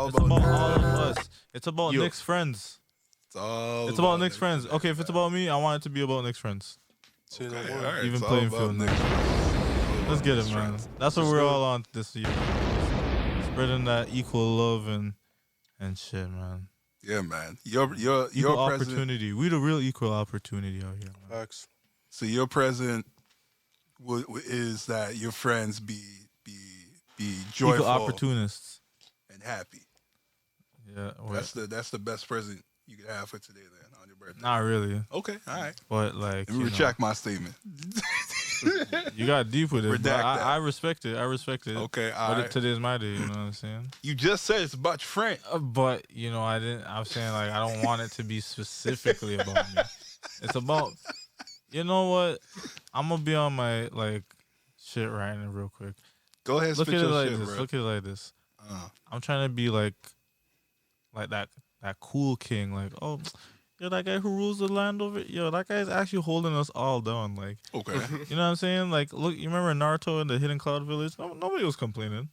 all It's about about Nick. all of us. It's about Yo. Nick's friends. It's about Nick's friends. Okay, if it's about me, I want it to be about Nick's friends. Say no Okay, more. all right, Even it's all playing about field Nick. now. Let's get it, man. Friends. That's what Let's we're do it. all on this year. Spreading that equal love and shit, man. Yeah, man. Your Equal president. opportunity. We the real equal opportunity out here, man. Facts. So your present is that your friends be joyful Equal opportunists. and happy. Yeah. That's the best present you could have for today then on your birthday. Not really. Okay, all right. But like Let me you retract my statement. you got deep with it. But Redact that. I respect it. I respect it. Okay, all But right. today's my day, you know what I'm saying? You just said it's about your friend. But you know, I'm saying like I don't want it to be specifically about me. It's about, you know what? I'm gonna be on my like shit right now real quick. Go ahead, Look spit at it your like shit, this. bro. Look at it like this. Uh, I'm trying to be like that cool king. Like, oh, you're that guy who rules the land over. Yo, that guy's actually holding us all down. Like, okay. you know what I'm saying? Like, look, you remember Naruto in the Hidden Cloud Village? Nobody was complaining.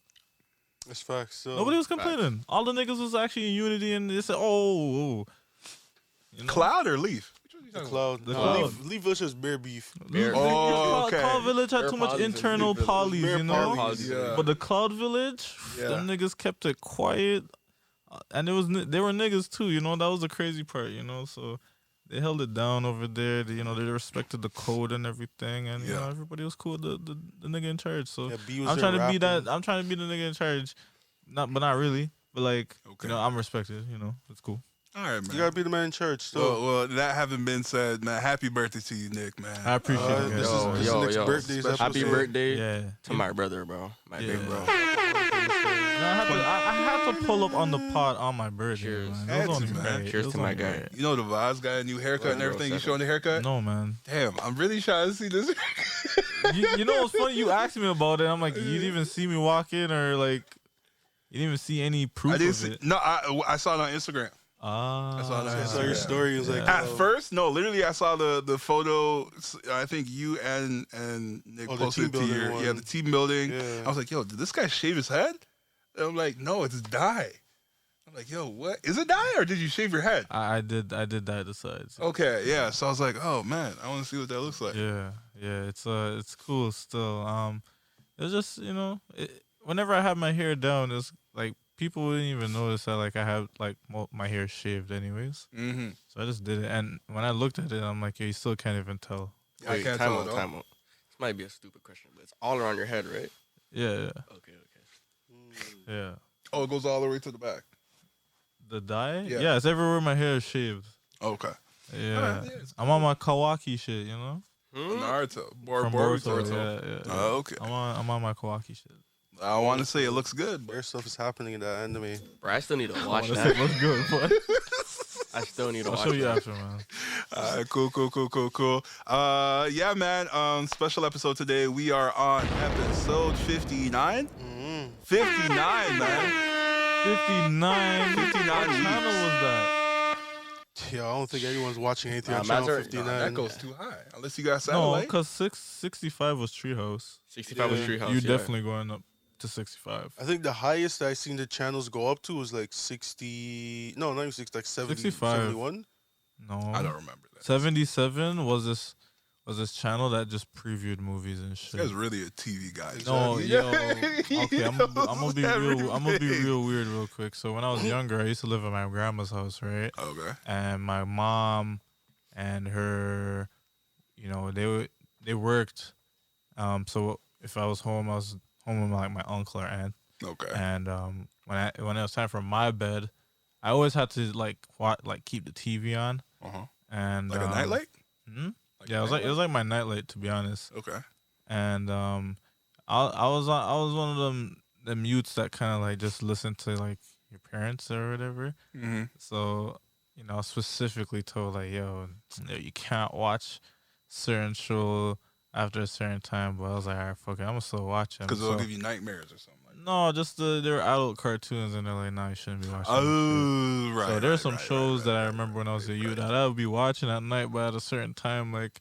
That's facts. So, Nobody was complaining. All the niggas was actually in unity, and they said, oh. You know? Cloud or leaf? the cloud. The No, cloud. Leave Village is bare beef. Bear. Oh, okay. Cloud Village had Bear too much polys and internal Bear Village. polys, Bear you know? polys, yeah. But the Cloud Village, Yeah. them niggas kept it quiet. And they were niggas too, you know? That was the crazy part, you know? So they held it down over there. They respected the code and everything. And, you Yeah. know, everybody was cool with the nigga in charge. So Yeah, B was I'm there trying to be rapping. that. I'm trying to be the nigga in charge. But not really. But, like, Okay. you know, I'm respected, you know? It's cool. All right, man. You gotta be the man in church. So Well, that having been said, man, happy birthday to you, Nick, man. I appreciate it, this guys. is Yo, Nick's yo. birthday's Special Happy episode. birthday Yeah. to my brother, bro. My Yeah. big bro. No, I had to pull up on the pod on my birthday. Cheers. Man. Had It was to, only man. right. Cheers It was to my only guy. right. You know the vibes got a new haircut and Bro, everything. You seven. showing the haircut? No, man. Damn, I'm really trying to see this. You know what's funny? You asked me about it. I'm like, you didn't even see me walk in, or like, you didn't even see any proof I didn't of see. it. No, I saw it on Instagram. Ah, I saw that. I saw your Yeah. story. It was like At first, no, literally, I saw the photo. I think you and Nick Oh, the posted team to building your one. the team building. Yeah. I was like, yo, did this guy shave his head? And I'm like, no, it's dye. I'm like, yo, what is it dye or did you shave your head? I did that aside. So. Okay, yeah. So I was like, oh man, I want to see what that looks like. Yeah, it's cool still. It's just, you know, whenever I have my hair down, it's like people wouldn't even notice that like I have like my hair shaved anyways. Mm-hmm. So I just did it, and when I looked at it, I'm like, yeah, you still can't even tell. I Wait, can't time tell out, at all. time out. This might be a stupid question, but it's all around your head, right? Yeah. Oh, it goes all the way to the back. The dye? Yeah. Yeah, it's everywhere my hair is shaved. Okay. Yeah. Alright, yeah, it's I'm on my Kawaki shit, you know? Naruto. From Boruto. Yeah. Oh, okay. I'm on my Kawaki shit. I want to say it looks good, but Bear stuff is happening in that anime. Bro, I still need to watch That that. looks good, but I still need to I'll watch show you that. after, man. cool. Yeah, man. Special episode today. We are on episode 59. 59, man. 59. 59 What weeks. channel was that? Yeah, I don't think anyone's watching anything on Nah, channel man's already- 59. That goes too high. Unless you got No, satellite. because 65 was Treehouse. 65 was Yeah. Treehouse. You yeah. definitely going up to 65. I think the highest I seen the channels go up to was like 60. No, not even 60, like 70, 65. 71. No. I don't remember that. 77 was this channel that just previewed movies and This shit. guy's really a TV guy. No, Exactly. yo, okay, I'm gonna be real. I'm gonna be everything. real weird, real quick. So when I was younger, I used to live at my grandma's house, right? Okay. And my mom and her, you know, they worked. So if I was home with like my uncle or aunt. Okay. And when it was time for my bed, I always had to like keep the TV on. Uh-huh. And Like a nightlight? Yeah, it was like my nightlight, to be honest. Okay. And I was one of them mutes that kind of like just listen to like your parents or whatever. Mm-hmm. So you know, specifically told like, yo, you can't watch certain show after a certain time. But I was like, all right, fuck it, I'm gonna still watch them. Because it'll give you nightmares or something. No, just they were adult cartoons, and they're like, nah, you shouldn't be watching. this shit. Oh, right. So there's some right, shows right, that I remember when I was a youth that I would be watching at night, but at a certain time, like,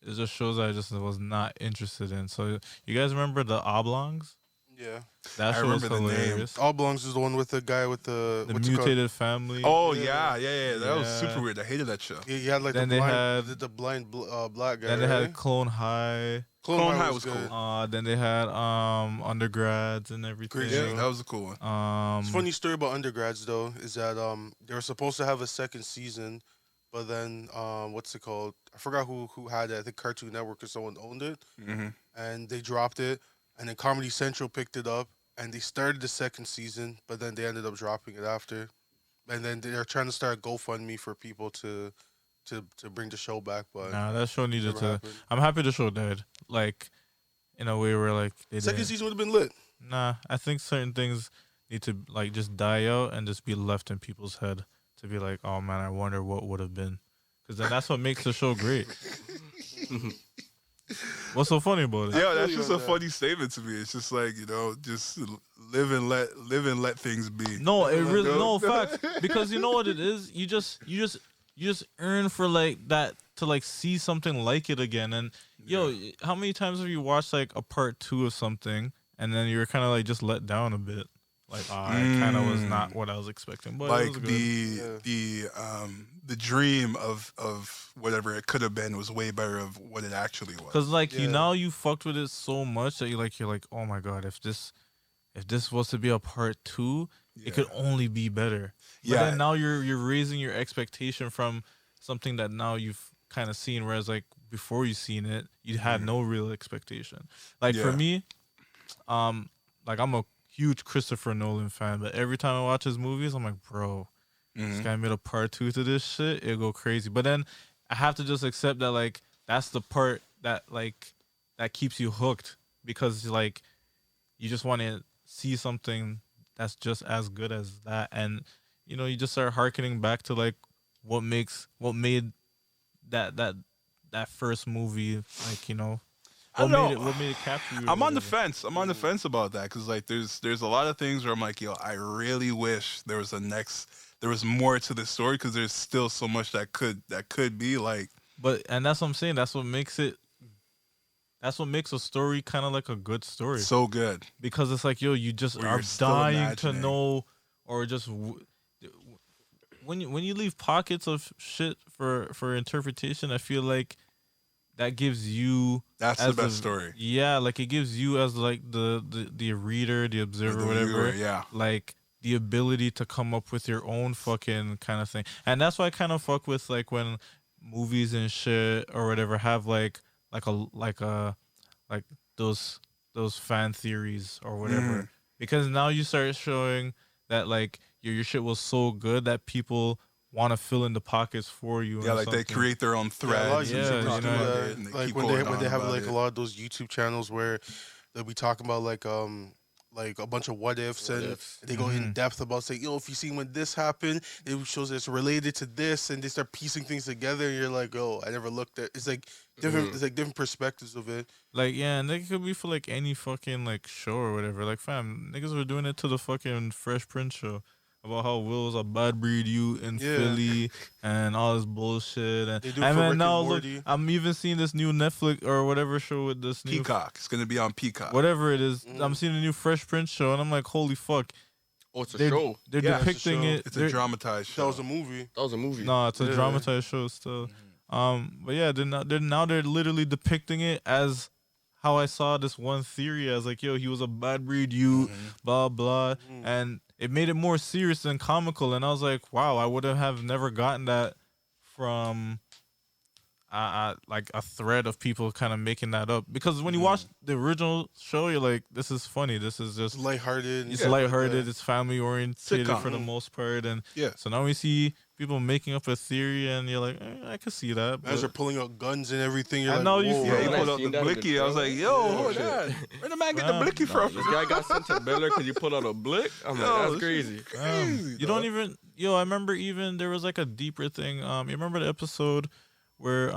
it's just shows I just was not interested in. So you guys remember the Oblongs? Yeah. That I show was remember the name. hilarious. All Belongs is the one with the guy with the The what's it called? mutated family. Oh Yeah. yeah. That was Yeah. super weird. I hated that show. He had like Then the they blind, had- the blind black guy. Then they right? had Clone High. Clone High was good. cool. Then they had undergrads and everything. Great Yeah, show. that was a cool one. It's funny story about undergrads though is that they were supposed to have a second season, but then what's it called? I forgot who had it. I think Cartoon Network or someone owned it, and they dropped it. And then Comedy Central picked it up, and they started the second season, but then they ended up dropping it after. And then they're trying to start GoFundMe for people to bring the show back, but Nah, that show needed never to. happened. I'm happy the show died. Like, in a way where like they Second didn't- season would have been lit. Nah, I think certain things need to like just die out and just be left in people's head to be like, oh man, I wonder what would have been, because then that's what makes the show great. What's so funny about it? Yeah, that's you just on a that. funny statement to me. It's just like, just live and let things be. No, it really No. no fact, because you know what it is. You just earn for like that to like see something like it again. And yo, how many times have you watched like a part 2 of something and then you're kind of like just let down a bit? Like, it kind of was not what I was expecting, but it Like was good. the dream of whatever it could have been was way better of what it actually was. Cause like Yeah. you fucked with it so much that you're like, oh my god, if this was to be a part 2, it could only be better. But Yeah. then now you're raising your expectation from something that now you've kind of seen, whereas like before you seen it, you had no real expectation. Like for Yeah. me, like I'm a huge Christopher Nolan fan, but every time I watch his movies, I'm like, bro, this guy made a part 2 to this shit, it'll go crazy. But then I have to just accept that like that's the part that like that keeps you hooked, because like you just want to see something that's just as good as that, and you just start hearkening back to like what made that first movie, like I don't know. what made it capture you. or I'm on the whatever. fence. I'm on the fence about that because like there's a lot of things where I'm like, yo, I really wish there was more to the story, because there's still so much that could be like. But and that's what I'm saying. That's what makes a story kind of like a good story. So good. Because it's like, yo, you just Where are you're still dying to imagining. know, or just when you leave pockets of shit for interpretation, I feel like that gives you That's the as best story. Yeah, like it gives you as like the reader, the observer, The whatever. viewer, yeah. Like the ability to come up with your own fucking kind of thing, and that's why I kind of fuck with like when movies and shit or whatever have like those fan theories or whatever, because now you start showing that like your shit was so good that people want to fill in the pockets for you. Yeah, and like they something. create their own Yeah, a lot of threads. Yeah, and you talk know, about yeah. it, and they Like keep when going they on have about like it. a lot of those YouTube channels where they'll be talking about like a bunch of what ifs, What and ifs. they go in depth about saying, if you see when this happened, it shows it's related to this, and they start piecing things together, and you're like, I never looked at. It's like different. It's like different perspectives of it. Like, yeah, and it could be for like any fucking like show or whatever. Like, fam, niggas were doing it to the fucking Fresh Prince show about how Will's a bad breed you in Yeah. Philly and all this bullshit. And They do it and for then Rick now and look, Morty. I'm even seeing this new Netflix or whatever show with this new Peacock. It's gonna be on Peacock. whatever it is. I'm seeing a new Fresh Prince show, and I'm like, holy fuck, Oh, it's a they're show. they're Yeah, it's a depicting show. it. It's a they're- dramatized That show. was a movie. That was a movie. No, it's a Yeah. dramatized show still. But yeah, they're literally depicting it as how I saw this one theory as like, yo, he was a bad breed youth, blah blah, and it made it more serious than comical. And I was like, wow, I would have never gotten that from like a thread of people kind of making that up. Because when you watch the original show, you're like, this is funny. This is just It's lighthearted. and it's stuff like lighthearted, that. it's family oriented Sitcom. for the most part, and Yeah. so now we see people making up a theory, and you're like, I could see that. As they're But pulling out guns and everything. You're I like, know you whoa. feel Yeah, he When I pulled out seen the that in the blicky. I was like, yo, trailer, hold shit. on. Where the man get the Fam, blicky from? This guy got sent to Baylor because you pulled out a blick. I'm like, Yo, that's this crazy. shit crazy, you don't dog. even, I remember even there was like a deeper thing. You remember the episode where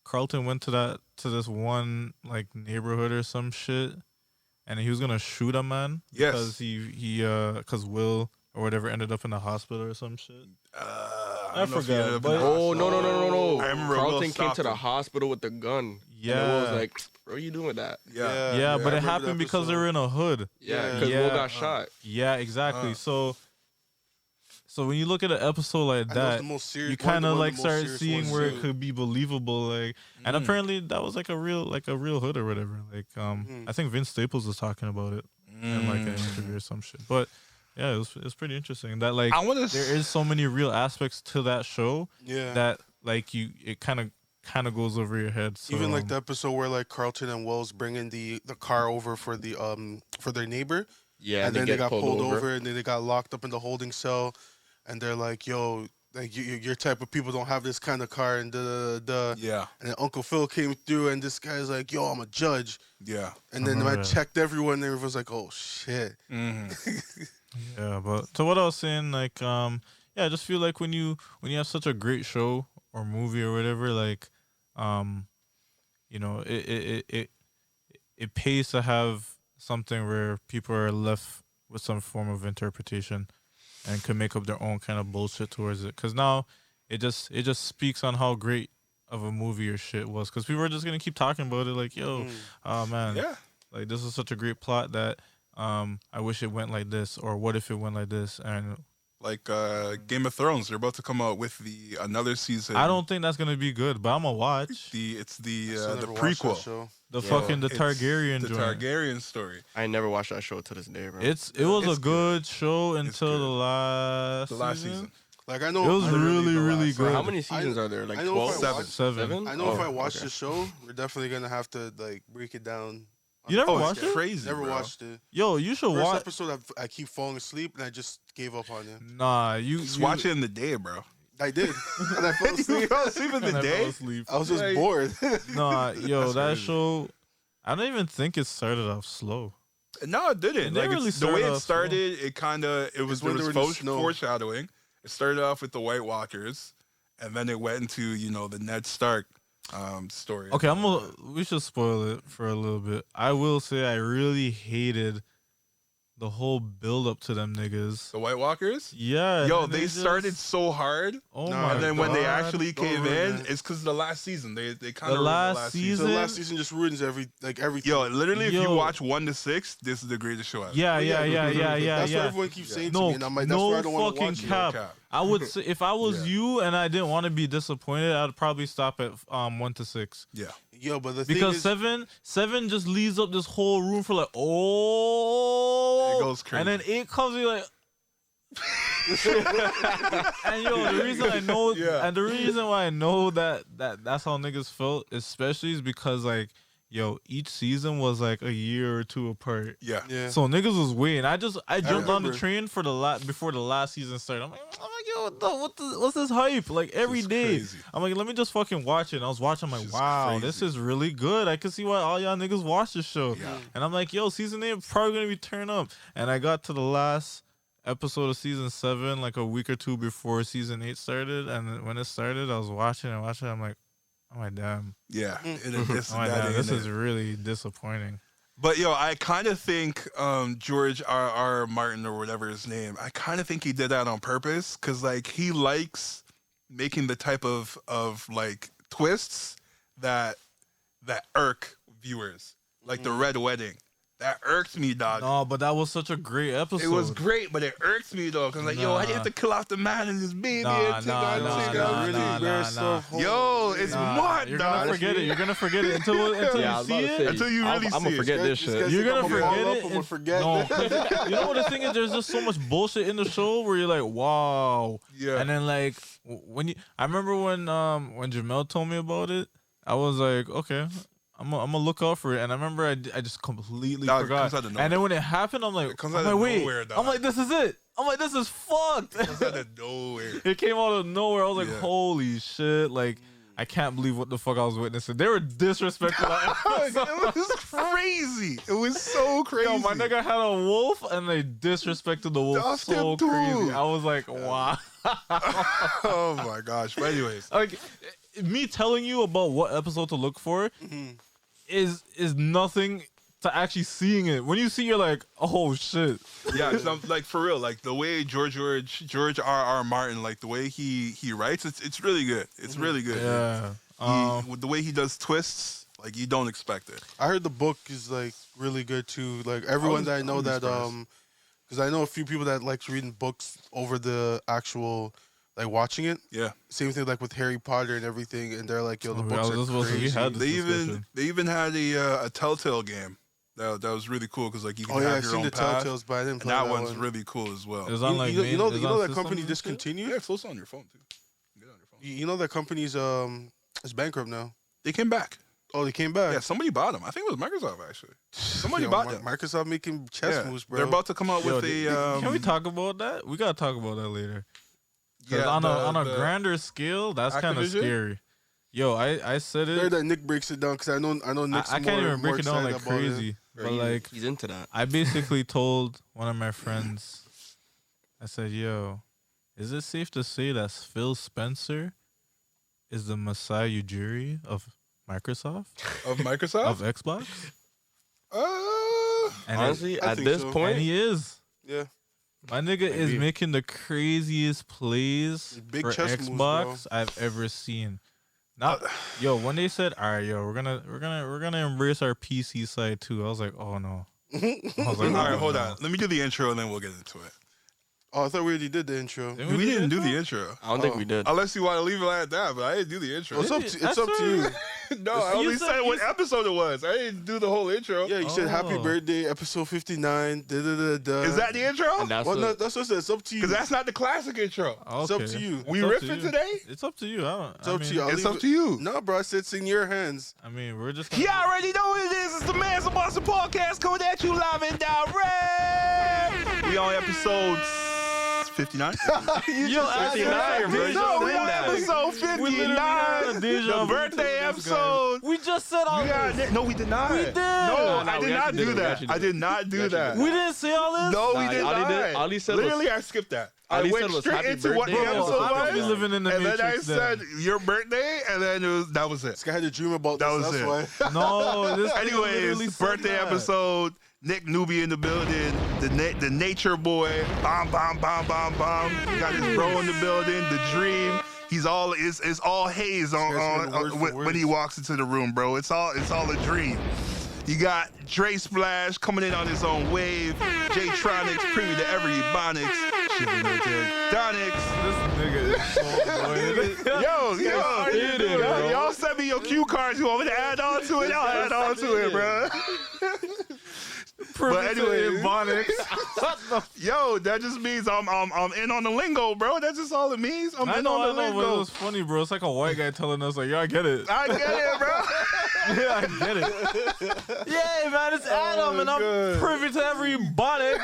Carlton went to this one like neighborhood or some shit, and he was gonna shoot a man Yes. because because Will or whatever ended up in the hospital or some shit. I don't know if he ended up in but- the Oh, no. I remember Will Carlton came stopped to the him. hospital with the gun. Yeah. And Will was like, what are you doing with that? Yeah. Yeah, I but it remember happened that because they episode. were in a hood. Yeah, because Yeah. Will got shot. Yeah, exactly. So when you look at an episode like And that was that, the most serious. you one kind of of the like most start serious seeing ones, where too. it could be believable. Like, and apparently that was like a real hood or whatever. Like, I think Vince Staples was talking about it in like an interview or some shit. But yeah, it was pretty interesting. That like I wanna there is so many real aspects to that show Yeah. that like it kind of goes over your head. So, Even like the episode where like Carlton and Wells bringing the car over for their neighbor. Yeah, And then they get got pulled over and then they got locked up in the holding cell. And they're like, yo, like your type of people don't have this kind of car and Yeah. And then Uncle Phil came through and this guy's like, yo, I'm a judge. Yeah. And then Uh-huh, I yeah. checked everyone and everyone's like, oh shit. Yeah, but so what I was saying, like, yeah, I just feel like when you have such a great show or movie or whatever, like, you know, it pays to have something where people are left with some form of interpretation and can make up their own kind of bullshit towards it. Because now it just speaks on how great of a movie or shit was. Because people are just gonna keep talking about it, like, yo, oh man, Yeah. like this is such a great plot that I wish it went like this, or what if it went like this? And Like Game of Thrones, they're about to come out with another season. I don't think that's gonna be good, but I'm gonna watch It's the I the never watched that prequel, show. the Yeah. fucking the It's Targaryen the joint. Targaryen story. I never watched that show to this day, bro. It was It's a good show until good. the last The last season. Like I know It was literally really, the really last good. one. How many seasons are there? Like I know 12? if I Seven. watch- Seven. I know if Oh, I watch okay. the show, we're definitely gonna have to like break it down. You never Oh, watched it's it? crazy. Never bro. watched it. Yo, you should First watch. episode, I keep falling asleep and I just gave up on it. Nah, you Just watch it in the day, bro. I did, and I fell You asleep. fell asleep in And the I fell day. asleep. I was just Like- bored. Nah, yo, That's that crazy. show. I don't even think it started off slow. No, it didn't. It Like didn't really the way start it off started, it kind of it was when there they was were in the snow. foreshadowing. It started off with the White Walkers, and then it went into the Ned Stark story. Okay, we should spoil it for a little bit. I will say I really hated the whole build up to them niggas. The White Walkers. Yeah, Yo, and they just- started so hard, Oh No, my and then when they God. actually Don't came ruin in, it. it's because the last season they kind The of last So season- the last season just ruins everything. Yo, literally, if you Yo. watch 1 to 6, this is the greatest show ever. Yeah. That's what everyone keeps saying to me, and I'm like, that's why I don't want to fucking watch it. cap. cap. I would say if I was Yeah. you and I didn't want to be disappointed, I'd probably stop at 1 to 6. Yeah. Yo, but the thing Because is, seven just leaves up this whole room for like, oh, It goes crazy. and then 8 comes you like. And yo, the reason I know, Yeah. and the reason why I know that's how niggas felt, especially is because like, yo, each season was like a year or two apart. Yeah. yeah, So niggas was waiting. I jumped on the remember. train for before the last season started. I'm like, yo, what's this hype? Like every It's day. crazy. I'm like, let me just fucking watch it. And I was watching. I'm like, It's wow, this crazy. is really good. I can see why all y'all niggas watch this show. Yeah. And I'm like, yo, season 8 probably gonna be turned up. And I got to the last episode of season 7 like a week or two before season 8 started. And when it started, I was watching. I'm like, damn. Yeah. This is really disappointing. But yo, I kind of think George R. Martin or whatever his name, I kind of think he did that on purpose because like he likes making the type of like twists that irk viewers, like the Red Wedding. That irked me, dog. No, but that was such a great episode. It was great, but it irked me though, cause like, yo, I have to kill off the man and his baby. and take on- Yo, it's mud, You're dog. gonna forget it. You're gonna forget it until Yeah, I you was see about to it. say, Until you really I'm see gonna it. forget this shit. You're gonna forget it. I'm gonna forget. No, 'cause you know what the thing is? There's just so much bullshit in the show where you're like, wow. Yeah. And then like I remember when Jamel told me about it, I was like, okay. I'm gonna look out for it, and I remember I just completely Dog, it forgot. comes out of nowhere. And then when it happened, I'm like, It comes out of wait, nowhere, dog. I'm like, this is it. I'm like, this is fucked. It comes out of nowhere. It came out of nowhere. I was like, Yeah. holy shit. Like, I can't believe what the fuck I was witnessing. They were disrespectful. It was crazy. It was so crazy. Yo, my nigga had a wolf and they disrespected the wolf Dust so him too. crazy. I was like, wow. Oh my gosh. But anyways, Like, me telling you about what episode to look for is nothing to actually seeing it. When you see, you're like, oh shit. Yeah, like for real, like the way George R. Martin, like the way he writes, it's really good. It's really good. Yeah. With the way he does twists, like you don't expect it. I heard the book is like really good too. Like everyone that I know that because I know a few people that likes reading books over the actual like watching it. Yeah. Same thing like with Harry Potter and everything, and they're like, yo, the books are crazy. They even had a Telltale game that was really cool because like you can have I've your seen own the path. Telltales, but I didn't play And that that one's one. really cool as well. It was on like you know that systems company and discontinued. Yeah, it's also on your phone too. Get it on your phone. You know that company's is bankrupt now. They came back. Oh, they came back. Yeah, somebody bought them. I think it was Microsoft actually. Somebody bought them. Microsoft making chess moves, bro. They're about to come out with Can we talk about that? We gotta talk about that later. Yeah, on a grander scale, that's kind of Activision? scary. Yo, I said There it. that Nick breaks it down because I know Nick's I can't even break it down like excited about it. crazy. Bro, But like, he's into that. I basically told one of my friends, I said, yo, is it safe to say that Phil Spencer is the Masai Ujiri of Microsoft? of Microsoft. Of Xbox? And Honestly, I at think this so. and point, he is. Yeah. My nigga is Maybe. making the craziest plays Big for chess moves, Xbox I've ever seen. Now, yo, when they said, "All right, yo, we're gonna embrace our PC side too," I was like, "Oh no." I was like, All right, "Oh, hold no." on. Let me do the intro and then we'll get into it. Oh, I thought we already did the intro. Didn't We do didn't the do the intro? intro. I don't think we did. Unless you want to leave it like that, but I didn't do the intro. Well, it's That's up to you. No, I only You said, said- what you- episode it was. I didn't do the whole intro. Yeah, you said happy Oh. birthday, episode 59. Da, da, da, da. Is that the intro? And that's Well, what, no, that's what I said. It's up to you. Because that's not the classic intro. Okay. It's up to you. We It's up to riffing you. today? It's up to you. It's up to you. I'll It's leave up it- to you. No, bro, I said it's in your hands. I mean, we're just. You already know what it is. It's the Mans of Mossin podcast coming at you live and direct. We on episode 59? Yo, 59, bro. You No, just we said on that. episode We literally had a 59. deja The vu birthday to this guy. episode. We just said all We got this. it. No, we did not. We did. No, No, I we did not actually do did it. We that. actually I did did not do that. We didn't say all this. No, we Nah, did all he not. did- all he said was- Literally, I skipped that. I all he went said was straight happy into what the birthday. episode I must be was. living in the And then I Matrix. said your birthday, and then that was it. This guy had a dream about That this. was That's it. why. No, this nigga literally Anyways, said birthday that. episode. Nick Newbie in the building. The nature boy. Bomb, bomb, bomb, bomb, bomb. We got his bro in the building. The dream. He's all it's all haze This guy's on got word for when he words. walks into the room, bro. It's all a dream. You got Dre Splash coming in on his own wave. J-Tronics, privy to every Ebonics. Shipping right there. Donix. This nigga is so annoying. Y'all send me your cue cards. You want me to add on to it? I'll add on to it, bro. But anyway, yo, that just means I'm in on the lingo, bro. That's just all it means. I'm I in know, on the but it lingo. was funny, bro. It's like a white guy telling us, like, "Yo, I get it. I get it, bro. Yeah, I get it." Yeah, man, it's Adam, and I'm good. privy to every body.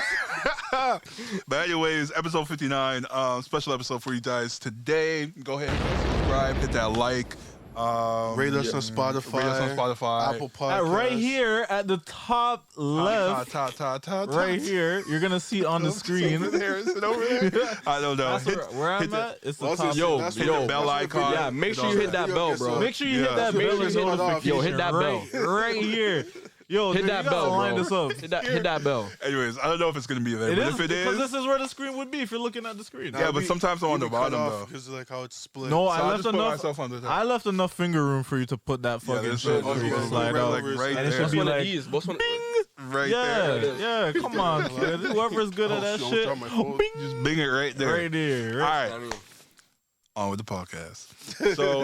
But anyways, episode 59, special episode for you guys today. Go ahead and subscribe, hit that like. Rate us on Spotify. Rate us on Spotify. Apple Podcasts. Right here at the top left, right here, you're gonna see on the screen. Is it over there? I don't know. That's where I'm at. It's the Well, top. Yo, that's yo, what- bell that's what the icon. video- Yeah, make sure you hit that bell, bro. Make sure you hit Yeah. that Make bell sure and you hit it off. notification. Yo, hit that bell. right here. Yo, Hit dude, that you gotta bell, line bro. this up. Hit that bell. Anyways, I don't know if it's gonna be there, It but is if it because is, this is where the screen would be if you're looking at the screen. yeah, but sometimes I'm on the bottom though. because of like how it's split. No, So I I'll left just put enough. myself on the top. I left enough finger room for you to put that fucking there's shit a- so you okay, can slide right, out. like, right and it there. should Most be one of like, these. Most one. Right yeah, there. yeah. Come on, kid. Whoever's good at that I'll shit, drop my phone. bing, Just bing it right there. right there. All Right. right, I mean, on with the podcast. So,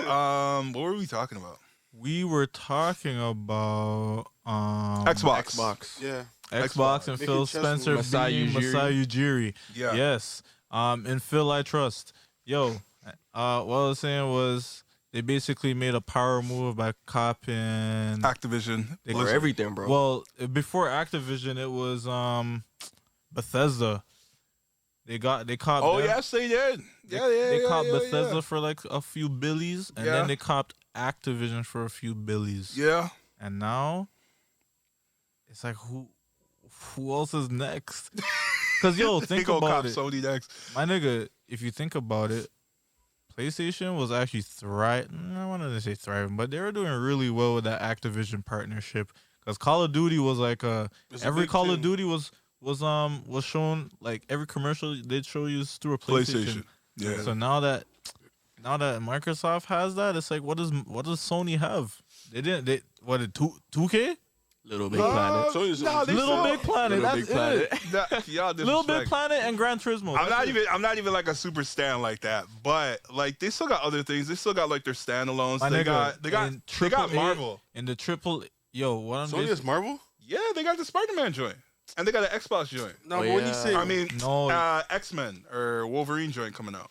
what were we talking about? We were talking about Xbox. Xbox. Yeah. Xbox and Making Phil chess Spencer moves. being Masai Masai Ujiri. Yeah. Yes. And Phil I trust. Yo, what I was saying was they basically made a power move by copying. Activision. They For everything, bro. Well, before Activision, it was Bethesda. They copped. Oh them. yes, they did. Yeah, They copped yeah, Bethesda for like a few billies, and Yeah. then they copped Activision for a few billies. Yeah. And now it's like who else is next? Because yo, They think gonna about cop it, Sony next. my nigga. If you think about it, PlayStation was actually thriving. I wanted to say thriving, but they were doing really well with that Activision partnership. Because Call of Duty was like It's a every big Call of thing. Duty was shown, like every commercial they'd show you is through a PlayStation. Yeah. So now that Microsoft has that, it's like what does Sony have? They didn't. They what did 2K? Little Big Planet. Sony's Nah, they Little still- Big Planet. Little That's Big Planet. it. That, y'all Little Big disrespect. Planet and Gran Turismo. I'm not even like a super stan like that, but like they still got other things. They still got like their standalones. My They nigga, got in they got AAA Marvel. in the triple. Yo, what I'm Sony basically- is Marvel? Yeah, they got the Spider-Man joint, and they got an Xbox joint. No, Oh, but when you yeah. say I mean, No. X-Men or Wolverine joint coming out.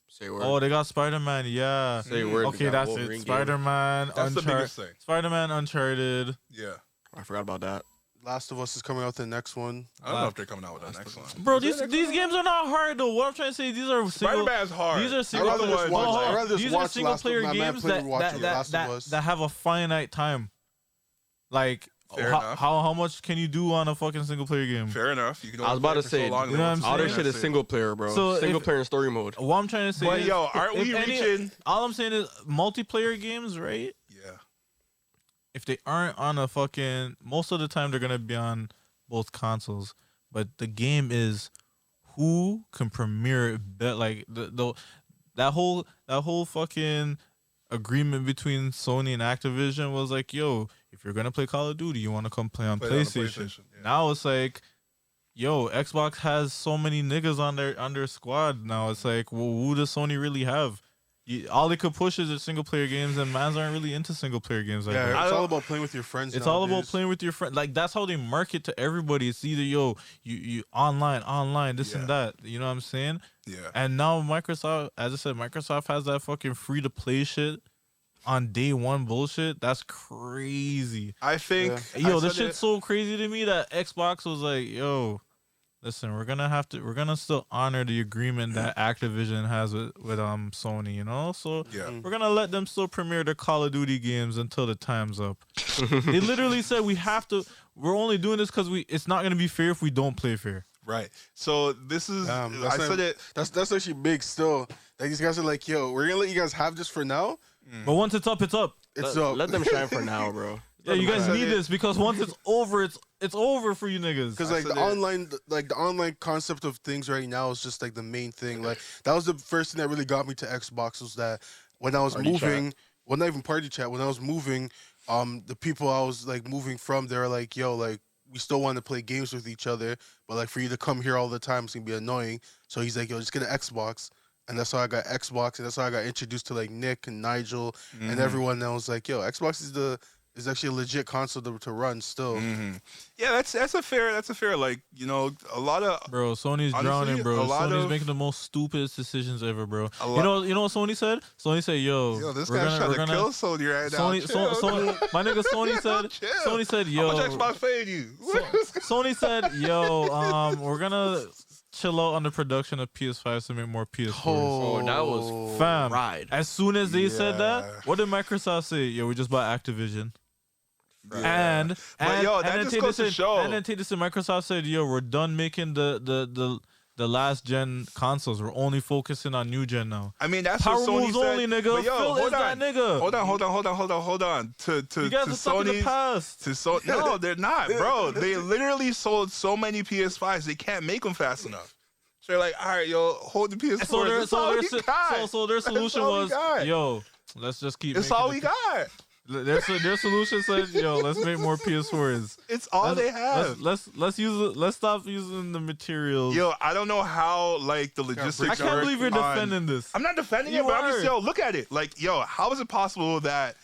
Say word. Oh, they got Spider-Man. Yeah. Say word. Okay, That that's Wolverine it. game. Spider-Man, That's the Uncharted. biggest thing. Spider-Man, Uncharted. Yeah, I forgot about that. Last of Us is coming out the next one. I don't know if they're coming out with that next one. Bro, these games are not hard though. What I'm trying to say, these are single. Spider-Man's hard. These are I'd single. rather just watch, Hold on, I'd rather just these are watch single player my man games played that watching Last of Us. that have a finite time. Like Fair how, enough. how much can you do on a fucking single player game? Fair enough. You can I was only about play to for so say, long, you know what I'm then All saying? this shit is single player, bro. So Single if- player and story mode. What I'm trying to say But is, yo, aren't if we any- reaching? all I'm saying is multiplayer games, right? Yeah. If they aren't on a fucking, most of the time they're gonna be on both consoles. But the game is who can premiere it better. Like that whole fucking agreement between Sony and Activision was like, yo, if you're gonna play Call of Duty, you want to come play on Play it on the PlayStation. PlayStation, yeah. Now it's like, yo, Xbox has so many niggas on their squad. Now it's like, well, who does Sony really have? All they could push is the single player games, and mans aren't really into single player games like Yeah, that. it's all about playing with your friends. It's all about nowadays. playing with your friend. Like that's how they market to everybody. It's either yo, you online, this and that. You know what I'm saying? Yeah. And now Microsoft, as I said, Microsoft has that fucking free to play shit on day one bullshit. That's crazy. I think. Yo, I this said shit's so crazy to me that Xbox was like, yo, listen, we're gonna still honor the agreement that Activision has with Sony, you know? So Yeah. we're gonna let them still premiere their Call of Duty games until the time's up. They literally said we're only doing this because it's not gonna be fair if we don't play fair. Right. So this is. I That's said not- it. That's actually big still. Like these guys are like, yo, we're gonna let you guys have this for now. But once it's up, it's up. It's let, up. let them shine for now, bro. Yeah, you guys shine. need this because once it's over, it's over for you niggas. Because I like said the online concept of things right now is just like the main thing. Like that was the first thing that really got me to Xbox was that when I was Party moving, well not even party chat, when I was moving, the people I was like moving from, they were like, yo, like we still want to play games with each other, but like for you to come here all the time, it's gonna be annoying. So he's like, yo, just get an Xbox. And that's how I got Xbox, and that's how I got introduced to like Nick and Nigel and everyone. And I was like, yo, Xbox is actually a legit console to run still. Yeah, that's a fair like, you know, a lot of Bro, Sony's Honestly, drowning, bro. a lot Sony's of- making the most stupidest decisions ever, bro. A You lot- know what Sony said? Sony said, yo, this we're guy's gonna trying to kill Sony right now. Sony, Chill. my nigga Sony said, Chill. Sony said, yo, How much Xbox paid you? Sony said, yo, we're gonna chill out on the production of PS5s to make more PS4s. Oh, that was Fam, ride. as soon as they said Yeah. that, what did Microsoft say? Yo, we just bought Activision. Yeah. And yo, and that then just take goes this to in- show. And then take this in, Microsoft said, yo, we're done making the last gen consoles. We're only focusing on new gen now. I mean, that's Power what Sony moves said. only, nigga. But yo, Phil is hold that on. nigga. Hold on. To You guys are stuck in the Sony's past. no, they're not, bro. They literally sold so many PS5s they can't make them fast enough. So they're like, all right, yo, hold the PS4. So their That's all we got. so their solution all we was, got. yo, let's just keep. It's making all the we got. Their solution said, "Yo, let's make more PS4s. It's all they have. Let's stop using the materials." Yo, I don't know how like the logistics. I can't work believe you're on- defending this. I'm not defending You it, but I'm just are. look at it. Like, yo, how is it possible that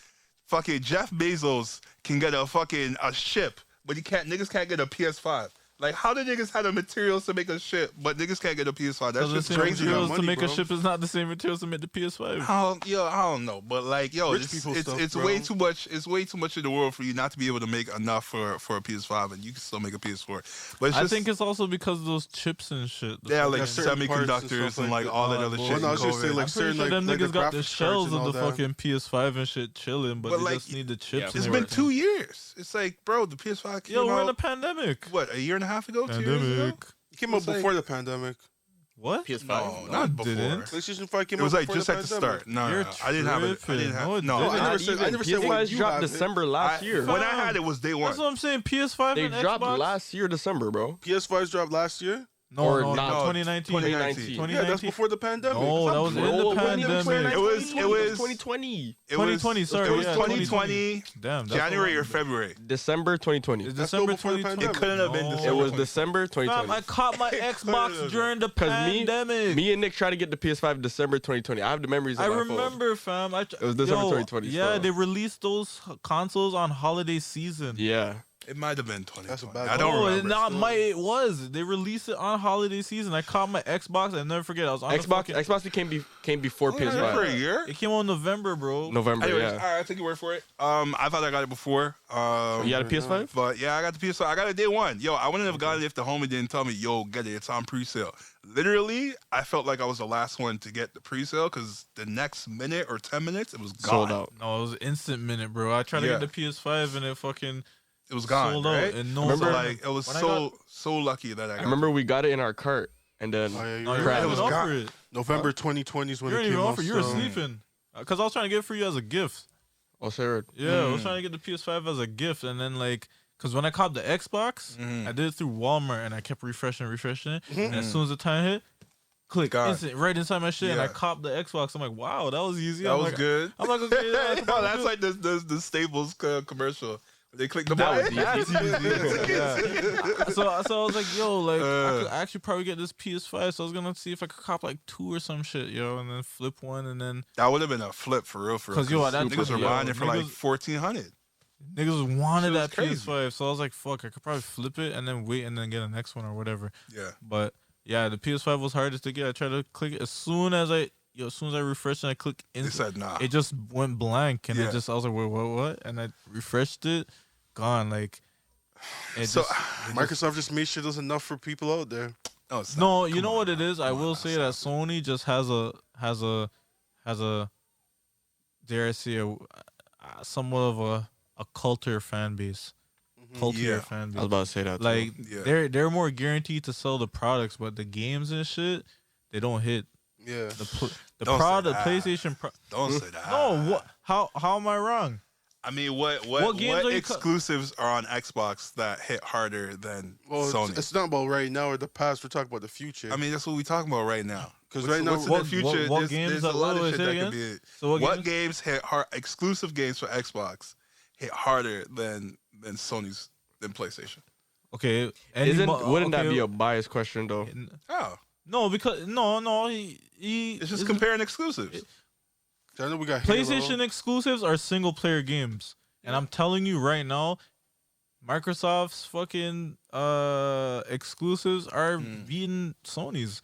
fucking Jeff Bezos can get a ship, but niggas can't get a PS5? Like, how do niggas have the materials to make a ship, but niggas can't get a PS5? That's So the just same crazy. materials money, to make bro. a ship is not the same materials to make the PS5. I don't know, but like, yo, Rich it's people it's, stuff, it's bro. way too much. It's way too much in the world for you not to be able to make enough for a PS5, and you can still make a PS4. But it's I just, think it's also because of those chips and shit. yeah, like Yeah, certain parts and semiconductors stuff and like like that. all that other Well, shit. no, I in was just saying, COVID. like, I'm pretty certain, sure them like the niggas got the graphics shells cards and of the all that. fucking PS5 and shit chilling, but But they like, just need the chips. It's and been everything. 2 years. It's like, bro, the PS5 came Yo, we're in a out pandemic. what, a year and a half ago, 2 years ago? Pandemic. It came out It's like- before the pandemic. What? PS5. No, No, not it before. didn't. PlayStation 5 came It was out like before just the at the pandemic. start. No, You're I didn't have it. I tripping. didn't have. No, it No, didn't. I Not never said- even. I never said what PS5 you dropped have it. December last year. When I had it was day one. That's what I'm saying. PS5 They and dropped Xbox. last year, December, bro. PS5's dropped last year. No, Or no, not. no, 2019. 2019. Yeah, that's before the pandemic. No, that was in the Bro, when did we play pandemic. It was 2020. It was 2020, sorry, It was yeah, 2020, Damn, that's January what- or February. December 2020. It's That's still December before the 2020. It couldn't have been No. December. It was December Fam, 2020. I caught my Xbox during the Because pandemic. me and Nick tried to get the PS5 December 2020. I have the memories of I my phone. remember, fam. It was December 2020 Yeah, still. they released those consoles on holiday season. Yeah. It might have been 2020. That's a bad I don't Oh, remember. it was. They released it on holiday season. I caught my Xbox. I never forget. I was on the Xbox fucking, Xbox came before For PS5. a year. It came out in November, bro. November, Anyways, yeah. all right, I take your word for it. I thought I got it before. You had a PS5? But yeah, I got the PS5. I got it day one. Yo, I wouldn't have gotten it if the homie didn't tell me, yo, get it. It's on pre-sale. Literally, I felt like I was the last one to get the pre-sale because the next minute or 10 minutes, it was gone. Sold out. No, it was instant minute, bro. I tried to Yeah. get the PS5 and it fucking It was gone, sold out. right? And no, Remember, So, time. like, it was When I so lucky that I I got remember we got it in our cart and then Oh, yeah, No, you're you Crap. weren't It was even gone. offer it. November 2020 is when You it weren't came even out. offer. You were so- sleeping. Because I was trying to get it for you as a gift. oh, sure. Yeah, I was trying to get the PS5 as a gift, and then like, cause when I caught the Xbox, I did it through Walmart, and I kept refreshing it, and as soon as the time hit, click, God. instant, right inside my shit, and I Yeah. copped the Xbox. I'm like, wow, that was easy. That I'm was like, good. I'm like, okay, yeah, No, that's like the Staples commercial. They click the That button. was easy. That's easy. Yeah. So I was like, yo, like I could Uh. actually probably get this PS5. So I was gonna see if I could cop like 2 or some shit, yo, and then flip one, and then That would have been a flip for real. 'Cause, yo, that niggas were yo, buying it for like niggas- 1,400. niggas wanted Shit was that crazy. PS5. So I was like, fuck, I could probably flip it and then wait and then get a next one or whatever. Yeah. But yeah, the PS5 was hardest to get. I tried to click it as soon as I refreshed and I clicked They instant, said nah. it just went blank and Yeah. I was like, wait, what? And I refreshed it, gone. Like, it So- just, Microsoft just made sure there's enough for people out there. No, it's not. no, you Come know on what now. it is. I Come on will now, say stop that Sony just has a dare I say somewhat of a culture fan base. Culture Yeah. fan base. I was about to say that. Like Yeah. they're more guaranteed to sell the products, but the games and shit they don't hit. Yeah. The Don't say product, that. PlayStation. Don't say that. No, what? How am I wrong? I mean, what games are you exclusives are on Xbox that hit harder than Well, Sony? it's not about right now or the past. We're talking about the future. I mean, that's what we're talking about right now. 'Cause What's- right now- what's in What- the future, what there's, games there's that- a lot what of shit say that again? could be it. So What games hit hard? Exclusive games for Xbox hit harder than Sony's than PlayStation. Okay, Wouldn't that be a biased question though? Oh, No, because no, he it's just isn't- comparing exclusives. I know we got PlayStation Halo. exclusives are single player games, and I'm telling you right now, Microsoft's fucking exclusives are beating Sony's.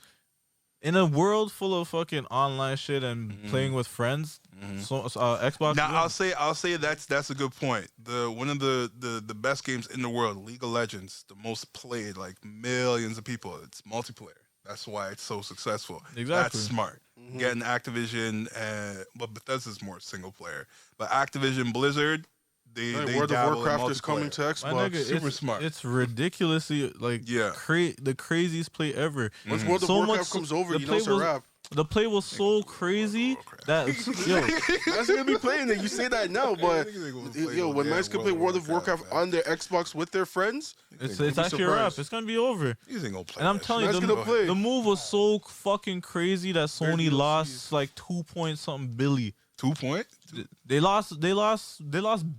In a world full of fucking online shit and playing with friends, so Xbox. Now wins. I'll say that's a good point. One of the best games in the world, League of Legends, the most played, like millions of people. It's multiplayer. That's why it's so successful. Exactly. That's smart. Getting Activision but Bethesda's more single player. But Activision Blizzard, they World of dabble in Warcraft is coming to multiplayer. My Xbox. nigga, super it's, smart. It's ridiculously like Yeah. the craziest play ever. Once World of So Warcraft much- comes over, the you know play it's a was- wrap. The play was so crazy that yo, That's gonna be playing it. You say that now, but Niggas ain't gonna play yo, no when damn Mans can play World of Warcraft man. on their Xbox with their friends, it's be actually a wrap. surprised. It's gonna be over. These ain't gonna play. And I'm that telling shit. you, Man's gonna play. the move was so fucking crazy that Sony DLCs. lost like 2 point something billion. 2 point. They lost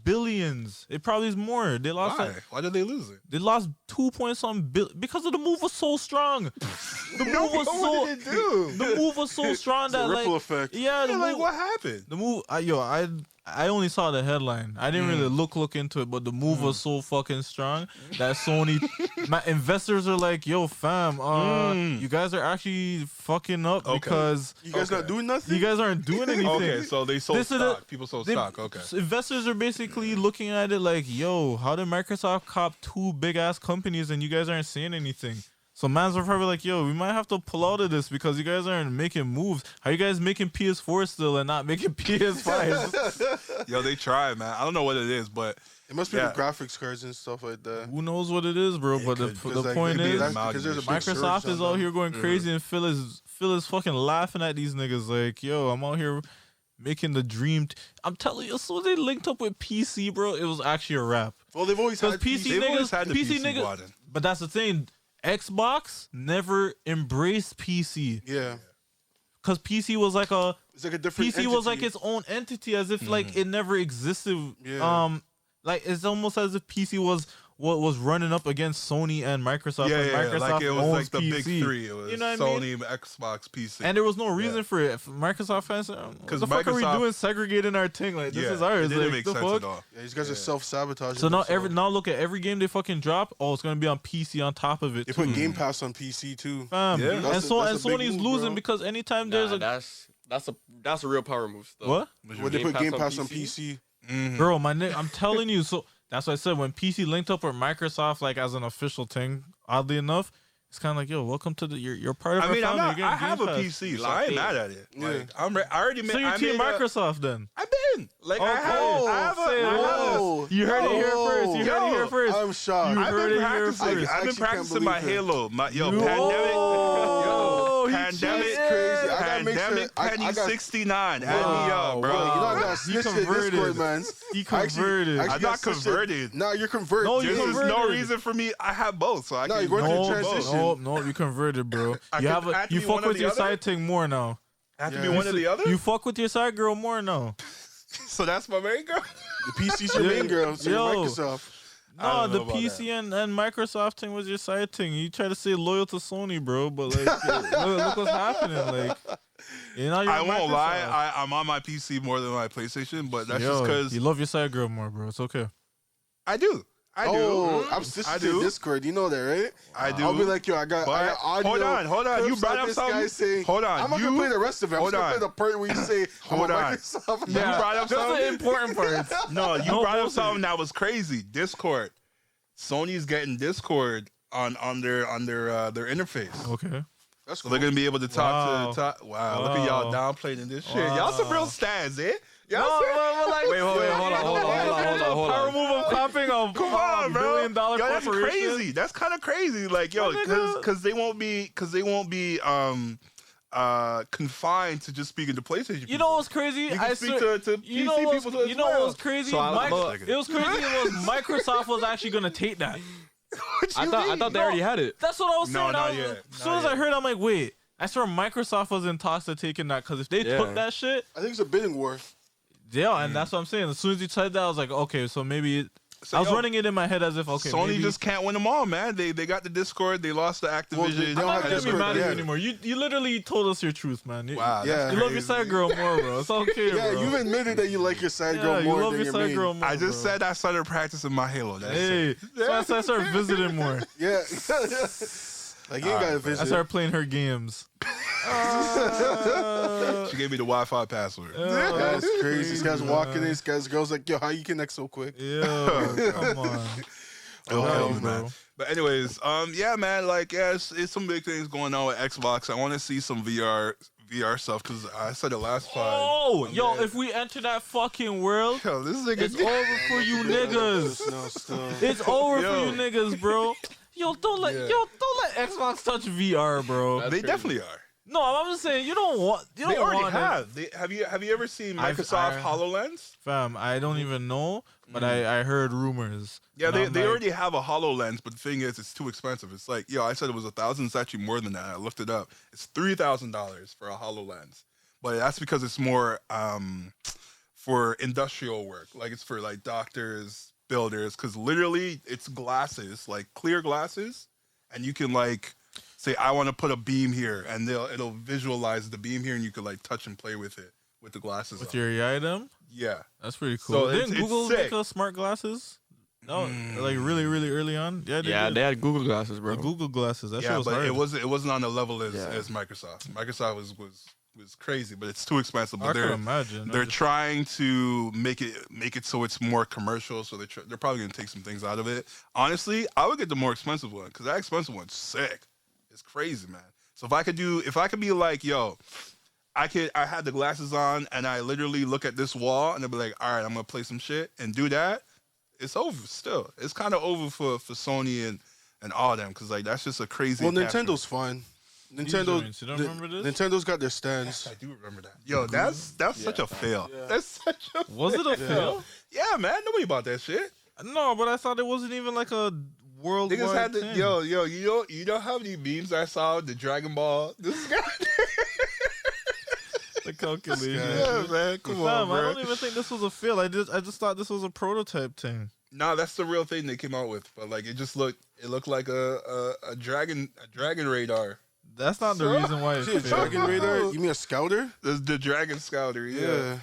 billions. It probably is more. They lost Why? like, Why did they lose it? they lost 2 point something billion because of the move was so strong. The move was so What did it do? the move was so strong it's a that ripple like effect. yeah, the Yeah, like move, what happened? the move I only saw the headline. I didn't really look into it, but the move was so fucking strong that Sony my investors are like, yo, fam, you guys are actually fucking up Okay. because You guys not doing nothing. you guys aren't doing anything. Okay, so they sold This is the- stock. People sold They- stock. Okay. Investors are basically looking at it like, yo, how did Microsoft cop 2 big ass companies and you guys aren't saying anything? So mans are probably like, yo, we might have to pull out of this because you guys aren't making moves. How you guys making PS4 still and not making PS5? Yo, they try, man. I don't know what it is, but It must be the graphics cards and stuff like that. Who knows what it is, bro? But the point is, Microsoft is out here going crazy, and Phil is fucking laughing at these niggas. Like, yo, I'm out here making the dream. I'm telling you, so they linked up with PC, bro. It was actually a wrap. Well, they've always had PC niggas. Had the PC niggas. But that's the thing. Xbox never embraced PC. Yeah. Because PC was like it's like a different PC was like its own entity, as if like it never existed. Yeah. Like it's almost as if PC was what was running up against Sony and Microsoft. Yeah, Microsoft like it was owns like the PC. big three. It was Sony, Xbox, PC. And there was no reason for it. Microsoft fans, what the fuck are we doing segregating our thing? Like, this is ours. It didn't like, make the sense fuck? at all. Yeah, these guys are self-sabotaging. So now look at every game they fucking drop. Oh, it's gonna be on PC on top of it. They put Game Pass on PC too. Fam. Yeah. And Sony's move, losing bro. because anytime there's a that's a real power move. Though. what? When they put Game Pass on PC. Bro, my nigga, I'm telling you. So that's why I said when PC linked up with Microsoft, like as an official thing, oddly enough, it's kind of like, yo, welcome to you're part of our family. I have a PC, so I ain't mad at it. Like, I already made. So you're team Microsoft then? I've been like I have. You heard it here first. You heard it here first. I'm shocked. You I've heard been it here practicing. first. I've been practicing my Halo. Pandemic. Crazy. Pandemic Penny 69. Add me up, bro. You know I got snitched in Discord, man. He converted. I'm not converted. No, you're converted. No, There's converted. no reason for me. I have both, so I can. you're going through transition. No, you converted, bro. You have to you be fuck one or with the your other? side thing more now. I have to be one or the other. You fuck with your side girl more now. So that's my main girl. The PC's your main girl. So Yo. Microsoft. No, the PC and Microsoft thing was your side thing. You try to stay loyal to Sony, bro, but like, look what's happening. Like, I won't lie. I'm on my PC more than my PlayStation, but that's just because you love your side girl more, bro. It's okay. I do. I'm sister in Discord. You know that, right? I do. I'll be like, yo, I got audio. Hold on. You brought up something. Saying, hold on. I'm not going to play the rest of it. I'm just going to play the part where you say, hold on. Microsoft. You brought up just something. the important parts. No, you brought up something that was crazy. Discord. Sony's getting Discord on their interface. Okay. That's so they're going to be able to talk to... Wow, look at y'all downplaying this shit. Y'all some real stands, eh? Wait, hold on. Power move of copying a come on, bro. $1 billion that's corporation. crazy. That's kind of crazy. Like, yo, because they won't be confined to just speaking to PlayStation people. You know what's crazy? You can speak to PC people as well. You know what was crazy? So it was crazy. It was Microsoft was actually gonna take that. I thought they already had it. That's what I was saying. Not yet. As soon as I heard, I'm like, wait. I swear Microsoft was in talks of taking that because if they took that shit, I think it's a bidding war. Yeah, and that's what I'm saying. As soon as you said that, I was like, okay, so maybe I was running it in my head as if, okay, Sony maybe just can't win them all, man. They got the Discord, they lost the Activision. I'm not gonna be mad at you yeah. anymore. You literally told us your truth, man. Wow, yeah. You love your side girl more, bro. It's okay, Yeah, bro. you've admitted that you like your side girl more you love than your your side main. girl more. I just bro. said I started practicing my Halo. That's it. Hey, so I started visiting more. Yeah. Like, you ain't got to visit. I started playing her games. She gave me the Wi-Fi password. That's crazy. This guy's walking in. This guy's girl's like, yo, how you connect so quick? Yo, come on. Okay, man. But anyways, yeah, man, like, yeah, it's some big things going on with Xbox. I want to see some VR stuff because I said it last time. Oh, yo, if we enter that fucking world, yo, this is like it's over for you niggas. It's over for you niggas, bro. Yo, don't let Xbox touch VR, bro. They definitely are. No, I'm just saying you don't want. They already have. Have you ever seen Microsoft HoloLens? Fam, I don't even know, but I heard rumors. Yeah, they already have a HoloLens, but the thing is, it's too expensive. It's like, yo, I said it was $1,000. It's actually more than that. I looked it up. It's $3,000 for a HoloLens, but that's because it's more for industrial work. Like it's for like doctors, builders, because literally it's glasses, like clear glasses, and you can like say I want to put a beam here, and it'll visualize the beam here, and you can like touch and play with it with the glasses with on. your item. Yeah, that's pretty cool. So Didn't Google make sick. us smart glasses? No, like really, really early on. Yeah, they had Google glasses, bro. The Google glasses. That shit was but hard. it wasn't on the level as Microsoft. Microsoft was crazy, but it's too expensive. But I can imagine. They're trying to make it so it's more commercial. So they're probably gonna take some things out of it. Honestly, I would get the more expensive one because that expensive one's sick. It's crazy, man. So if I could be like, yo, I had the glasses on and I literally look at this wall and I'd be like, all right, I'm gonna play some shit and do that. it's over still. It's kind of over for Sony and all them because like that's just a crazy. Well, Nintendo's fine. Nintendo, You don't remember this? Nintendo's got their stands. I do remember that. Yo, that's such a fail. Yeah. That's such a Was it a fail? yeah, man. Nobody bought that shit. No, but I thought it wasn't even like a worldwide Niggas had to, thing. yo, you know how many memes I saw? The Dragon Ball. This guy. The calculation. Yeah, man. Come on, Fam, I bro. don't even think this was a fail. I just thought this was a prototype thing. Nah, that's the real thing they came out with. But like, it looked like a dragon radar. That's not the reason why it Shit, failed. Dragon Radar? You mean a Scouter? The Dragon Scouter, yeah. Yeah.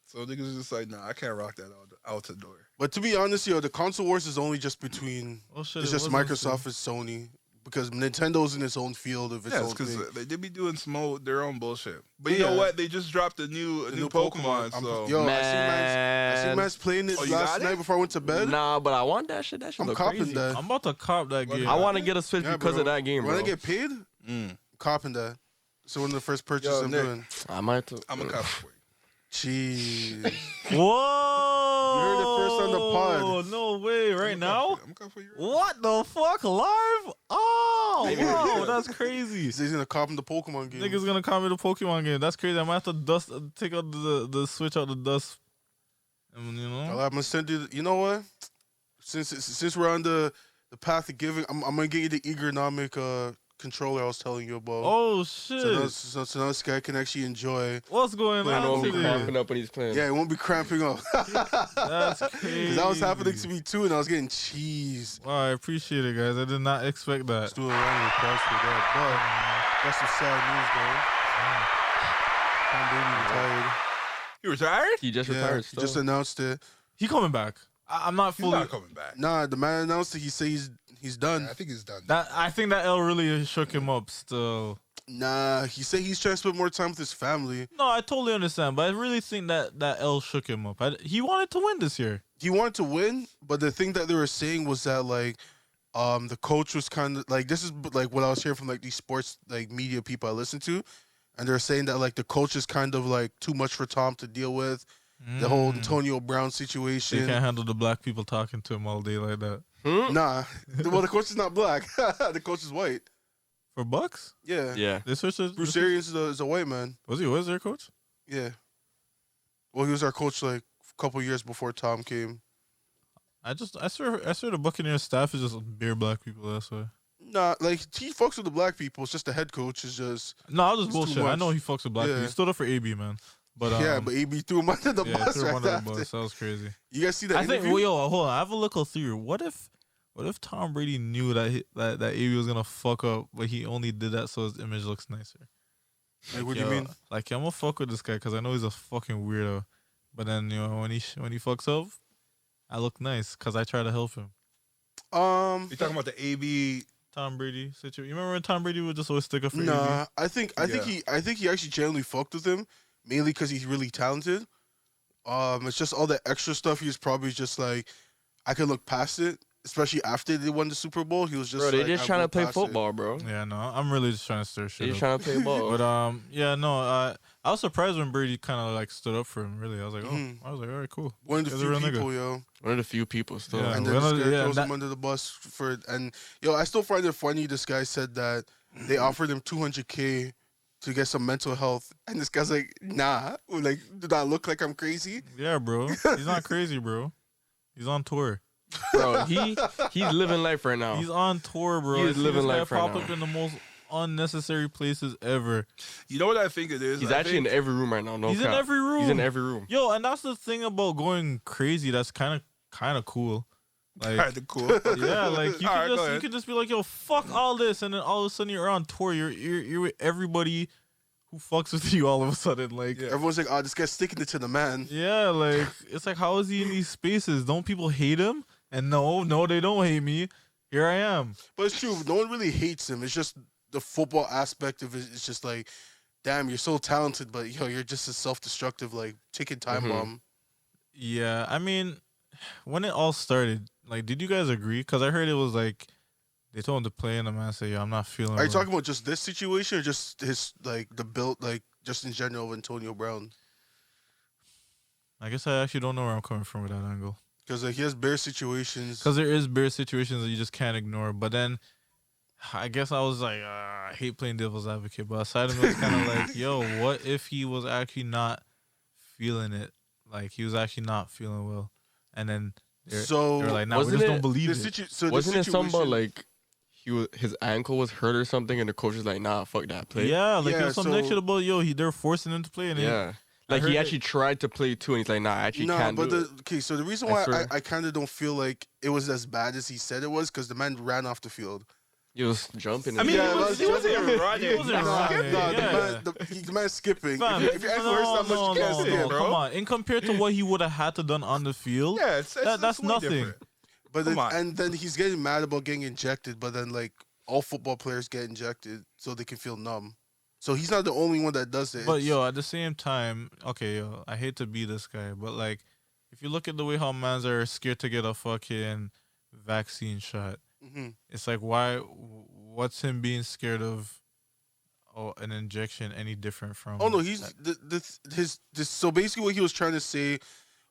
So niggas just like, nah, I can't rock that out the door. But to be honest, yo, the console wars is only just between. Oh, shit, It's it just wasn't Microsoft and Sony because Nintendo's in its own field of its Yeah, own it's because thing. they did be doing their own bullshit. But you Yeah. know what? They just dropped a new Pokemon. So Yo, I Man. seen man's playing it Oh, you last got it? night before I went to bed. Nah, but I want that shit. That shit I'm look copping crazy. that. I'm about to cop that game. I want to get a Switch Yeah, because bro. of that game, bro. When I get paid, mm, copping that. So one of the first purchases Yo, I'm Nick. doing. I might too. I'm a cop for you. Jeez. Whoa! You heard it first on the pod. No way! Right now? I'm a cop for you. What the fuck? Live? Oh, wow! That's crazy. He's gonna cop in the Pokemon game. Niggas gonna call me the Pokemon game. That's crazy. I might have to take out the Switch out the dust. And, you know? I'm gonna send you. You know what? Since we're on the path of giving, I'm gonna get you the ergonomic controller I was telling you about. Oh shit! So now this guy can actually enjoy. What's going I know on be today? cramping up when he's playing. Yeah, it won't be cramping up. That's crazy. Because that was happening to me too, and I was getting cheese. Wow, I appreciate it, guys. I did not expect that. Let's do a round of applause for that. But that's some sad news, though. Tom Brady retired. You retired? He just Yeah, retired. he just announced it. He coming back. I'm not He's fully. not coming back. Nah, the man announced it. He said he's done. Yeah, I think he's done. I think that L really shook him up. Still, Nah, he said he's trying to spend more time with his family. no, I totally understand, but I really think that L shook him up. He wanted to win this year. He wanted to win, but the thing that they were saying was that like, the coach was kind of like, this is like what I was hearing from like these sports like media people I listen to, and they're saying that like the coach is kind of like too much for Tom to deal with. The whole Antonio Brown They situation. can't handle the black people talking to him all day like that. Nah, well the coach is not black. The coach is white. For Bucks, Yeah. Yeah. they switched. Bruce Arians is a white man. Was their coach? Yeah. Well, he was our coach like a couple years before Tom came. I swear the Buccaneers staff is just bare black people. That's why. Nah, like he fucks with the black people. It's just the head coach is just No, I was just It's too bullshit. I much. know he fucks with black people. He Yeah. stood up for AB, man. But yeah. But AB threw him under the yeah, bus threw him right under the after. bus. That was crazy. You guys see that I think. interview? Well, yo, hold on. I have a little theory. What if Tom Brady knew that AB was gonna fuck up, but he only did that so his image looks nicer? Like, what do Yo, you mean? Like, I'm gonna fuck with this guy because I know he's a fucking weirdo. But then when he fucks up, I look nice because I try to help him. You talking about the AB? Tom Brady situation. You remember when Tom Brady would just always stick up for Nah, AB? I think he actually genuinely fucked with him, mainly because he's really talented. It's just all that extra stuff. He's probably just like, I could look past it, especially after they won the Super Bowl. He was just Bro, they like, just I'll trying to go play past it. football, bro. Yeah, no, I'm really just trying to stir They shit just up. trying to play ball. But yeah, no, I was surprised when Brady kind of like stood up for him. Really, I was like, Mhm. all right, cool. One of the He's a few real nigga. people, yo. One of the few people still. Yeah. And Well, then this guy yeah, throws that- him under the bus for and yo, I still find it funny. This guy said that they offered him $200K to get some mental health, and this guy's like, nah, like, do I look like I'm crazy? Yeah, bro, he's not crazy, bro. He's on tour. Bro, he's living life right now. He's on tour, bro. He I is see living this guy life right pop now. up in the most unnecessary places ever. You know what I think it is? He's I actually in think, every room right now. No He's in cap. every room. He's in every room. Yo, and that's the thing about going crazy. That's kind of cool. Like, Kinda cool. yeah, like you All right, can go you ahead. can just be like, yo, fuck all this, and then all of a sudden you're on tour. You're with everybody who fucks with you all of a sudden. Like, Yeah. Everyone's like, oh, this guy's sticking it to the man. yeah, like it's like, how is he in these spaces? Don't people hate him? And no, they don't hate me. Here I am. But it's true. No one really hates him. It's just the football aspect of it. It's just like, damn, you're so talented, but yo, you're just a self-destructive, like ticking time Mhm. bomb. Yeah, I mean, when it all started, like, did you guys agree? Because I heard it was like they told him to play, and the man said, "Yo, I'm not feeling." Are you it." talking about just this situation, or just his like the build, like just in general of Antonio Brown? I guess I actually don't know where I'm coming from with that angle. Because he has bare situations. Because there is bare situations that you just can't ignore. But then, I guess I was like, I hate playing devil's advocate. But aside of it, it's kind of like, yo, what if he was actually not feeling it? Like, he was actually not feeling well. And then they're like, nah, we just don't believe it. Wasn't it something about, like, his ankle was hurt or something, and the coach was like, nah, fuck that, play? Yeah, like, there's some next shit about, they're forcing him to play. And like, he actually tried to play too, and he's like, nah, I actually can't do it. Okay, so the reason why I kind of don't feel like it was as bad as he said it was, because the man ran off the field. He was jumping. I mean, he wasn't running. He wasn't running. The man's skipping. Fam, If your ankle hurts that much, you can't skip, bro. Come on. In compared to what he would have had to done on the field, that's nothing. Different. But then he's getting mad about getting injected, but then, like, all football players get injected so they can feel numb. So he's not the only one that does it. But, at the same time, okay, I hate to be this guy, but, like, if you look at the way how mans are scared to get a fucking vaccine shot, it's like, what's him being scared of an injection any different from? Oh, no, so basically what he was trying to say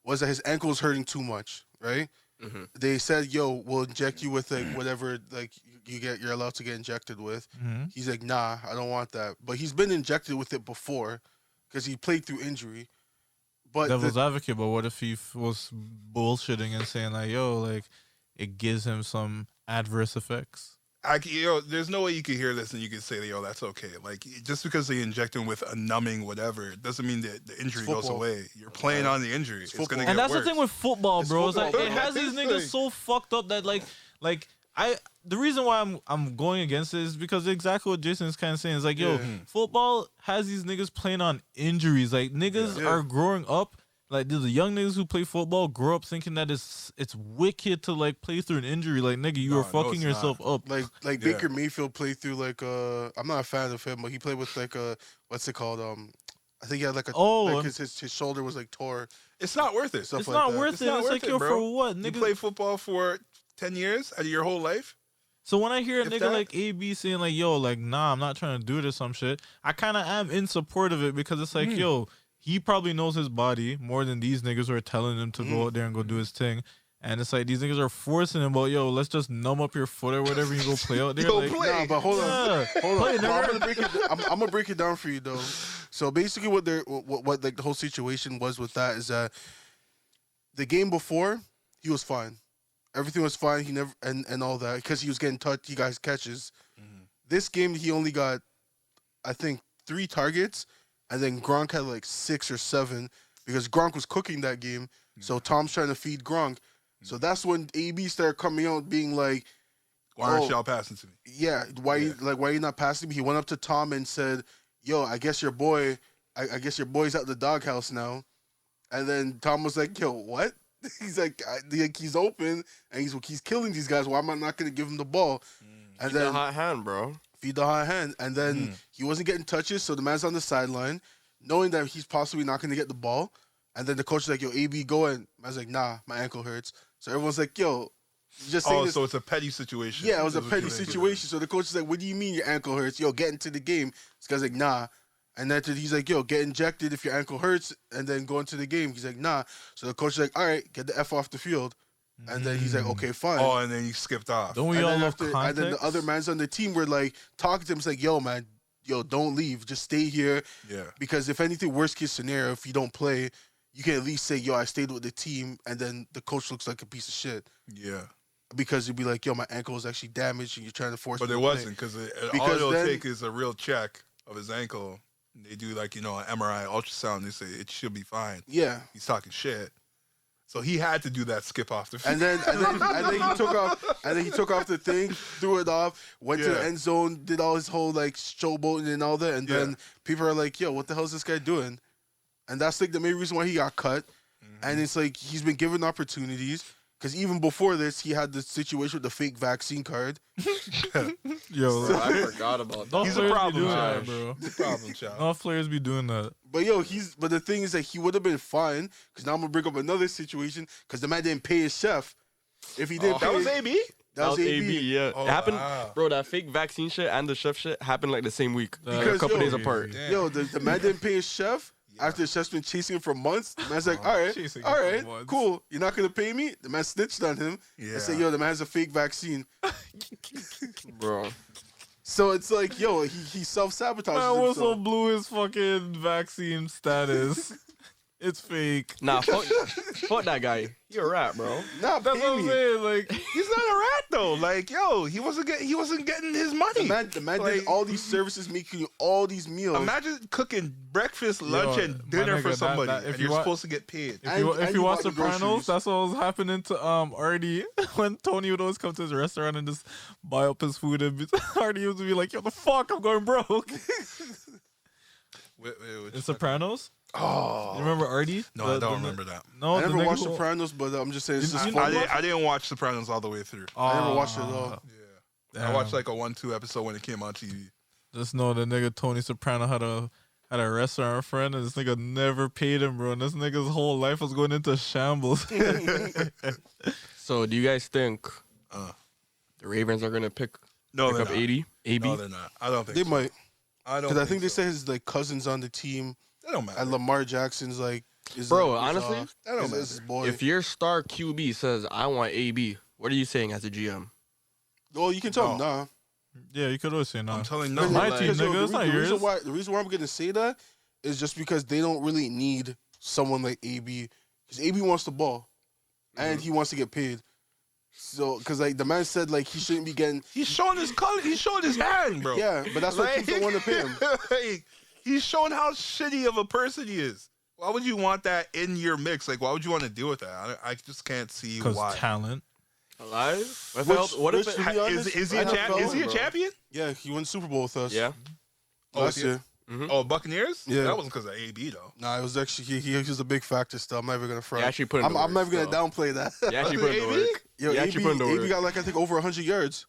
was that his ankle was hurting too much, right? Mm-hmm. They said, yo, we'll inject you with, like, whatever, like, you're allowed to get injected with. Mm-hmm. He's like, nah, I don't want that. But he's been injected with it before because he played through injury. But devil's advocate, but what if he was bullshitting and saying, like, yo, like, it gives him some adverse effects? There's no way you could hear this and you could say, yo, that's okay. Like, just because they inject him with a numbing whatever, it doesn't mean that the injury goes away. You're playing on the injury. It's gonna get and that's worse. The thing with football, bro. It's like, bro. it has these niggas so fucked up that, like the reason why I'm going against it is because exactly what Jason's kind of saying is like, yo, football has these niggas playing on injuries. Like, niggas are growing up. Like, the young niggas who play football grow up thinking that it's wicked to, like, play through an injury. Like, nigga, you are fucking yourself up. Like Baker Mayfield played through, like, I'm not a fan of him, but he played with, like, what's it called? I think he had, like, his shoulder was, like, tore. It's not worth it. It's not worth it. It's like, yo, bro. for what? Nigga, you play football for 10 years out of your whole life? So when I hear a nigga like AB saying, like, yo, like, nah, I'm not trying to do it or some shit, I kind of am in support of it because it's like, yo, he probably knows his body more than these niggas who are telling him to go out there and go do his thing. And it's like, these niggas are forcing him, well, yo, let's just numb up your foot or whatever and you go play out there. Yo, like, play. Nah, but hold on. I'm gonna break it down for you, though. So basically what like the whole situation was with that is that the game before, he was fine. Everything was fine. He never and all that because he was getting touched. He got catches. This game, he only got, I think, 3 targets. And then Gronk had like 6 or 7 because Gronk was cooking that game. So Tom's trying to feed Gronk. So that's when AB started coming out being like, why aren't y'all passing to me? Yeah, why you not passing me? He went up to Tom and said, yo, I guess your boy's out the doghouse now. And then Tom was like, yo, what? He's like, he's open and he's killing these guys. Why am I not going to give him the ball? And then the hot hand, bro. Feed the hot hand. And then he wasn't getting touches, so the man's on the sideline, knowing that he's possibly not going to get the ball. And then the coach is like, yo, AB, go in. Man's like, nah, my ankle hurts. So everyone's like, yo, just saying this. So it's a petty situation. Yeah, it was a petty situation. So the coach is like, what do you mean your ankle hurts? Yo, get into the game. This guy's like, nah. And then he's like, yo, get injected if your ankle hurts and then go into the game. He's like, nah. So the coach is like, all right, get the F off the field. And then he's like, okay, fine. Oh, and then he skipped off. Don't we all love context? And then the other mans on the team were like, talking to him. It's like, yo, man, don't leave. Just stay here. Yeah. Because if anything, worst case scenario, if you don't play, you can at least say, yo, I stayed with the team. And then the coach looks like a piece of shit. Yeah. Because you'd be like, yo, my ankle is actually damaged and you're trying to force me to play. But it wasn't because all it'll take is a real check of his ankle. They do like, an MRI, ultrasound. They say it should be fine. Yeah. He's talking shit. So he had to do that skip off the field. And then he took off. And then he took off the thing, threw it off, went to the end zone, did all his whole like showboating and all that. And then people are like, "Yo, what the hell is this guy doing?" And that's like the main reason why he got cut. And it's like he's been given opportunities because even before this, he had the situation with the fake vaccine card. Yo, bro, I forgot about that. He's a problem child, child, bro. He's a problem child. All players be doing that. But but the thing is that he would have been fine because now I'm gonna bring up another situation because the man didn't pay his chef. If he didn't, that was AB. That was AB. Yeah, Oh, it happened, wow. bro. That fake vaccine shit and the chef shit happened like the same week, Because, a couple yo, days apart. Damn. Yo, the man didn't pay his chef. After the chef's been chasing him for months, the man's like, chasing all him right, for months. cool. You're not going to pay me? The man snitched on him and said, yo, the man has a fake vaccine. Bro. So it's like, yo, he self-sabotages Man also himself. blew his fucking vaccine status. It's fake. Nah, fuck that guy. You're a rat, bro. Nah, That's what I'm pay me. saying. Like, He's not a rat though. Like, yo, he wasn't getting his money. The man Like, did all these services, making you all these meals. Imagine cooking breakfast, lunch, Yo, and my dinner for nigga, somebody, that- if and you you're wa- supposed to get paid. if you And you watch bought the Sopranos, groceries. that's what was happening to Artie when Tony would always come to his restaurant and just buy up his food, and Artie would be like, "Yo, the fuck, I'm going broke." Wait, In Sopranos, oh, you remember Artie? no, I don't remember that. No, I the never nigga watched who- Sopranos, but I'm just saying it's just You- funny. I didn't watch Sopranos all the way through. I never watched it at Ah, all. Yeah, I watched like a 1-2 episode when it came on TV. Just know the nigga Tony Soprano had a restaurant friend, and this nigga never paid him, bro. And this nigga's whole life was going into shambles. So, do you guys think Uh. the Ravens are gonna pick No, they're up not. 80? AB? No, they're not. I don't think They so. might. I don't. Because I think they so. said his like cousins on the team, That don't matter. and Lamar Jackson's like, is Bro, like, is, honestly, that don't is matter. his boy. If your star QB says, I want AB, what are you saying as a GM? Oh, you can tell him, No. nah. Yeah, you could always say no. I'm telling you, Because, no. My like, team, because, yo, nigga, it's not yours. the reason why I'm gonna say that is just because they don't really need someone like AB, because AB wants the ball, and he wants to get paid. So, because like the man said, like he shouldn't be getting. He's showing his color. He's showing his hand, bro. Yeah, but that's why teams don't want to pay him. Like, he's showing how shitty of a person he is. Why would you want that in your mix? Like, why would you want to deal with that? I just can't see Because why. talent. Alive? What if it, to be honest, Is he a NFL, is he a bro. champion? Yeah, he won the Super Bowl with us. yeah. last yeah. year. Oh, Buccaneers? Yeah. That wasn't because of AB though. Nah, it was actually he was a big factor. Still, I'm never gonna front. He actually put in I'm, the I'm work, never gonna so. downplay that. He actually put in the AB? work. Yo, He AB, actually put in the AB work. got like I think over 100 yards.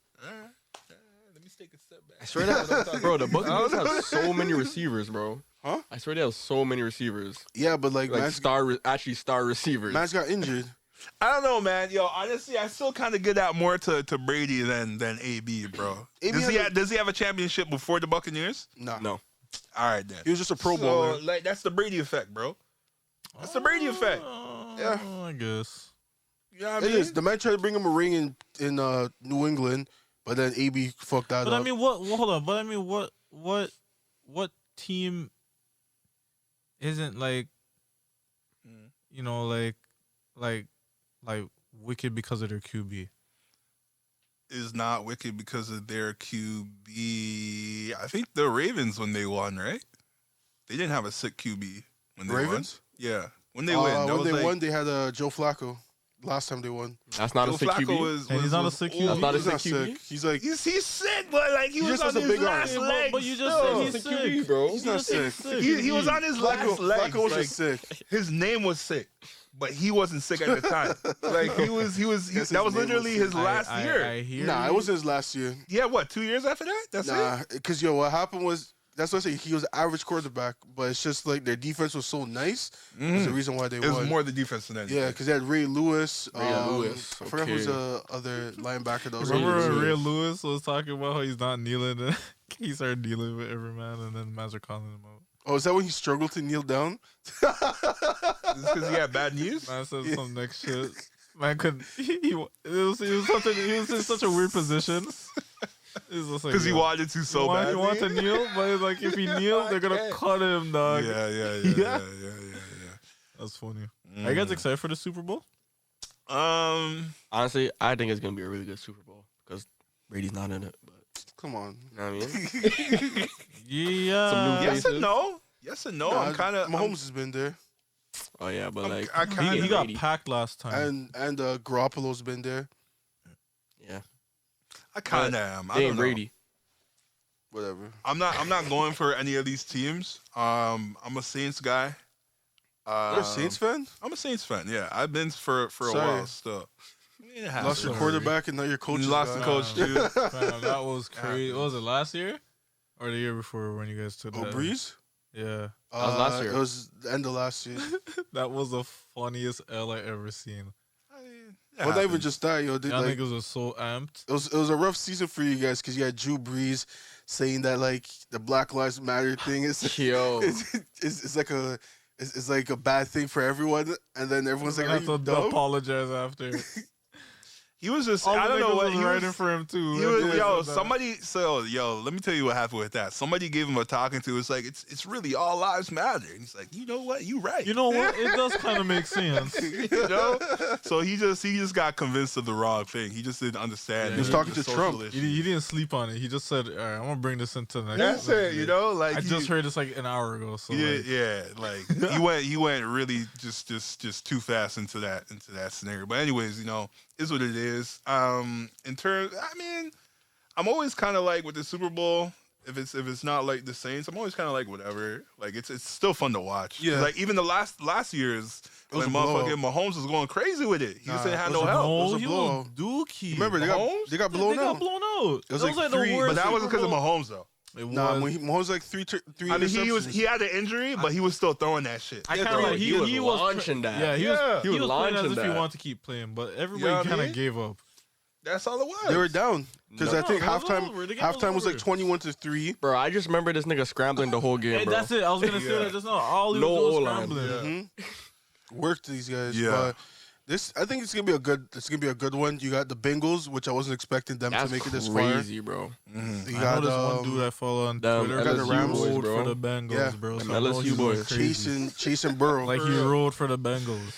Let me take a step back. I swear that, bro, the Buccaneers have so many receivers, bro. Huh? I swear they have so many receivers. Yeah, but like, Like star receivers. man's got injured. I don't know, man. Yo, honestly, I still kind of get that more to Brady than AB, bro. AB Does he have a championship before the Buccaneers? Nah, No. All right, then. he was just a Pro Bowler. Like, that's the Brady effect, bro. That's the Brady effect. Yeah. I guess. You know what I It mean? is. The man tried to bring him a ring in New England, but then AB fucked that But up. I mean, what? Hold on. But I mean, what team isn't like, you know, like wicked because of their QB? Is not wicked because of their QB. I think the Ravens when they won, right? They didn't have a sick QB when they Ravens? won. Yeah, when they win. That When was they like, won, they had Joe Flacco. Last time they won. That's not Joe a sick Flacco QB. was, And he's not a sick QB? That's not a He's sick not QB. sick. He's like He's sick, but like he was just on has a his big arm. last Yeah, legs. but you just still. said he's Sick sick. QB, bro. He's not sick. He was on his last legs. Flacco was Like, just sick. his name was sick, but he wasn't sick at the time. Like he was. Yes, That his was name literally was his last year. I hear Nah, you. it wasn't his last year. Yeah, what? 2 years after that? That's Nah, it. because what happened was that's what I say. He was an average quarterback, but it's just like their defense was so nice. That's the reason why they It was won. more the defense than anything. Yeah, because they had Ray Lewis. Lewis, I forgot who's okay. the other linebacker that was Remember on the when team. Ray Lewis was talking about how he's not kneeling, and he started dealing with every man, and then mans are calling him out. Oh, is that when he struggled to kneel down? because he had bad news. Man said some next shit. Man couldn't. He was in such a weird position. Because he wanted to so bad. He wanted to kneel, but it's like if he kneels, they're gonna cut him, dog. Yeah. That's funny. Are you guys excited for the Super Bowl? Honestly, I think it's gonna be a really good Super Bowl because Brady's not in it. But Come on. you know what I mean, Yeah. Some new Yes and no. Yes and no. Nah, I'm kind of. Mahomes has been there, oh yeah, but like I kinda- He got Brady. packed last time. and Garoppolo's been there. yeah, I kind of am. I they don't ain't know. Brady. Whatever. I'm not going for any of these teams. I'm a Saints guy. You're a Saints fan? I'm a Saints fan. Yeah, I've been for a Sorry. while still. Lost your quarterback and now your coach. You lost the coach too. Fam, that was crazy. What was it, last year? Or the year before when you guys took Oh, that? Breeze? Yeah. That was last year. It was the end of last year. That was the funniest L I ever seen. Well, not even just that, yo. They, Y'all like, niggas was so amped. it was a rough season for you guys because you had Drew Brees saying that like the Black Lives Matter thing is Yo, it's like it's like a bad thing for everyone, and then everyone's like, I "Are have you to dumb?" apologize after. He was just, All I the don't know niggas what was he writing was. for him too. He was, Yeah. let me tell you what happened with that. Somebody gave him a talking to. It's like it's really all lives matter. And he's like, you know what? You right. You know what? It does kind of make sense. you know. So he just got convinced of the wrong thing. He just didn't understand. Yeah, he was talking to Trump. He didn't sleep on it. He just said, "All right, I'm gonna bring this into the next." That's it. You know, like I just heard this like an hour ago. So yeah, like he went really just too fast into that scenario. But anyways, you know, is what it is. In terms, I mean, I'm always kind of like with the Super Bowl. If it's not like the Saints, I'm always kind of like whatever. Like it's still fun to watch. Yeah. Like even the last year's was when a blowout. motherfucking Mahomes was going crazy with it. He just didn't have it was no a help. blowout. Oh, a he blowout. was dookie. Remember, they Mahomes? got blown They got out. blown out. It was That like the three- worst But that wasn't Super because of Bowl. Mahomes though. It Nah, was. when Mahomes was like three I mean, interceptions. he had an injury, but he was still throwing that shit. I Yeah, kind of bro, like he was launching that. Yeah, he was He was playing as launching if he that. wanted to keep playing, but You know everybody what I kind of mean? gave up. That's all it was. They were down because No. I think No, it was halftime over. The game was halftime was like over. 21-3. Bro, I just remember this nigga scrambling the whole game, Hey, bro. that's it. I was gonna say Yeah. that just now. All he No was doing was O-line. scrambling. Worked these guys. Yeah. But this, I think it's gonna be a good one. You got the Bengals, which I wasn't expecting them That's to make it this far. crazy, bro. You I got know this one dude I follow on Them Twitter. LSU Got the Rams boys, rolled bro. for the Bengals, Yeah. bro. Them So I know LSU he's going boys. crazy. chasing Burrow. Like he rolled for the Bengals.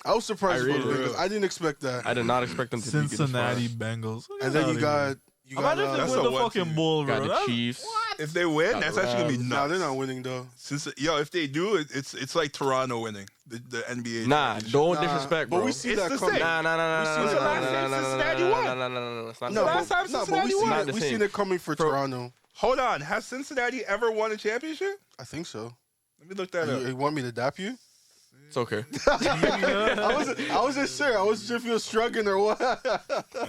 I was surprised I about the really Bengals. was. I didn't expect that. I did not expect them to be Cincinnati this Bengals. Look at And then outta you got here. you got. Imagine if that's they a win the 1-2. fucking bowl, far. bro. Got the That- Chiefs. If they win, Got that's the actually gonna be Rams. nuts. Nah, they're not winning though. Since if they do, it's like Toronto winning the NBA. Nah, championship. don't Nah, disrespect, bro. but we see It's that the coming. same. Nah. When's the last time Cincinnati won? No. It's not No, the last same. time but Cincinnati we won. seen Not it. the We same. seen it coming for Bro. Toronto. Hold on, has Cincinnati ever won a championship? I think so. Let me look that up. You want me to dap you? It's okay. I wasn't sure. I wasn't sure if you were struggling or what. I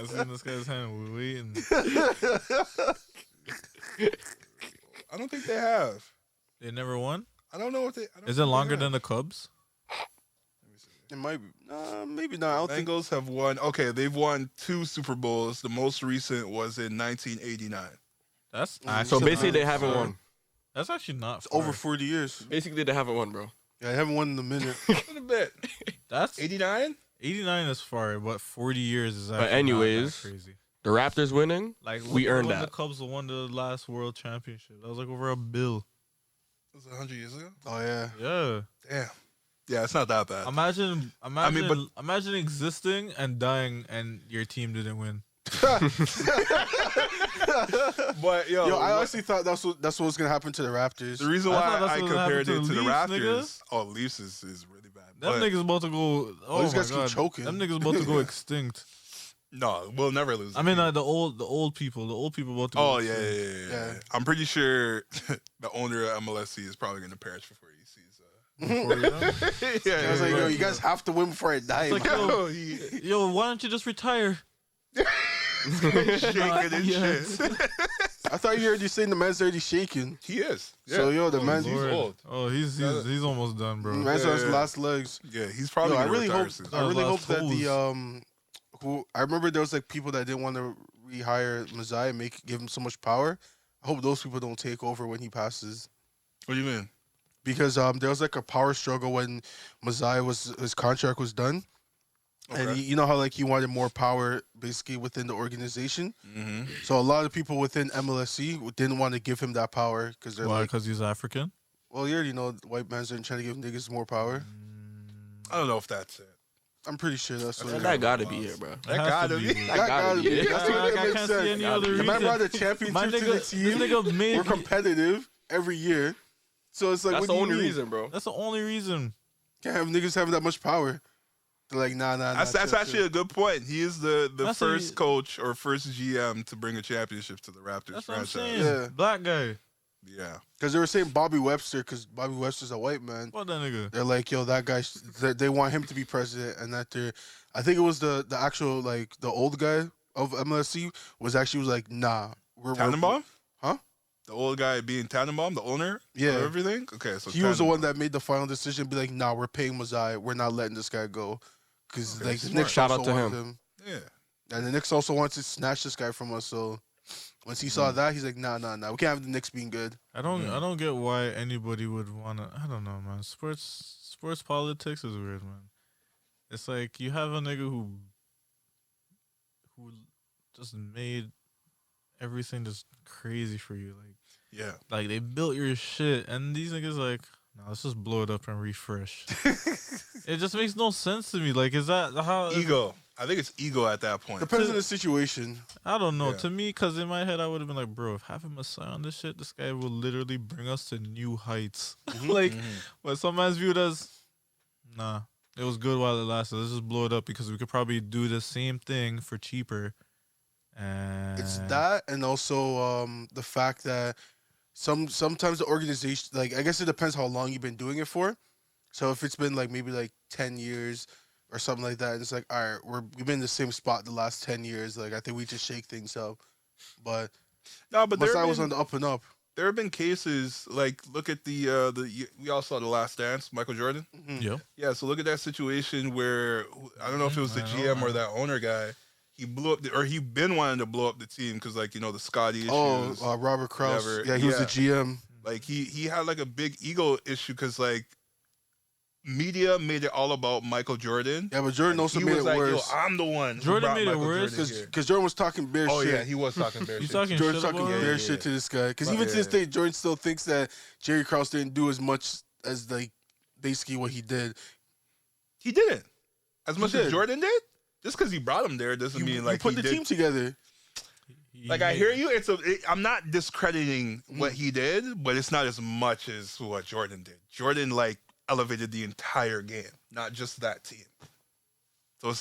seen this guy's hand. We're waiting. I don't think they have. They never won. I don't know if they. I don't Is it think they longer have. than the Cubs? It might be. Maybe not. I don't think. Bengals have won. Okay, they've won 2 Super Bowls. The most recent was in 1989. That's So So actually basically, not they haven't far. won. That's actually not It's far. over 40 years. Basically, they haven't won, bro. Yeah, I haven't won in a minute. A little bit. That's 89. 89 is far, but 40 years is But actually anyways, not that crazy. The Raptors winning. Like we earned when that. the Cubs won the last World Championship. That was like over $1 billion. Was it 100 years ago? Oh yeah. Yeah. Damn. Yeah, it's not that bad. Imagine existing and dying and your team didn't win. But Yo, I honestly thought that's what was gonna happen to the Raptors. the reason I why thought that's I what compared happened it to to the the Leafs, Raptors. nigga. Oh, Leafs is really bad. Them But niggas about to go. Oh these my guys keep God. choking. Them niggas about to go extinct. no, we'll never lose. I mean, the old people about to go Oh yeah, extinct. yeah. I'm pretty sure the owner of MLSC is probably gonna perish before he sees. Before, you know? I was like, yo, you guys have to win before I die. It's like, man. Yo, he Yo, why don't you just retire? shaking and Yes. shit. I thought you heard you saying the man's already shaking. He is. So yo, the man's he's old. Oh, he's almost done, bro. man's on his Yeah. last legs. Yeah, he's probably. Yo, I gonna really retire hope. soon. I really hope Last that holes. the who I remember there was like people that didn't want to rehire Masai and give him so much power. I hope those people don't take over when he passes. What do you mean? Because there was like a power struggle when Masai his contract was done, and Okay. you know how like he wanted more power basically within the organization. Mm-hmm. So a lot of people within MLSC didn't want to give him that power because they're Why? like, Because he's African. well, you already know the white man's trying to give niggas more power. I don't know if that's it. I'm pretty sure that's what. That gotta be it, bro. That has gotta to be. bro. That gotta be. it. That's what Like, I makes can't sense. see any other The reason. man brought the My championship to the nigga, this team. nigga made. We're competitive every year, so it's like That's what the do you only mean? reason, bro. That's the only reason. Can't have niggas having that much power. They're like, nah. That's chill, actually chill. a good point. He is the That's first a- coach or first GM to bring a championship to the Raptors That's what I'm franchise. saying. Yeah. Black guy. Yeah. Because they were saying Bobby Webster, because Bobby Webster's a white man. What that nigga? They're like, yo, that guy. They want him to be president, and that they're. I think it was the actual like the old guy of MLSC was like, nah, we're Tannenbaum? Huh? The old guy being Tannenbaum, the owner Yeah. of everything? Okay, so He was the one Tannenbaum. that made the final decision. Be like, nah, we're paying Masai. We're not letting this guy go, because Okay, like the smart. Knicks Shout also out to wanted him. Yeah. and the Knicks also want to snatch this guy from us. So Once he saw that, he's like, nah. We can't have the Knicks being good. I don't get why anybody would wanna. I don't know, man. Sports politics is weird, man. It's like you have a nigga who just made everything just crazy for you, like they built your shit, and these niggas like, no, let's just blow it up and refresh. It just makes no sense to me. Like, is that how ego? I think it's ego at that point. Depends on the situation. I don't know. Yeah. To me, because in my head, I would have been like, bro, if having Masai on this shit, this guy will literally bring us to new heights. But some man's viewed as, nah, it was good while it lasted. Let's just blow it up because we could probably do the same thing for cheaper. And It's that, and also the fact that sometimes the organization, like, I guess it depends how long you've been doing it for. So if it's been like maybe like 10 years or something like that, it's like, all right, we've been in the same spot the last 10 years. Like, I think we just shake things up. But no, but Masai was on the up and up. There have been cases like, look at the we all saw The Last Dance, Michael Jordan. Yeah. So look at that situation where I don't know if it was the GM or that owner guy. He blew up, or he been wanting to blow up the team because, like, the Scotty issues. Robert Krause. whatever. Yeah, he was the GM. Like, he had like a big ego issue because, like, media made it all about Michael Jordan. Yeah, but Jordan also he made was it like, worse. Yo, I'm the one. Jordan made it worse Because Jordan was talking bare shit. Oh yeah, he was talking bare shit. talking Jordan's shit talking about bare him? shit to this guy. Because even to this day, Jordan still thinks that Jerry Krause didn't do as much as, like, basically what he did. He didn't. As much He as did. Jordan did? Just because he brought him there doesn't mean, like, he put he the did. team together. Like, I hear you. I'm not discrediting what he did, but it's not as much as what Jordan did. Jordan, like, elevated the entire game, not just that team. So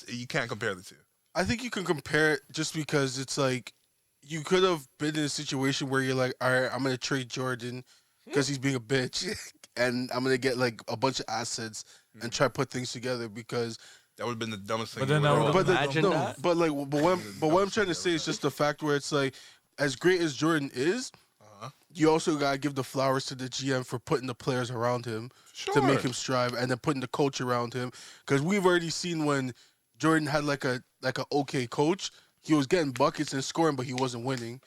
you can't compare the two. I think you can compare it just because it's like you could have been in a situation where you're like, all right, I'm going to trade Jordan because he's being a bitch, and I'm going to get, like, a bunch of assets and try to put things together because... That would have been the dumbest thing. But then I would imagine that. But what I'm trying to say is just the fact where it's like, as great as Jordan is, you also gotta give the flowers to the GM for putting the players around him to make him strive, and then putting the coach around him. Because we've already seen when Jordan had like a okay coach, he was getting buckets and scoring, but he wasn't winning.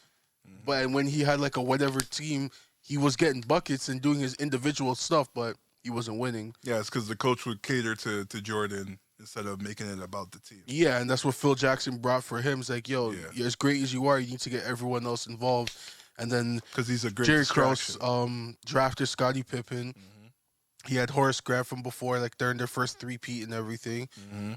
But when he had like a whatever team, he was getting buckets and doing his individual stuff, but he wasn't winning. Yeah, it's because the coach would cater to Jordan instead of making it about the team. Yeah, and that's what Phil Jackson brought for him. It's like, yo, you're as great as you are, you need to get everyone else involved. And then Because he's a great Jerry distraction. Krause drafted Scottie Pippen. He had Horace Grant from before, like during their first three-peat and everything.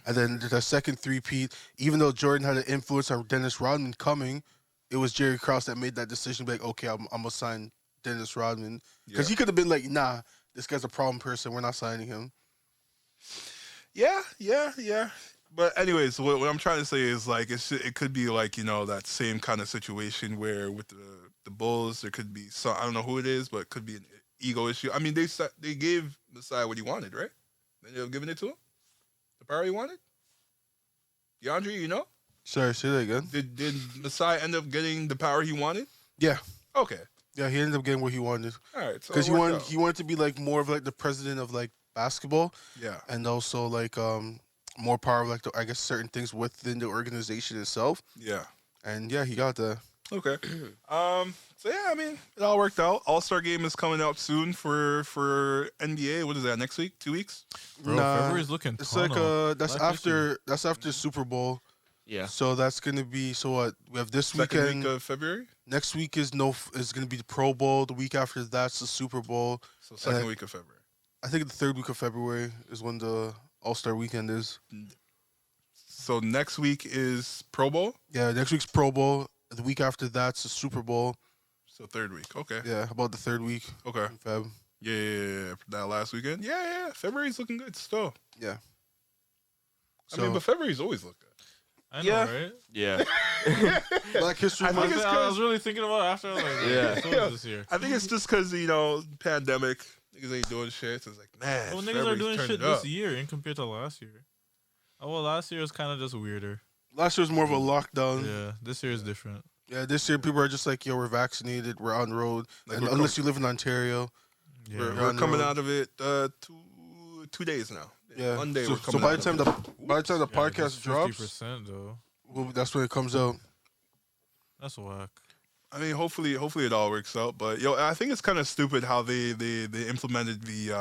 And then the second three-peat, even though Jordan had an influence on Dennis Rodman coming, it was Jerry Krause that made that decision, like, okay, I'm going to sign Dennis Rodman. Because he could have been like, nah, this guy's a problem person, we're not signing him. Yeah. But anyways, what I'm trying to say is, like, it could be like, that same kind of situation where with the Bulls, there could be some, I don't know who it is, but it could be an ego issue. I mean, they gave Masai what he wanted, right? They ended up giving it to him? The power he wanted? DeAndre, Sorry, say that again. Did Masai end up getting the power he wanted? Yeah. Okay. Yeah, he ended up getting what he wanted. All right. So Because it worked out. he wanted to be like more of like the president of like basketball. Yeah. And also like more power of like I guess certain things within the organization itself. Yeah. And yeah, he got that. Okay. So yeah, I mean, it all worked out. All-Star game is coming up soon for NBA. What is that, next week? 2 weeks? Bro, February's looking It's tunnel. like that's after Super Bowl. Yeah. So that's gonna be what we have this Second weekend. week of February? Next week is gonna be the Pro Bowl. The week after that's the Super Bowl. So second week of February. I think the third week of February is when the All-Star weekend is. So next week is Pro Bowl? Yeah, next week's Pro Bowl. The week after that's the Super Bowl. So third week. Okay. Yeah, about the third week Okay. in Feb. Yeah. That last weekend? Yeah. February's looking good still. Yeah. I mean, but February's always looked good. I know, yeah. right? Yeah. Black History I think Month. it's I was really thinking about it after. I was like, Yeah. so is this year. I think it's just because, pandemic, niggas ain't doing shit. So it's like, man, Well, niggas are February's doing turning shit up. this year in compared to last year. Oh, well, last year was kind of just weirder. Last year was more of a lockdown. Yeah, this year is different. Yeah, this year people are just like, yo, we're vaccinated, we're on the road. Like, And we're unless you live in Ontario. Yeah. We're on the coming road. out of it 2 days now. Yeah. Monday So, we're so coming by out the time of it. the podcast drops, 50% though. that's when it comes out. That's whack. I mean, hopefully it all works out. But yo, I think it's kind of stupid how they implemented the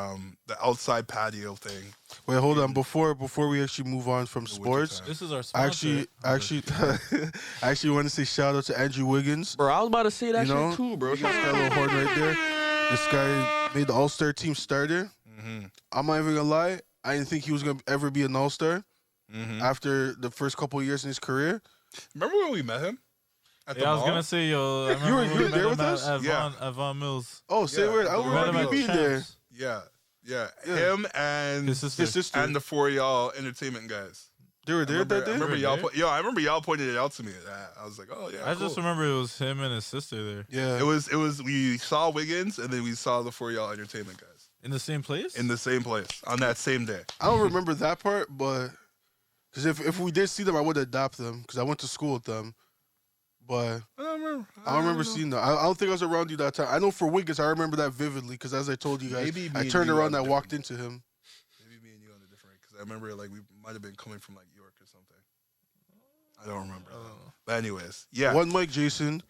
outside patio thing. Wait, hold on. Before we actually move on from sports, This is our sponsor. I actually want to say shout out to Andrew Wiggins. Bro, I was about to say that You know, shit too, bro. This guy, little horn right there. This guy made the All-Star team starter. I'm not even gonna lie. I didn't think he was gonna ever be an All-Star after the first couple of years in his career. Remember when we met him? At the I was mall? gonna say, yo, I You were remember we met there him with us? at Von Mills. Oh, say Yeah, word. I we We met him remember at you being there. Champs. Yeah. Yeah. Him and His sister. His sister. and the 4 y'all entertainment guys. They were there that I day? remember They y'all. were I remember y'all pointed it out to me. I was like, oh yeah. I just cool. remember it was him and his sister there Yeah. It was. We saw Wiggins and then we saw the 4 y'all entertainment guys in the same place. in the same place on that same day. I don't remember that part, but because if we did see them, I would adopt them because I went to school with them. But I don't remember. I don't remember seeing them. I don't think I was around you that time. I know for Wiggins, I remember that vividly because as I told you guys, Maybe me I and turned you around on and I a walked different- into him. Maybe me and you on a different because I remember like we might have been coming from like York or something. I don't remember. But anyways, yeah, One Mike Jason.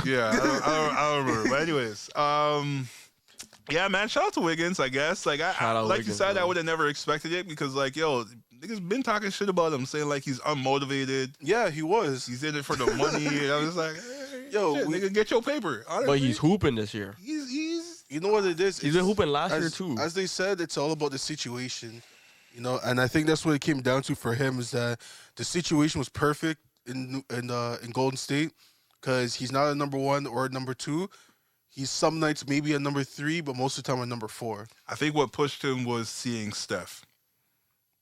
yeah, I don't remember. But anyways, yeah, man, shout out to Wiggins. I guess like Shout out like you Wiggins, said, I bro. would have never expected it because like yo, niggas been talking shit about him, saying like he's unmotivated. Yeah, he was. He's in it for the money. And I was like, hey, Yo, shit, nigga, get your paper. Honestly, But he's hooping this year. he's You know what it is? He's been hooping last year as, too. As they said, it's all about the situation, you know. And I think that's what it came down to for him is that the situation was perfect in Golden State because he's not a number 1 or a number 2. He's some nights maybe a number 3, but most of the time a number 4. I think what pushed him was seeing Steph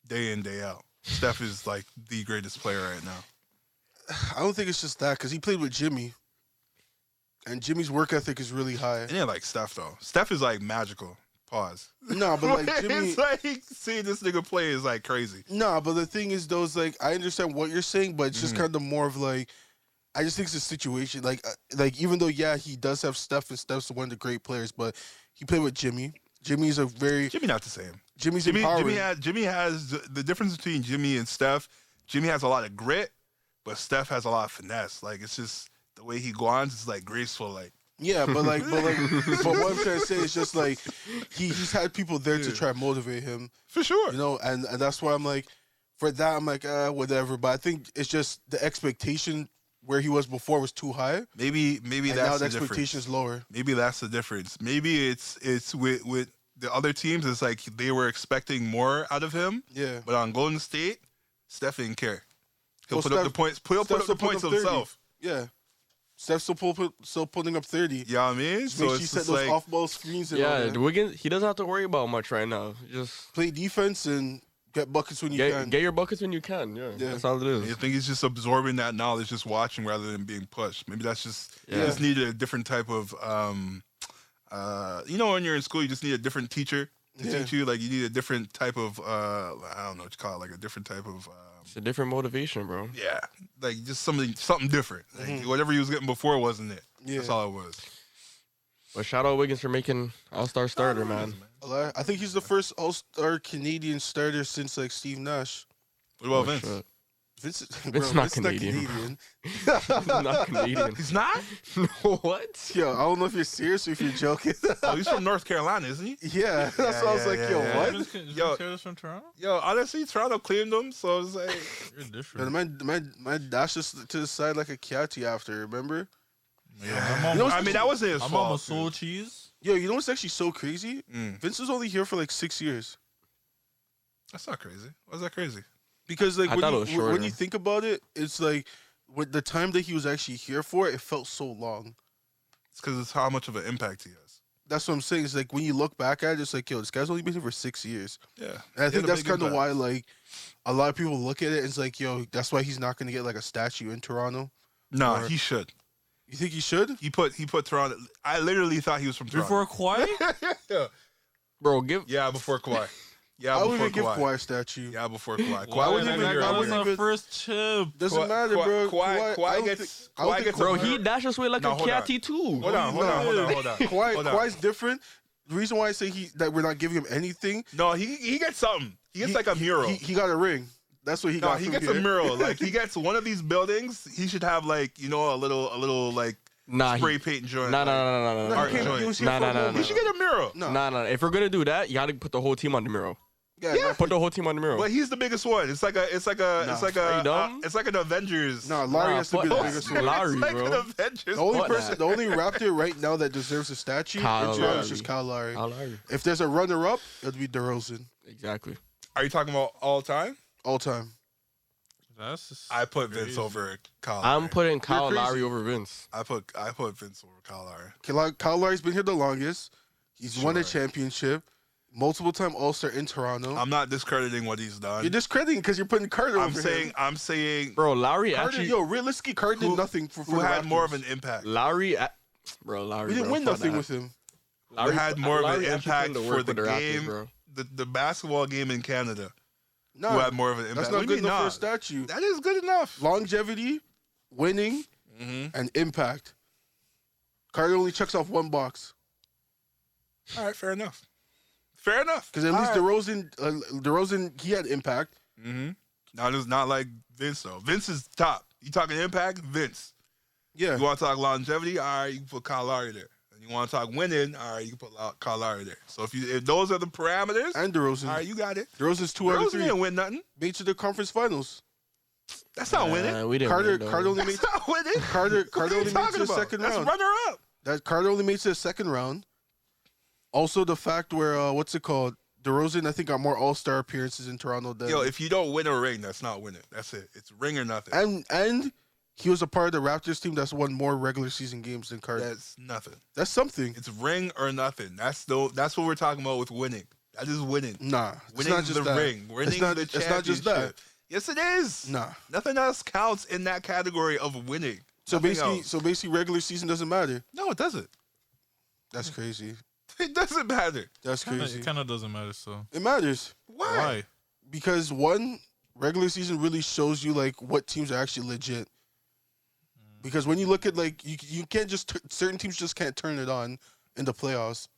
day in, day out. Steph is like the greatest player right now. I don't think it's just that because he played with Jimmy, and Jimmy's work ethic is really high. And yeah, like Steph though. Steph is like magical. Pause. No, but like Jimmy. It's like seeing this nigga play is like crazy. No, but the thing is, though, is like I understand what you're saying, but it's just kind of more of like I just think it's a situation. Like even though he does have Steph, and Steph's one of the great players, but he played with Jimmy. Jimmy's a very Jimmy not the same. Jimmy's empowering. Jimmy has the difference between Jimmy and Steph. Jimmy has a lot of grit, but Steph has a lot of finesse. Like it's just the way he goes, it's like graceful. Like Yeah, but what I'm trying to say is just like he's had people there to try to motivate him, for sure. you know, and that's why I'm like, for that I'm like whatever. But I think it's just the expectation where he was before was too high. Maybe And that's now the the expectation difference. is lower. Maybe that's the difference. Maybe it's with the other teams. It's like they were expecting more out of him. Yeah. But on Golden State, Steph didn't care. He'll Well, put up the Steph- points. He'll put Steph up the still put points up 30. himself. Yeah. Steph's still putting up 30. You know what I mean? Just make sure you set those like, off-ball screens and all Yeah, that. Wiggins, he doesn't have to worry about much right now. Just Play defense and get buckets when you can. get your buckets when you can. Yeah, Yeah. that's all it I is. think he's just absorbing that knowledge, just watching rather than being pushed. Maybe that's just you Yeah. just need a different type of you know, when you're in school, you just need a different teacher to Yeah. teach you. Like you need a different type of I don't know what you call it, like a different type of It's a different motivation, bro. yeah, like just something different. Like whatever he was getting before wasn't it. Yeah. That's all it was. But shout out Wiggins for making All-Star starter, man. I think he's the first All-Star Canadian starter since like Steve Nash. What about Oh, Vince? shit. Vince not Canadian. Canadian. Not Canadian. He's not? What? Yo, I don't know if you're serious or if you're joking. Oh, he's from North Carolina, isn't he? Yeah, that's why I was like, yo, yeah. what? Yo. Taylor's from Toronto? Yo, honestly, Toronto claimed him, so I was like, You're And different. my dash just to the side like a catty after, remember? yeah. I'm I mean, that wasn't his I'm fault. almost soul dude. cheese. Yo, you know what's actually so crazy? Vince was only here for like 6 years. That's not crazy. Why is that crazy? Because like I thought it was when shorter. you think about it, it's like with the time that he was actually here for, it felt so long. It's because it's how much of an impact he has. That's what I'm saying. It's like when you look back at it, it's like, yo, this guy's only been here for 6 years. Yeah. And I He had think a that's big kind of impact. why like a lot of people look at it and it's like, yo, that's why he's not gonna get like a statue in Toronto. No, Or- he should. You think he should? He put Toronto. I literally thought he was from Toronto. Before Kawhi? Bro, give Yeah, before Kawhi. Yeah, I would before even give Kawhi. Kawhi a statue. Yeah, before Kawhi. Why Kawhi would was that even be here I that was earlier. earlier. our first chip. Doesn't Kawhi- matter, bro. Kawhi- I Kawhi don't gets- think- I don't Kawhi think gets bro, a- he dashed his way like No, a hold on. catty too. Hold on. Kawhi's different. The reason why I say that we're not giving him anything, No, he gets something. He gets like a mural. He got a ring. That's what he No, got. he from gets here. a mural. Like he gets one of these buildings. He should have like a little like spray paint joint. No. Art He joint. was here for a moment. He should get a mural. No. If we're gonna do that, you gotta put the whole team on the mural. Yeah. Put the whole team on the mural. But he's the biggest one. It's like an Avengers. No, Larry has to be the biggest one. Larry, it's like bro. an Avengers. The only Fuck person, that. the only Raptor right now that deserves a statue Kyle in Toronto Lowry. is just Kyle Lowry. Kyle Lowry. If there's a runner-up, it'll be DeRozan Exactly. Are you talking about all time? all time. That's just I put crazy. Vince over Kyle. I'm Lowry. putting Kyle crazy. Lowry over Vince. I put Vince over Kyle Lowry. Kyle Lowry's been here the longest. He's won a Sure. championship, multiple-time All-Star in Toronto. I'm not discrediting what he's done. You're discrediting because you're putting Carter I'm over saying him. Bro, Lowry Carter, actually. realistically, Carter did nothing for who the had more of Raptors. an impact. Lowry. We didn't win nothing with him. Who had more of an Lowry actually impact put in for work the with Raptors, game, bro. the basketball game in Canada. No, Who had more of an impact? that's What not do you good mean enough for a not? statue. That is good enough. Longevity, winning, and impact. Carter only checks off one box. All right, fair enough. Fair enough. Because at least DeRozan, he had impact. Not like Vince though. Vince is top. You talking impact? Vince. Yeah. You want to talk longevity? All right, you can put Kyle Lowry there. And you want to talk winning? All right, you can put Kyle Lowry there. So if those are the parameters, And DeRozan. all right, you got it. DeRozan's 2 out of DeRozan 3. didn't win nothing. Made to the conference finals. That's not winning. We didn't Carter win, though. only made That's not winning. Carter What are you only made talking to the about? second That's round. runner up. That Carter only made to the second round. Also, the fact where what's it called? DeRozan, I think, got more All-Star appearances in Toronto than. Yo, if you don't win a ring, that's not winning. That's it. It's ring or nothing. and he was a part of the Raptors team that's won more regular season games than Carter. That's nothing. That's something. It's ring or nothing. That's what we're talking about with winning. That is winning. Nah, it's Winning not just the that. ring. Winning It's not, the it's not just that. championship. Yes, it is. Nah. Nothing else counts in that category of winning. So Nothing basically, else. regular season doesn't matter. No, it doesn't. That's crazy. It doesn't matter. That's crazy. It kind of doesn't matter. So It matters Why? because one, regular season really shows you like what teams are actually legit. Because when you look at like you can't just certain teams just can't turn it on in the playoffs.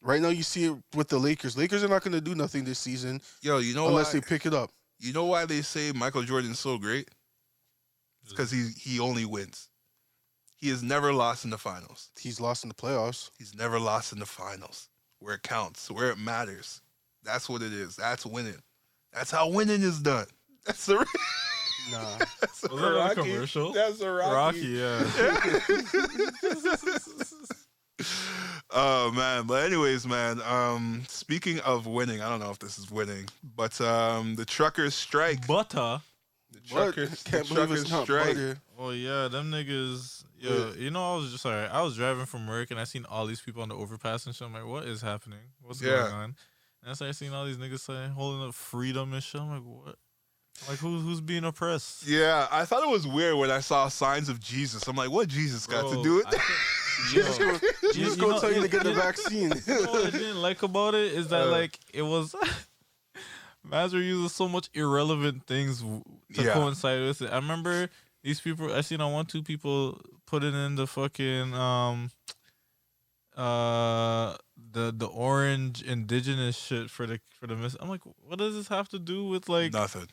Right now, you see it with the Lakers. Lakers are not going to do nothing this season Yo, you know unless why? they pick it up. You know why they say Michael Jordan's so great? It's because he only wins. He has never lost in the finals. He's lost in the playoffs. He's never lost in the finals, where it counts, where it matters. That's what it is. That's winning. That's how winning is done. That's the. Nah. That's Was that a commercial? That's a Rocky, yeah. Oh man, but anyways, man. Speaking of winning, I don't know if this is winning, but the truckers strike. Butter. The What? truckers, Can't the believe truckers it's not strike. butter. Oh yeah, them niggas. Yo, you know, I was just alright. I was driving from work and I seen all these people on the overpass and shit. I'm like, what is happening? What's Yeah. going on? And I started seeing all these niggas saying holding up freedom and shit. I'm like, what? Like who's being oppressed? Yeah, I thought it was weird when I saw signs of Jesus. I'm like, what Jesus got to Bro, do with I that? think- Jesus yo, gonna, Jesus gonna tell you to get the vaccine. You know what I didn't like about it is that like it was Maz were using so much irrelevant things to Yeah. coincide with it. I remember these people. I seen on 1-2 people putting in the fucking the orange indigenous shit for the miss. I'm like, what does this have to do with like Nothing.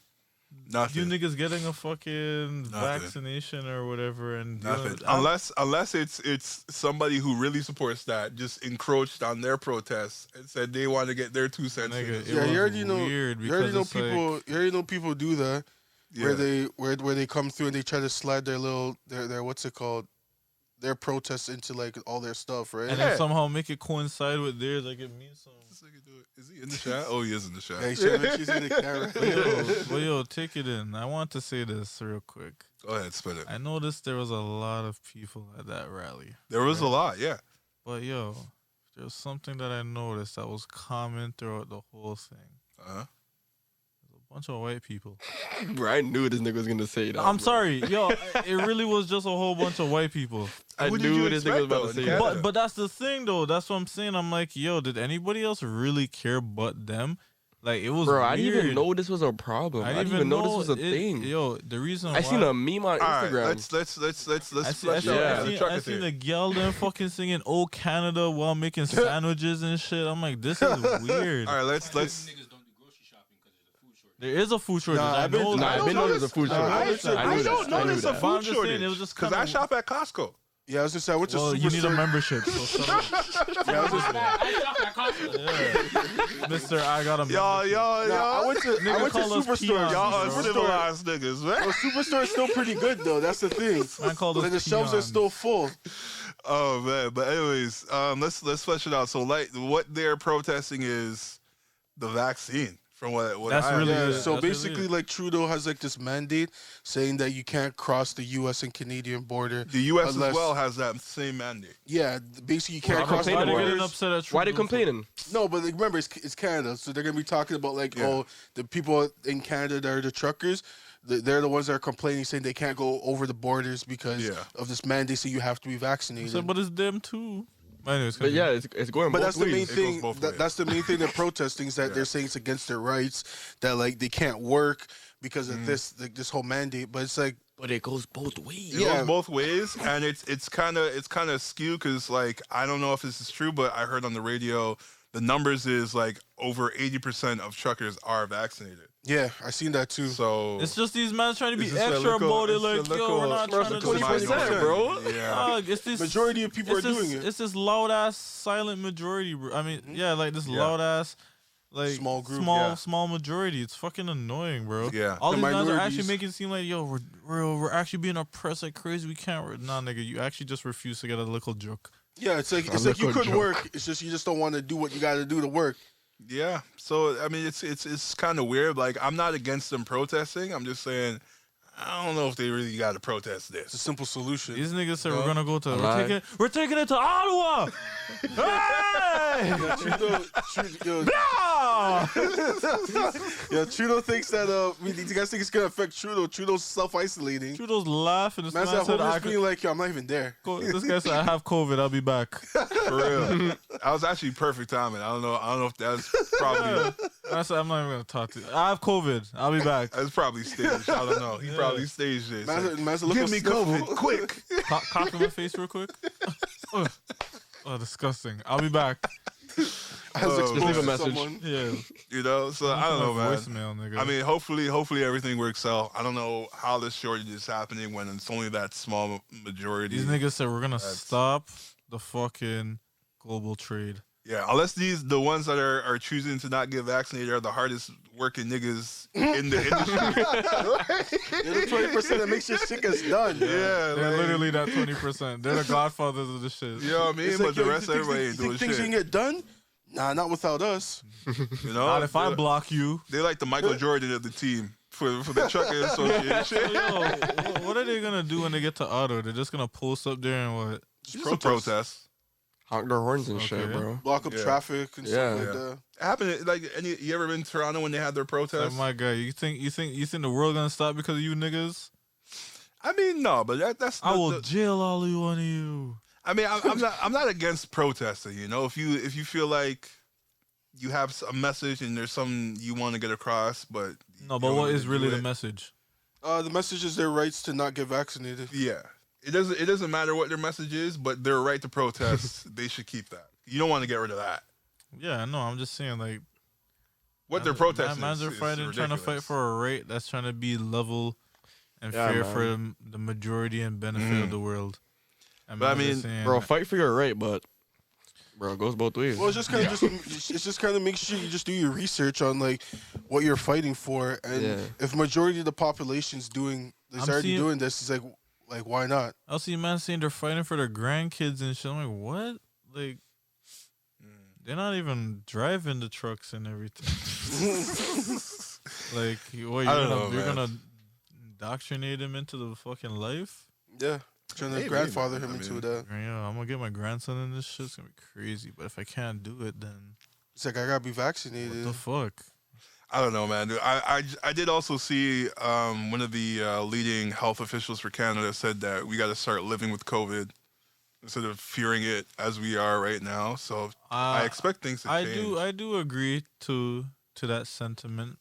you Nothing. niggas getting a fucking Nothing. vaccination or whatever? And Nothing. I'm- Unless it's somebody who really supports that just encroached on their protests and said they want to get their 2 cents. in Nigga, as it Yeah, well. was you already know. weird You already because know it's like- people. You already know people do that. Yeah. Where they come through and they try to slide their what's it called, their protests into like all their stuff, right? and Yeah. then somehow make it coincide with theirs. Like it means something. This nigga do it. Is he in the shot? Oh, he is in the shot. Hey, she's in the camera. Yo, take it in. I want to say this real quick. Go ahead, spit it. I noticed there was a lot of people at that rally. There was a lot, yeah. But yo, there was something that I noticed that was common throughout the whole thing. Uh-huh. There's a bunch of white people. Bro, I knew this nigga was gonna say that. I'm bro. sorry, yo, it really was just a whole bunch of white people. I Who did you knew this nigga was expect, about though, to say in that. Canada? But that's the thing though. That's what I'm saying. I'm like, yo, did anybody else really care but them? Like it was Bro, weird. I didn't even know this was a problem. I didn't even know this was a thing. Yo, the reason I why seen a meme on All right, Instagram. let's I flesh seen, out the I trucker seen thing. the girl them fucking singing "Oh Canada" while making sandwiches and shit. I'm like, this is weird. All right, let's Niggas don't do grocery shopping because of the food shortage. There is a food shortage. Nah, I I've been- know. nah, I've been noticing a food Nah, shortage. I don't I knew notice a that. But I'm food just saying, shortage it was just because I kinda- shop at Costco. Yeah, I was gonna say I went to Well, you need a Superstore. membership. So shut up. Yeah, I was just, Yeah. Mister, I got a membership. Y'all, I went to call us Superstore. peons, y'all bro. uncivilized niggas, man. Well, Superstore is still pretty good though. That's the thing. Man called us Like the shelves are peons. still full. Oh man, but anyways, let's flesh it out. So like, what they're protesting is the vaccine. From what That's I really Yeah, it. so That's basically, really like Trudeau has like this mandate saying that you can't cross the U.S. and Canadian border. the U.S. unless- as well has that same mandate. Yeah, basically you can't Well, cross the I'm Why they complaining getting borders. upset at Why they Trudeau? complaining? No, but like, remember it's Canada, so they're gonna be talking about like, Yeah. oh, the people in Canada that are the truckers. They're the ones that are complaining, saying they can't go over the borders because Yeah. of this mandate, so you have to be vaccinated. So, but it's them too. Anyways, But yeah, it's going But both that's the main ways. It thing. goes both ways. That's the main thing they're protesting is that Yeah. they're saying it's against their rights. That like they can't work because Mm. of this whole mandate. But it's like But it goes both ways. It Yeah. goes both ways, and it's kind of skewed because like I don't know if this is true, but I heard on the radio the numbers is like over 80% of truckers are vaccinated. yeah, I seen that too. So it's just these men trying to be It's just a extra little- about it. it's a Like, yo, little- we're not Bro, trying it's to a do 20%, bro. Yeah. It's this Majority of people it's are this, doing it. It's this loud ass silent majority, bro. I mean, yeah, like this Yeah. loud ass, like Small group, yeah. small majority. It's fucking annoying, bro. Yeah. all The these guys are minorities. actually making it seem like, yo, we're actually being oppressed like crazy. We can't. Nah, nigga, you actually just refuse to get a little joke. Yeah, it's like you little could joke. work. It's just you just don't want to do what you got to do to work. Yeah. So I mean, it's kind of weird. Like I'm not against them protesting. I'm just saying I don't know if they really got to protest It's a this. simple solution. These niggas said No. we're gonna go to. Lie. We're taking it to Ottawa. Hey! Yeah, Trudeau thinks that you guys think it's gonna affect Trudeau. Trudeau's self-isolating. Trudeau's laughing. This Man man said, said, "I'm just being like, yo, I'm not even there." This guy said, I have COVID. I'll be back. For real. I was actually perfect timing. I don't know if that's probably I said, I'm not even gonna talk to you. I have COVID. I'll be back. that's probably staged. I don't know. He probably staged it. It's Man like, said, man said, look Give at me sniffle. COVID quick. Cough in my face real quick. Ugh. Oh, disgusting. I'll be back. I was Just exposed leave a to message. someone. Yeah. You know, so I don't know, man. Voicemail, nigga. I mean, hopefully everything works out. I don't know how this shortage is happening when it's only that small majority. these niggas said we're gonna That's- stop the fucking global trade. Yeah, unless the ones that are choosing to not get vaccinated are the hardest working niggas in the industry. You're the 20% that makes your shit gets done. Yeah, They're like, literally that 20%. They're the godfathers of the shit. you know what I mean? It's But like, the yo, rest of you everybody ain't think doing things shit. can get done? Nah, not without us. You know, Not if I block you. they like the Michael Jordan of the team for the trucking So, association. yo, what are they gonna do when they get to auto? They're just gonna post up there and what? Just a protest. Honk their horns and shit, Okay. bro. Block up Yeah. traffic and Yeah. stuff like Yeah. that. It happened like you ever been in Toronto when they had their Like, protests? my guy, you think the world gonna stop because of you niggas? I mean, no, but that's I will jail all you one of you. I mean, I'm not against protesting. You know, if you feel like you have a message and there's something you want to get across, but No, you but don't what wanna is really do the it. message? The message is their rights to not get vaccinated. Yeah, it doesn't matter what their message is, but their right to protest, they should keep that. You don't want to get rid of that. Yeah, no, I'm just saying like What they're protesting Mans are is fighting, trying to fight ridiculous. for a right that's trying to be level and Yeah, fair man. for the majority and benefit of the world. And But I mans are mean, saying, Bro, fight for your right, but bro, it goes both ways. Well, it's just kind of it's just kind of make sure you just do your research on like what you're fighting for, and Yeah. if majority of the population's I'm already seeing- doing this, it's like why not? I'll see man saying they're fighting for their grandkids and shit. I'm like, what? Like, they're not even driving the trucks and everything. Like, what, I don't know, you're man. gonna indoctrinate him into the fucking life? Yeah, trying to Maybe, grandfather man. him I into mean- that. Yeah, I'm gonna get my grandson in this shit. It's gonna be crazy. But if I can't do it, then It's like I gotta be what vaccinated. the fuck? I don't know, man. I did also see one of the leading health officials for Canada said that we got to start living with COVID instead of fearing it as we are right now. So I expect things to change. I do agree to that sentiment.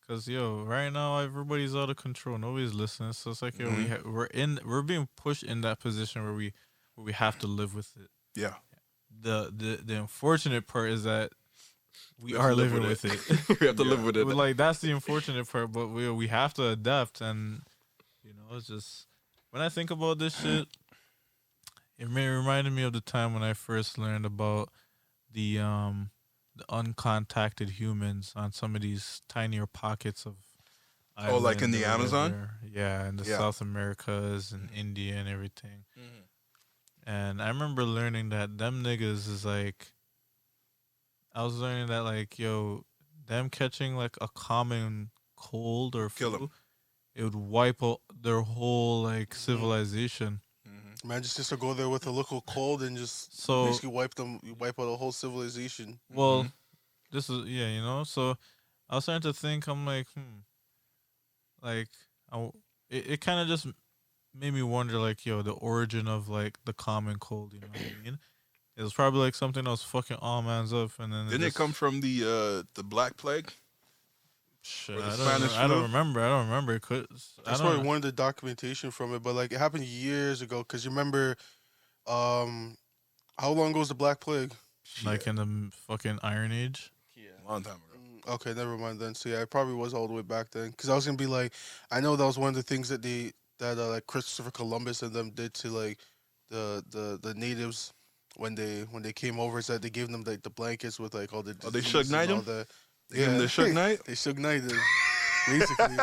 Cause yo, right now everybody's out of control. Nobody's listening. So it's like yo, we're being pushed in that position where we have to live with it. Yeah. The unfortunate part is that we are living with it. We have to live with it. But, like, that's the unfortunate part, but we have to adapt. And it's just, when I think about this shit, it reminded me of the time when I first learned about the uncontacted humans on some of these tinier pockets of Oh, like in the Amazon? Yeah, in the South Americas and India and everything. And I remember learning that them niggas is like, I was learning that, like, yo, them catching like a common cold or flu, it would wipe out their whole like civilization. Man, just to go there with a local cold and just basically wipe out a whole civilization. Well, this is So I was starting to think, I'm like, like, it kind of just made me wonder, like, yo, the origin of like the common cold. You know what I mean? It was probably like something that was fucking all man's up, and then didn't it come from the Black Plague? Shit, I don't remember. It could. That's why I wanted the documentation from it, but like it happened years ago. Cause you remember, how long ago was the Black Plague? Like in the fucking Iron Age. Yeah, a long time ago. Okay, never mind then. So yeah, it probably was all the way back then. Cause I was gonna be like, I know that was one of the things that like Christopher Columbus and them did to like the natives when they came over. Is that they gave them like the blankets with like all the they Suge Knight them. They gave them the Suge Knight. They Suge Knight them, basically.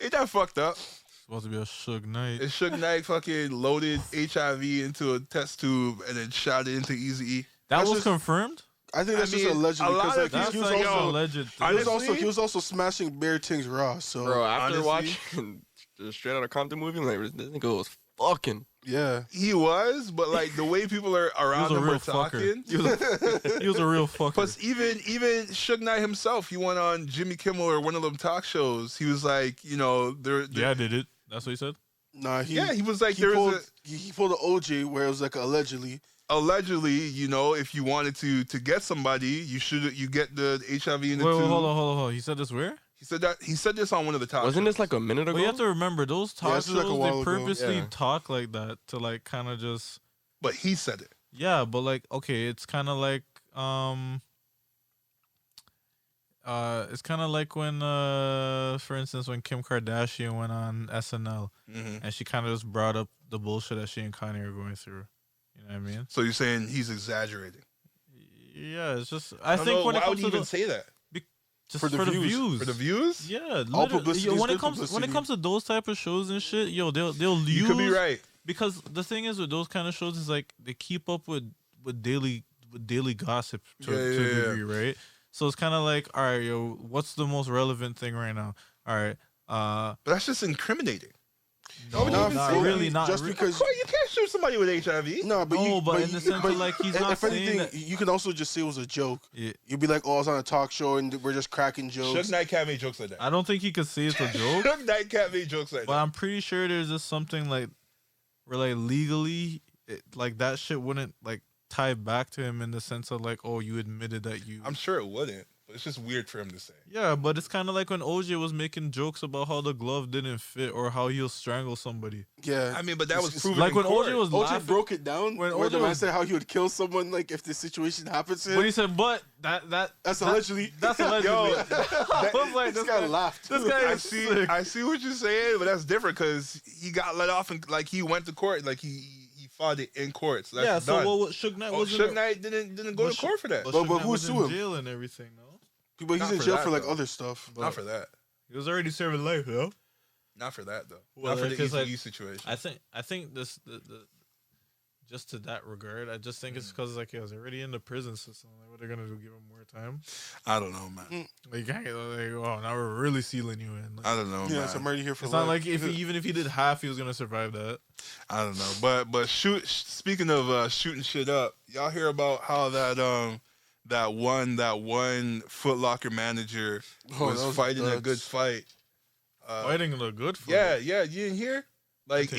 Ain't that fucked up? Supposed to be a Suge Knight. And Suge Knight fucking loaded HIV into a test tube and then shot it into Eazy-E. That was confirmed? I think that's just allegedly. Because like, he was like also alleged. He was also smashing bare things raw. So bro, after watching the Straight Outta Compton movie, I'm like, this nigga was fucking. Yeah, he was, but like the way people are around him were talking, he was a real fucker. Plus, even Suge Knight himself, he went on Jimmy Kimmel or one of them talk shows. He was like, yeah, I did it. That's what he said. Nah, he was like, he pulled an OJ where it was like allegedly. Allegedly, if you wanted to get somebody, you get the HIV in the tube. Wait, hold on. He said this where? He said this on one of the talk Wasn't shows. this like a minute ago? Well, you have to remember those talk shows. Like they purposely talk like that to like kind of just. But he said it. Yeah, but like it's kind of like it's kind of like when for instance when Kim Kardashian went on SNL and she kind of just brought up the bullshit that she and Kanye are going through. You know what I mean? So you're saying he's exaggerating? Yeah, it's just I think when it comes to even say that. Just for the views. For the views? Yeah. All publicity when it comes to those type of shows and shit, they'll use. You could be right. Because the thing is with those kind of shows is like they keep up with daily gossip to a degree, right? So it's kind of like, all right, what's the most relevant thing right now? All right. But that's just incriminating. No, not really. Just because you can't shoot somebody with HIV. No, but in the sense of like he's not if saying anything, that. you can also just say it was a joke. Yeah. You'd be like, "Oh, it's on a talk show and we're just cracking jokes." Suge Knight can't make jokes like that. I don't think he could say it's a joke. Suge Knight can't make jokes like that. But I'm pretty sure there's just something like where like legally, like that shit wouldn't like tie back to him in the sense of like, oh, you admitted that you. I'm sure it wouldn't. But it's just weird for him to say. Yeah, but it's kind of like when OJ was making jokes about how the glove didn't fit or how he'll strangle somebody. Yeah, I mean, but that was proven. Like when court. OJ was laughing, broke it down when OJ the man said how he would kill someone like if the situation happens to him. But he said, "But that's allegedly." That's allegedly. Yo, I was like, this guy laughed. This guy is sick. I see what you're saying, but that's different because he got let off and like he went to court, like he fought it in court. So that's yeah. done. So what? Suge Knight wasn't. Suge Knight didn't go to court for that. But who's suing? Jail and everything, no. But he's in jail for like other stuff. Not for that. He was already serving life, though. Not for that though. Well, not for the like, ECE situation. I think this the just to that regard, I just think it's because like he was already in the prison system. Like, what they're gonna do? Give him more time? I don't know, man. Like, oh, now we're really sealing you in. Like, I don't know, man. So I'm already here for. It's not like even if he did half, he was gonna survive that. I don't know, but speaking of shooting shit up, y'all hear about how that one Footlocker manager was fighting a good fight. Fighting a good fight? Yeah, you didn't hear? Like,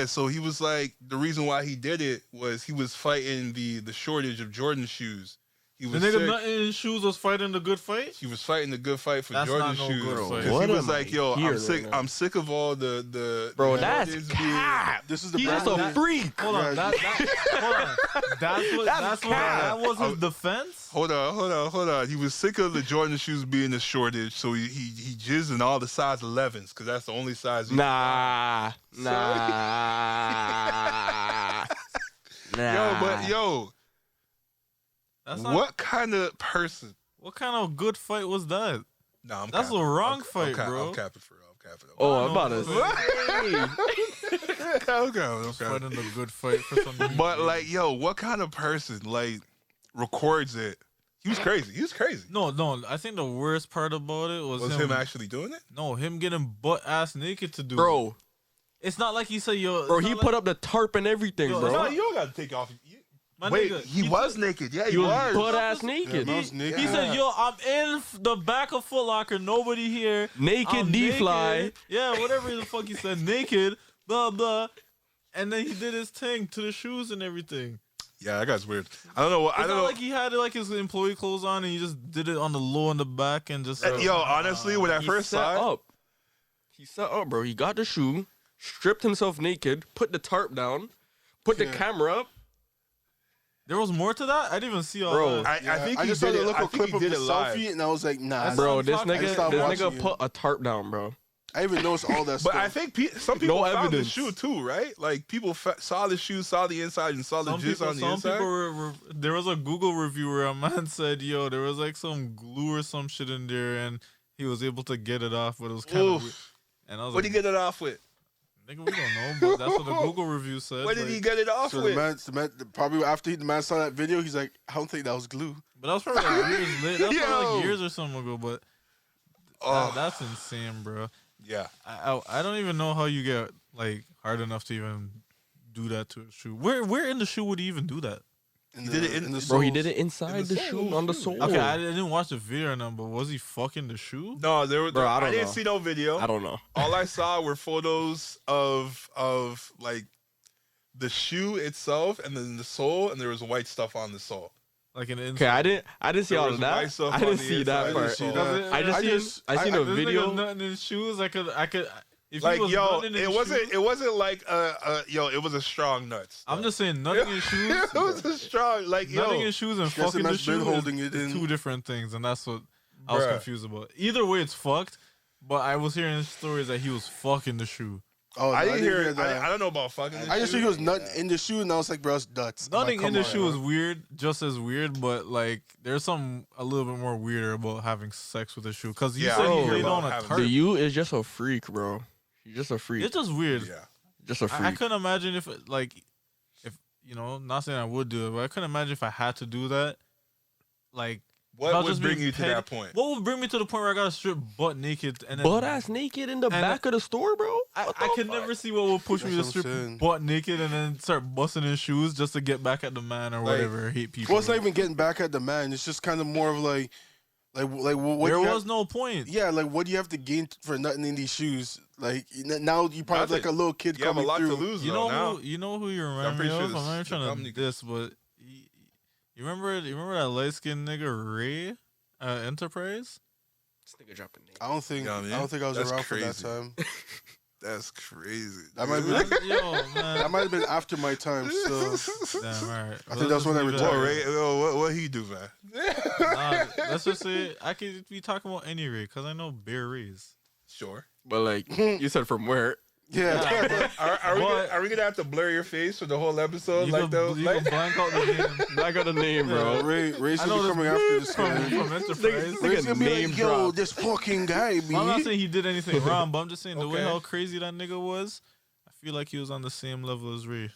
so he was like, the reason why he did it was he was fighting the shortage of Jordan shoes. He The was nigga sick. nothing in his shoes was fighting the good fight. He was fighting the good fight for That's Jordan not no shoes. good fight. 'Cause What he was am I like, "Yo, I'm hearing sick. right now? I'm sick of all the Bro, the that's Jordans cap. This is the He's just a freak. Hold on, hold on. That's what that was his defense. Hold on. He was sick of the Jordan shoes being a shortage, so he jizzed in all the size 11s because that's the only size. Nah. Yo, That's not, what kind of person? what kind of good fight was that? Nah, That's capping. a wrong I'm fight, bro. I'm capping for real. I'm capping. Oh, I'm about to say. Okay. Fighting the good fight for some reason. But like, yo, what kind of person like records it? He was crazy. No. I think the worst part about it was him actually doing it? No, him getting butt ass naked to do it. Bro, It's not like he said, yo. he put up the tarp and everything, Yo, bro. No, you don't gotta take off. My Wait, nigga, he was naked. Yeah, He was was. butt ass Yeah, naked. man was naked. He said, yo, I'm in the back of Footlocker, nobody here. Naked I'm D-fly. naked. Yeah, whatever the fuck he said, naked, blah, blah. And then he did his thing to the shoes and everything. Yeah, that guy's weird. I don't know what. It's I don't not know. like he had like his employee clothes on and he just did it on the low and the back and just. Yo, honestly, when I He first set saw it, up. He set up, bro. He got the shoe, stripped himself naked, put the tarp down, put the camera up. There was more to that? I didn't even see all Bro, that. I think I he just saw did the it. little I think clip he of did the it live. selfie, and I was like, nah. That's Bro, what this I'm talking nigga, about. this I nigga stopped put a tarp down, bro. I even noticed all that But stuff. I think some people No found evidence. the shoe too, right? Like people saw the shoe, saw the inside, and saw the jizz on the inside. People there was a Google review where a man said, yo, there was like some glue or some shit in there and he was able to get it off, but it was kind of weird. And I was What did like, he get it off with? nigga, we don't know, but that's what the Google review said. What did like- he get it off so with? the man, probably after the man saw that video, he's like, I don't think that was glue. But that was probably like years later. That was probably Yo. like years or something ago, but Oh, that's insane, bro. yeah. I don't even know how you get like hard enough to even do that to a shoe. Where in the shoe would he even do that? He did it in the Bro, he soles. did it inside In the the sole, shoe, on the shoe. sole. Okay, I didn't watch the video or nothing, but was he fucking the shoe? No, Bro, I I don't didn't know. see no video. I don't know. All I saw were photos of like the shoe itself and then the sole, and there was white stuff on the sole. Like an Okay, I didn't see There all was of white that. stuff I on didn't the see inside. that I didn't part. see that. I seen a this video. nigga nothing in his shoes. I could. If he Like was yo, nothing in it his wasn't. shoes- It wasn't like it was a strong nuts. I'm just saying, nothing in shoes. it was a strong like Nothing yo. in shoes and Guess the fucking the man's been shoe holding is it in. two different things, and that's what I was Bruh. confused about. Either way, it's fucked. But I was hearing stories that he was fucking the shoe. Oh, I didn't hear it. that. I don't know about fucking. I just think he was nutting in the shoe, and I was like, bro, it's nuts. I'm Nothing like, in the come on, shoe is bro. weird, just as weird. But like, there's something a little bit more weirder about having sex with a shoe. Because you Yeah, said I he hear laid about on a having- tarp. The U is just a freak, bro. He's just a freak. It's just weird. Yeah. Just a I freak. couldn't imagine if not saying I would do it, but I couldn't imagine if I had to do that. Like, What I'll would just bring be you to petty. that point? What would bring me to the point where I got to strip butt naked and then Butt ass naked in the back of the store, bro. I could never see what would push me to That's what I'm strip saying. butt naked and then start busting in shoes just to get back at the man or Like- whatever. I hate people. Well, it's not even getting back at the man. It's just kind of more of like what there you was have, no point. yeah, like what do you have to gain for nutting in these shoes? Like now you probably have like a little kid You have a coming lot through. to lose. You though, know now. who you remind me pretty sure of? I'm not even this- trying to Dominic- this, but you remember that light skinned nigga Ray Enterprise? This nigga dropped a name. I don't think Yeah, man. I don't think I was That's around for that crazy. time. That's crazy. That might be Yo, man. that might have been after my time. So Damn, all right. I think that's when I What, retired. Ray? What he do, man? Nah, let's just say I could be talking about any Ray because I know Bear Rays. Sure. But like you said, from where? yeah. Are we gonna have to blur your face for the whole episode? You Like can those? you Like, can blank out the name. I got a name, bro. Ray's I gonna know be coming this after this from, guy. from Enterprise. Ray's gonna be name like, yo, drop. this fucking guy, I'm not B. saying he did anything wrong, but I'm just saying the way Okay. how crazy that nigga was, I feel like he was on the same level as Ray.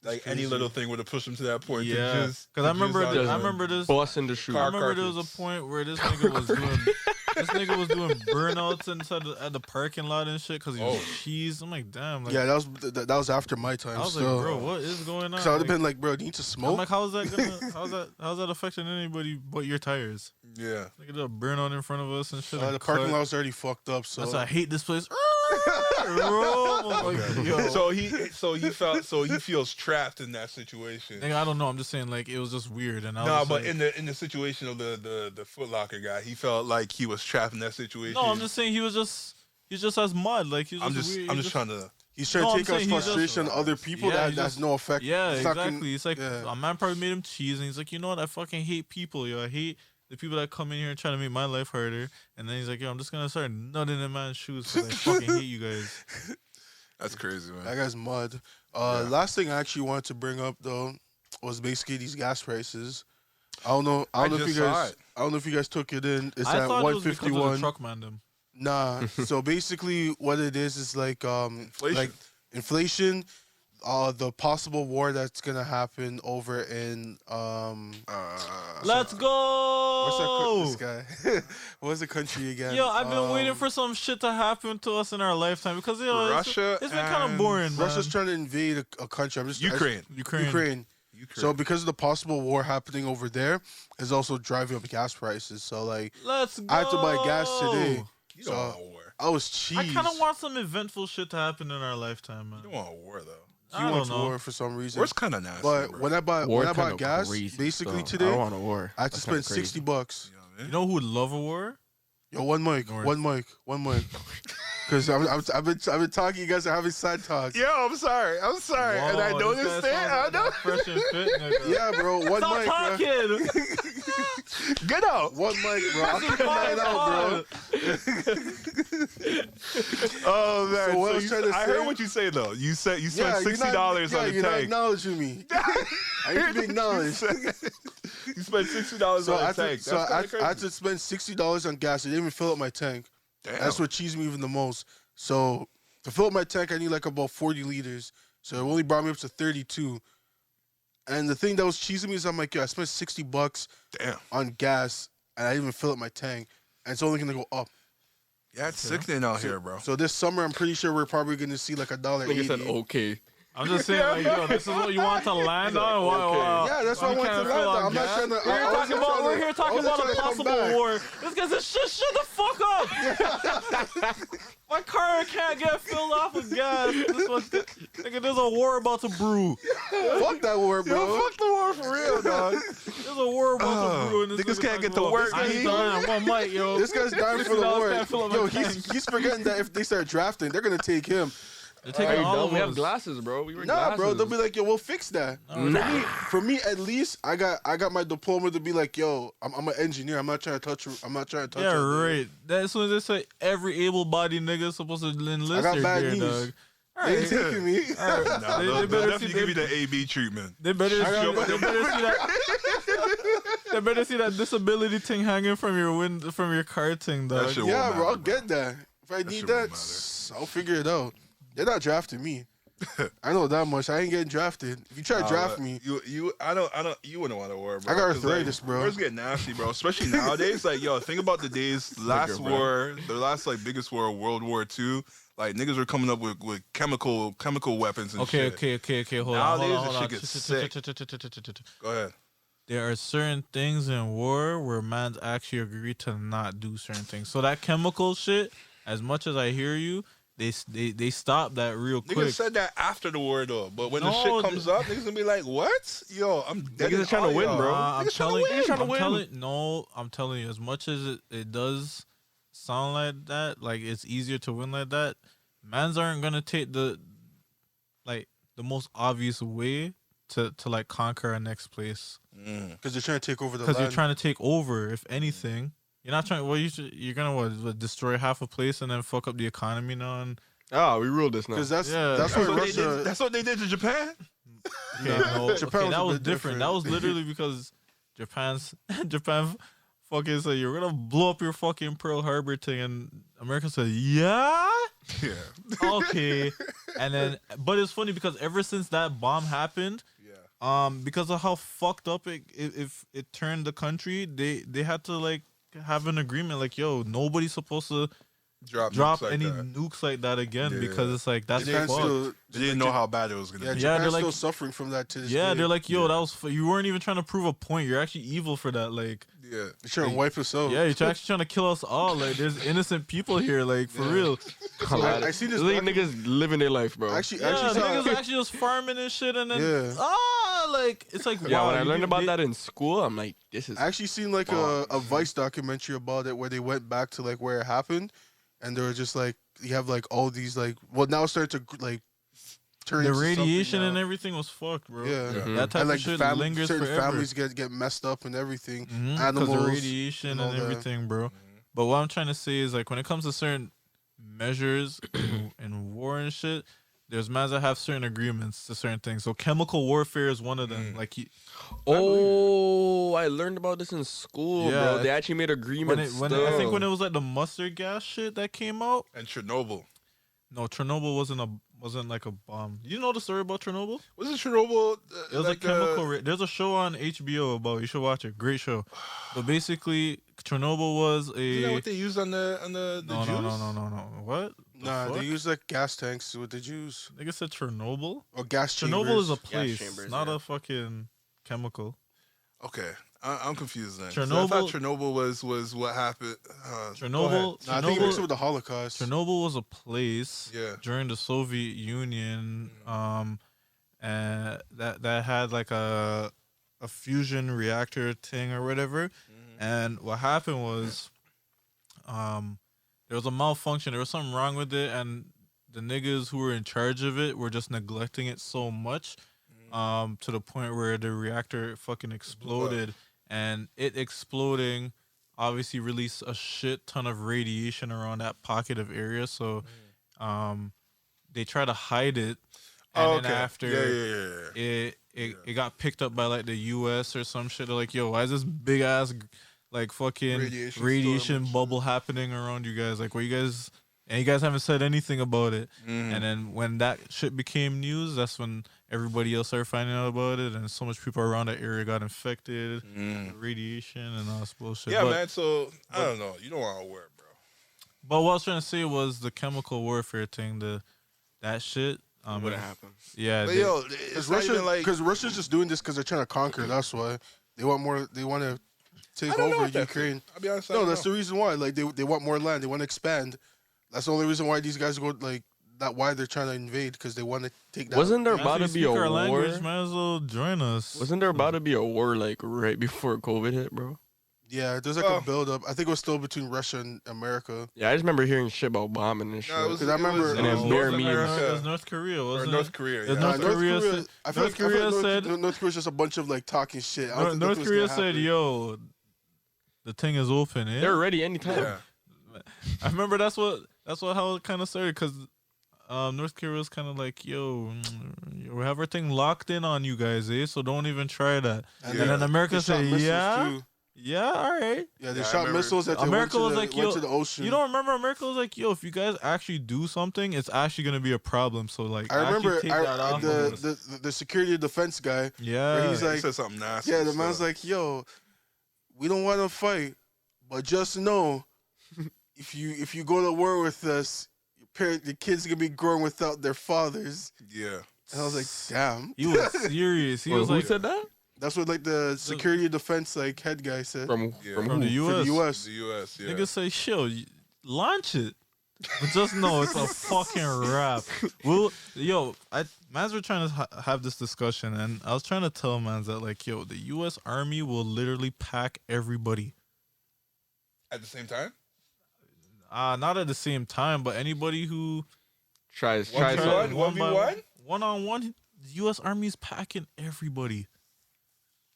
like any little thing would have pushed him to that point. Yeah, because I remember this. Boss in the shoe. I remember there was a point where this nigga was doing burnouts inside at the parking lot and shit because he was cheese. I'm like, damn. Like, Yeah, that was after my time. I was so. like, bro, what is going on? Because I would have Like, been like, bro, do you need to I'm smoke? like, how's that affecting anybody but your tires? Yeah. Look at that burnout in front of us and shit. and The parking cut. lot was already fucked up. So That's why I hate this place. So he feels trapped in that situation. Nigga, I don't know. I'm just saying, like, it was just weird. And I No, was but like, in the situation of the Footlocker guy, he felt like he was trapped in that situation. no, I'm just saying he's just as mud. Like he's I'm just just weird. I'm just trying to. He's trying to take out frustration on other people. Yeah, That's no effect. Yeah, It's not exactly. It's like yeah. a man probably made him cheese, and he's like, you know what? I fucking hate people, yo. I hate the people that come in here and try to make my life harder. And then he's like, yo, I'm just gonna start nutting in man's shoes because I fucking hate you guys. That's crazy, man. That guy's mud. Last thing I actually wanted to bring up though was basically these gas prices. I don't know if you guys took it in. It's I at thought it was because of the 151. truck man them. Nah. So basically, what it is like inflation. The possible war that's gonna happen over in Let's go. What's that this guy? What's the country again? Yo, I've been waiting for some shit to happen to us in our lifetime because Russia it's been kind of boring. Russia's man. trying to invade a country. Ukraine. So because of the possible war happening over there, is also driving up gas prices. So like, Let's go. I had to buy gas today. You don't want a war. I was cheese. I kind of want some eventful shit to happen in our lifetime, man. You don't want a war though. He wants war for some reason. War's kind of nasty. But bro. when I bought gas, crazy, basically so today, I don't want a war. I had to spend $60. You know who would love a war? Yo, one mic. Because I've been talking. You guys are having side talks. Yo, I'm sorry, and I noticed it. I know. Fresh and fit, nigga. Yeah, bro. One Stop mic, talking. bro. Get out. One mic, bro. I'll keep that out, bro. Oh man. So what I was trying to I say- heard what you say though. You said you spent you're $60 not- on the you're not tank. acknowledging me. I need to be acknowledged. You spent $60 So on I the tank. had to spend $60 on gas. It didn't even fill up my tank. Damn. That's what cheesed me even the most. So to fill up my tank, I need like about 40 liters. So it only brought me up to 32. And the thing that was cheesing me is I'm like, yo, I spent $60 Damn. on gas, and I didn't even fill up my tank, and it's only gonna go up. Yeah, it's sickening out here, bro. So this summer, I'm pretty sure we're probably gonna see like Nigga said $1.80. okay. I'm just saying, like, yo, this is what you want to land on? Wow. Yeah, that's what I want to land on. I'm not trying to. We're here talking about a possible war. This guy said, shut the fuck up. My car can't get filled off with gas. Nigga, there's a war about to brew. Fuck that war, bro. Yo, fuck the war for real, dog. There's a war about to brew. And this Niggas can't get to talking work, about, man. this guy's dying. One mic, yo. This guy's dying for the $60 war. can't fill up Yo, my tank. he's forgetting that if they start drafting, they're gonna take him. They're taking all of We have us. glasses, bro. We were Nah, glasses. bro, they'll be like, yo, we'll fix that. For me, at least, I got my diploma to be like, yo, I'm an engineer. I'm not trying to touch. Yeah, right. As soon as they say every able-bodied nigga is supposed to enlist, I got you're bad there, knees. dog. They ain't taking me. Nah, They they'll better definitely see- give you the AB treatment. They better see that. They better see that disability thing hanging from your car thing, dog. That shit Yeah, won't bro, I'll matter, get that. If I need shit that, won't I'll figure it out. They're not drafting me. I know that much. I ain't getting drafted. If you try to draft me, You wouldn't want to war, bro. I got 'Cause, arthritis, bro. Wars get nasty, bro. Especially nowadays. Like, yo, think about the days, the last like biggest war, World War II. Like niggas were coming up with chemical weapons and shit. Okay. Hold Nowadays, on. this shit gets sick. Go ahead. There are certain things in war where mans actually agree to not do certain things. So that chemical shit, as much as I hear you, they stop that real quick. Niggas said that after the war though, but when the No, shit comes up, niggas gonna be like, "What? Yo, I'm dead." Niggas are trying to win, bro. I'm Niggas trying to win. I'm telling you, as much as it does sound like that, like it's easier to win like that, mans aren't gonna take the most obvious way to like conquer our next place. because they're trying to take over the Because land. you're trying to take over, if anything. You're not trying. Well, you're gonna destroy half a place and then fuck up the economy now. And We ruled this now. Because that's Yeah. that's That's why what, they did, Russia. that's what they did to Japan. Japan was that a was bit different. That was literally because Japan fucking said you're gonna blow up your fucking Pearl Harbor thing, and America said yeah, Yeah. okay, and then but it's funny because ever since that bomb happened. Yeah. Because of how fucked up it turned the country, they had to like have an agreement like, yo, nobody's supposed to drop drop nukes like any that. nukes like that again Yeah. because it's like that's Japan's fucked. still, They didn't know how bad it was gonna yeah, be. Yeah, Japan's they're still like- suffering from that to this Yeah, day. they're like, yo, Yeah. that was you weren't even trying to prove a point. You're actually evil for that. Like, Yeah. They're trying to wipe us out. yeah, you're actually trying to kill us all. Like, there's innocent people here. Like, for Yeah. real. I seen this. Like niggas living their life, bro. Actually, Yeah, actually, niggas saw, actually just farming and shit, and then Yeah. like it's like yeah, wow. when I you learned can- about they- that in school, I'm like, this is. I actually seen like a Vice documentary about it where they went back to like where it happened, and they were just like you have like all these like now it's starting to like turn the into something radiation now. and everything was fucked, bro. Yeah. Mhm. That type And like of shit certain lingers forever. families get messed up and everything. Because Animals of radiation and and, all that. everything, bro. But what I'm trying to say is like when it comes to certain measures in war and shit, there's mans that have certain agreements to certain things. So chemical warfare is one of them. Like Oh, I learned about this in school, Yeah. bro. They actually made when agreements. it, when I think when it was like the mustard gas shit that came out. And Chernobyl. No, Chernobyl wasn't like a bomb. You know the story about Chernobyl? Wasn't Chernobyl? It was like chemical. There's a show on HBO about. You should watch it. Great show. But basically, Chernobyl was a. Isn't that what they used on the no, Jews? no. What? The Nah, fuck? they use like gas tanks with the Jews Nigga said Chernobyl. or gas chambers. Chernobyl is a place, chambers, not yeah. a fucking chemical. Okay, I'm confused then. So I Chernobyl- thought Chernobyl was what happened. Chernobyl. Nah, I think you mixed it Chernobyl. with the Holocaust. Chernobyl was a place Yeah. during the Soviet Union, and that had like a fusion reactor thing or whatever. And what happened was, there was a malfunction. There was something wrong with it, and the niggas who were in charge of it were just neglecting it so much, to the point where the reactor fucking exploded, and it exploding obviously released a shit ton of radiation around that pocket of area. So, they try to hide it, and Oh, then okay. after Yeah. it got picked up by like the U.S. or some shit. They're like, yo, why is this big ass like fucking Radiation radiation storm and shit. bubble happening around you guys? Like, what you guys, and you guys haven't said anything about it. And then when that shit became news, that's when everybody else started finding out about it, and so much people around that area got infected, with radiation and all this bullshit. Yeah, but, man. So I don't know. You don't want to work, bro. But what I was trying to say was the chemical warfare thing, that shit. what happened. Yeah, But they- yo, Because it's not even like Russia's just doing this because they're trying to conquer. That's why they want more. They want to take I don't know over if that's Ukraine. it. I'll be honest. I No, don't that's know. the reason why. Like they want more land. They want to expand. That's the only reason why these guys go like that. Why they're trying to invade because they want to take that. Wasn't there as about we to be speak a our war? language, might as well join us. Wasn't there about to be a war like right before COVID hit, bro? Yeah, there's like Oh. a build up. I think it was still between Russia and America. Yeah, I just remember hearing shit about bombing and shit. No, it was, 'Cause I remember- And then it was bare North memes. It America was North Korea, or wasn't North it? Korea. It's Yeah. North Korea said- I feel North Korea said- North Korea's just a bunch of like talking shit. I don't think North nothing's Korea gonna said, happen. "Yo, the thing is open." Eh? They're ready anytime. Yeah. I remember that's what how it kind of started because North Korea was kind of like, "Yo, we have everything locked in on you guys, eh? So don't even try that." And Yeah. then America They shot said, missiles, "Yeah, too. yeah, all right." Yeah, they Yeah, I shot remember. missiles that they America was went like, to yo, the ocean. You don't remember? America was like, "Yo, if you guys actually do something, it's actually gonna be a problem." So like, I remember actually take that off of us. the security defense guy. Yeah, he's He like- said something nasty. Yeah, the so- man's like, yo, we don't want to fight, but just know, if you go to war with us, the kids gonna be growing without their fathers. yeah. And I was like, damn. he was serious. He Wait, was who like, said that? That's what like the security defense like head guy said. From Yeah. from from who? the For U.S. the U.S. The U.S. Yeah. Niggas say, "Chill, launch it." But just know it's a fucking wrap. Mans were trying to have this discussion, and I was trying to tell Mans that, like, yo, the U.S. Army will literally pack everybody. At the same time. Not at the same time, but anybody who Tries. One v something. one? 1v1? one-on-one, the U.S. Army's packing everybody.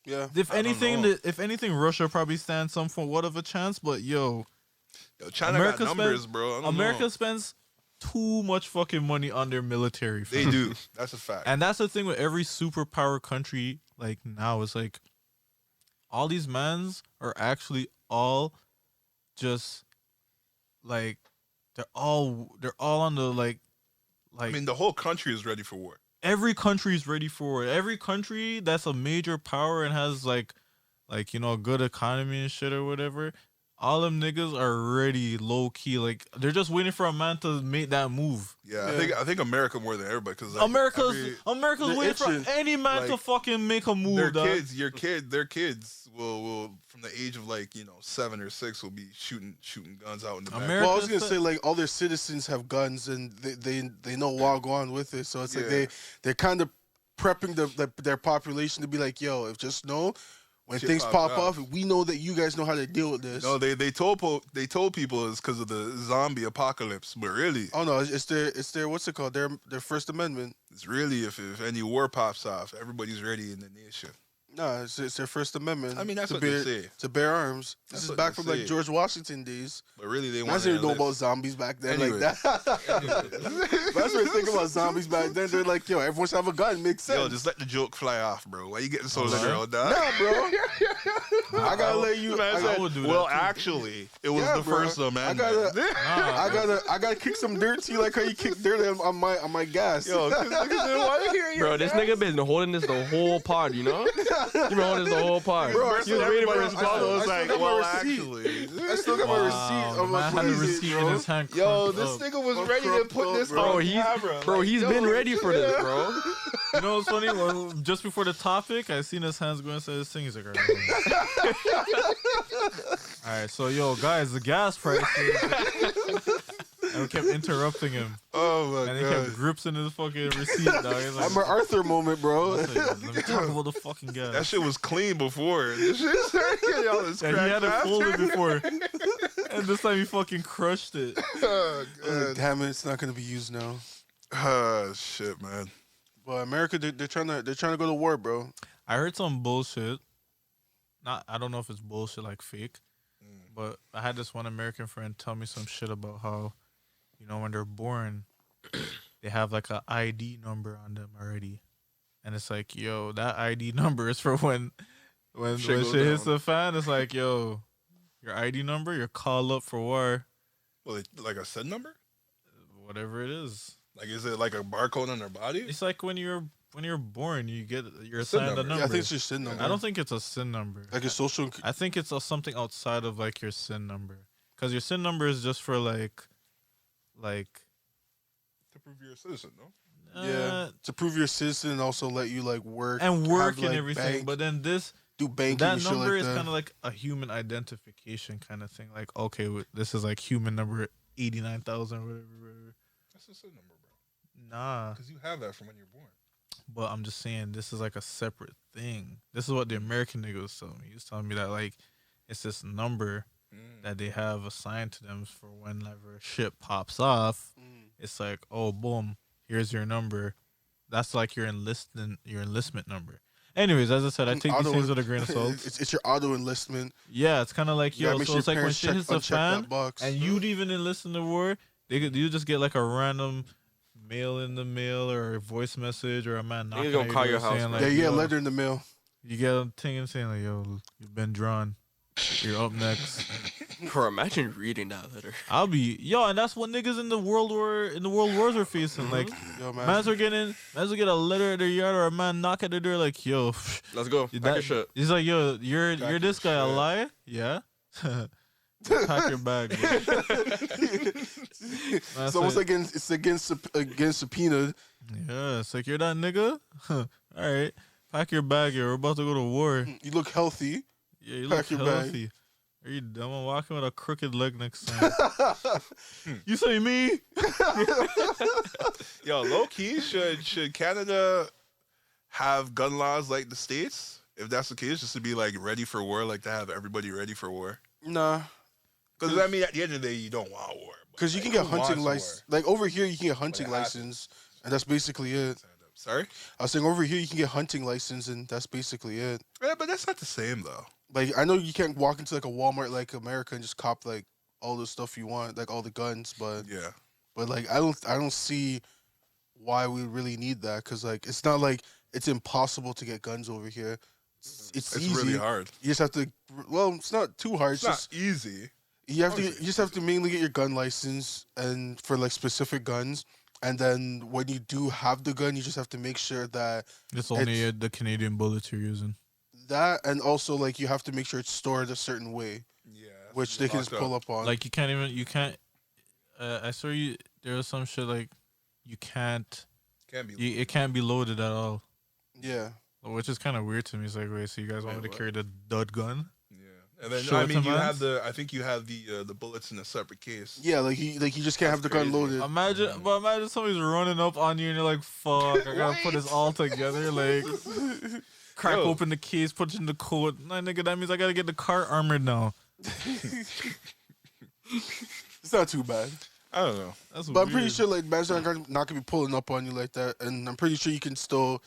Yeah. If I don't anything, know. if anything, Russia probably stands somewhat of a chance. But yo, Yo, China America got numbers, spends- bro. I don't America know. spends too much fucking money on their military. They fam. do. That's a fact. And that's the thing with every superpower country. Like now, it's like all these mans are actually all just like they're all on the like I mean, the whole country is ready for war. every country is ready for it. Every country that's a major power and has like you know a good economy and shit or whatever. all them niggas are already low key. Like they're just waiting for a man to make that move. Yeah, I think America more than everybody because America's waiting itching. for any man to fucking make a move. Their kids will from the age of 7 or 6 will be shooting guns out in the back. Well, I was gonna say like all their citizens have guns and they know what go on with it. So it's like they're kind of prepping their population to be like, yo, if just know when Shit things pops pop off, we know that you guys know how to deal with this. No, they told people it's because of the zombie apocalypse, but really, Oh no, it's their what's it called? Their First Amendment. it's really if any war pops off, everybody's ready in the nation. No, it's their First Amendment. I mean, that's to what bear, they say. to bear arms. That's This is what back they from like say. George Washington days. But really, they I want didn't to know about zombies back then Anyway. like that. That's what I think about zombies back then. They're like, yo, everyone's have a gun. Makes sense. Yo, just let the joke fly off, bro. Why you getting so Oh, literal, dog? Nah, bro. I gotta let you. I would do that. Well, too. actually, it was Yeah, the bro. first amendment. I gotta kick some dirt to you like how you kick dirt on my gas. Yo, why you hearing Bro, this nigga been holding this the whole pod, you know? He been holding this the whole pod. Bro, He was waiting for his I follow. still got my receipt. I still got my receipt of man my had a 20s, receipt in bro. his hand. Yo, crunked this up. nigga was I'm ready to crooked put up, this bro. on camera. Bro, he's been ready for this, bro. You know what's funny? Well, just before the topic, I seen his hands going inside his thing. He's like, all right, so yo, guys, the gas prices. And we kept interrupting him. Oh my And he god. kept grips in his fucking receipt, dog. He's like, I'm an Arthur moment, bro. let me talk about the fucking gas. That shit was clean before. This shit's getting all this And he had it crack folded after. before. And this time he fucking crushed it. Oh, I was like, God. damn it, it's not gonna be used now. Shit, man. But America, they're trying to go to war, bro. I heard some bullshit. I don't know if it's bullshit like fake, but I had this one American friend tell me some shit about how, when they're born, they have like a ID number on them already, and it's like, yo, that ID number is for when Shit shit goes hits down. the fan. It's like, yo, your ID number, your call up for war, Well, like a SIN number? whatever it is. Like, is it like a barcode on their body? It's like when you're born, you're SIN assigned a number. number. Yeah, I think it's your SIN number. I don't think it's a SIN number. like a social. I think it's something outside of like your SIN number, because your SIN number is just for like, To prove you're a citizen, no? Yeah, to prove you're a citizen and also let you like work and work have, and like, everything. bank, But then do banking that and shit number like is that. kind of like a human identification kind of thing. Like, okay, this is like human number 89,000 whatever. That's a SIN number, bro. Nah, Because you have that from when you're born. but I'm just saying this is like a separate thing. This is what the American nigga was telling me. He was telling me that like it's this number that they have assigned to them for whenever shit pops off. It's like, oh, boom, here's your number. That's like your enlistment number. Anyways, as I said, I take these things with a grain of salt. It's your auto enlistment. Yeah, it's kind of like, You gotta yo, make so sure it's your like when parents shit hits the uncheck fan, that box. and you'd even enlist in the war, you just get like a random mail in the mail or a voice message or a man knocking gonna at call door your house, saying, bro. like, Yeah, you get a yo, letter in the mail. you get a thing and saying like, yo, you've been drawn. You're up next. Bro, imagine reading that letter. I'll be and that's what niggas in the world wars are facing. Like, Yo, man. mans will get a letter at their yard or a man knock at their door like, yo, Let's go. Pack your shit. he's like, yo, you're Pack this guy your a shit. lie? Yeah. Pack your bag. Bro. It's almost like it's against subpoenaed. Yeah, it's like, you're that nigga? All right. Pack your bag here. We're about to go to war. You look healthy. Yeah, you look Pack your bag. healthy. Are you dumb? I'm walking with a crooked leg next time. You say me? Yo, low key, should Canada have gun laws like the States? If that's the case, just to be like ready for war, like to have everybody ready for war. Nah, Because I mean, at the end of the day, you don't want war. but, because you like, can get who wants hunting war? license. Like over here, you can get hunting it license, and that's basically it. Sorry, I was saying over here, you can get hunting license, and that's basically it. yeah, but that's not the same though. Like I know you can't walk into like a Walmart like America and just cop like all the stuff you want, like all the guns, but Yeah, like I don't see why we really need that because like it's not like it's impossible to get guns over here. It's easy. really hard. You just have to. Well, it's not too hard. It's not easy. You have to. Obviously. You just have to mainly get your gun license and for like specific guns, and then when you do have the gun, you just have to make sure that It's only the Canadian bullets you're using. that, and also like you have to make sure it's stored a certain way. Yeah, which they can just pull up on. Like you can't. I saw you. There was some shit like you can't. It can't be loaded at all. Yeah. Which is kind of weird to me. It's like, wait, so you guys want me to carry the dud gun? And then I mean, I think you have the bullets in a separate case. Yeah, like you just can't have the gun loaded. Imagine somebody's running up on you and you're like, fuck, I gotta put this all together. Like, crack open the case, put it in the code. Nah, nigga, that means I gotta get the car armored now. It's not too bad. I don't know. But I'm pretty sure like man's not gonna be pulling up on you like that, and I'm pretty sure you can still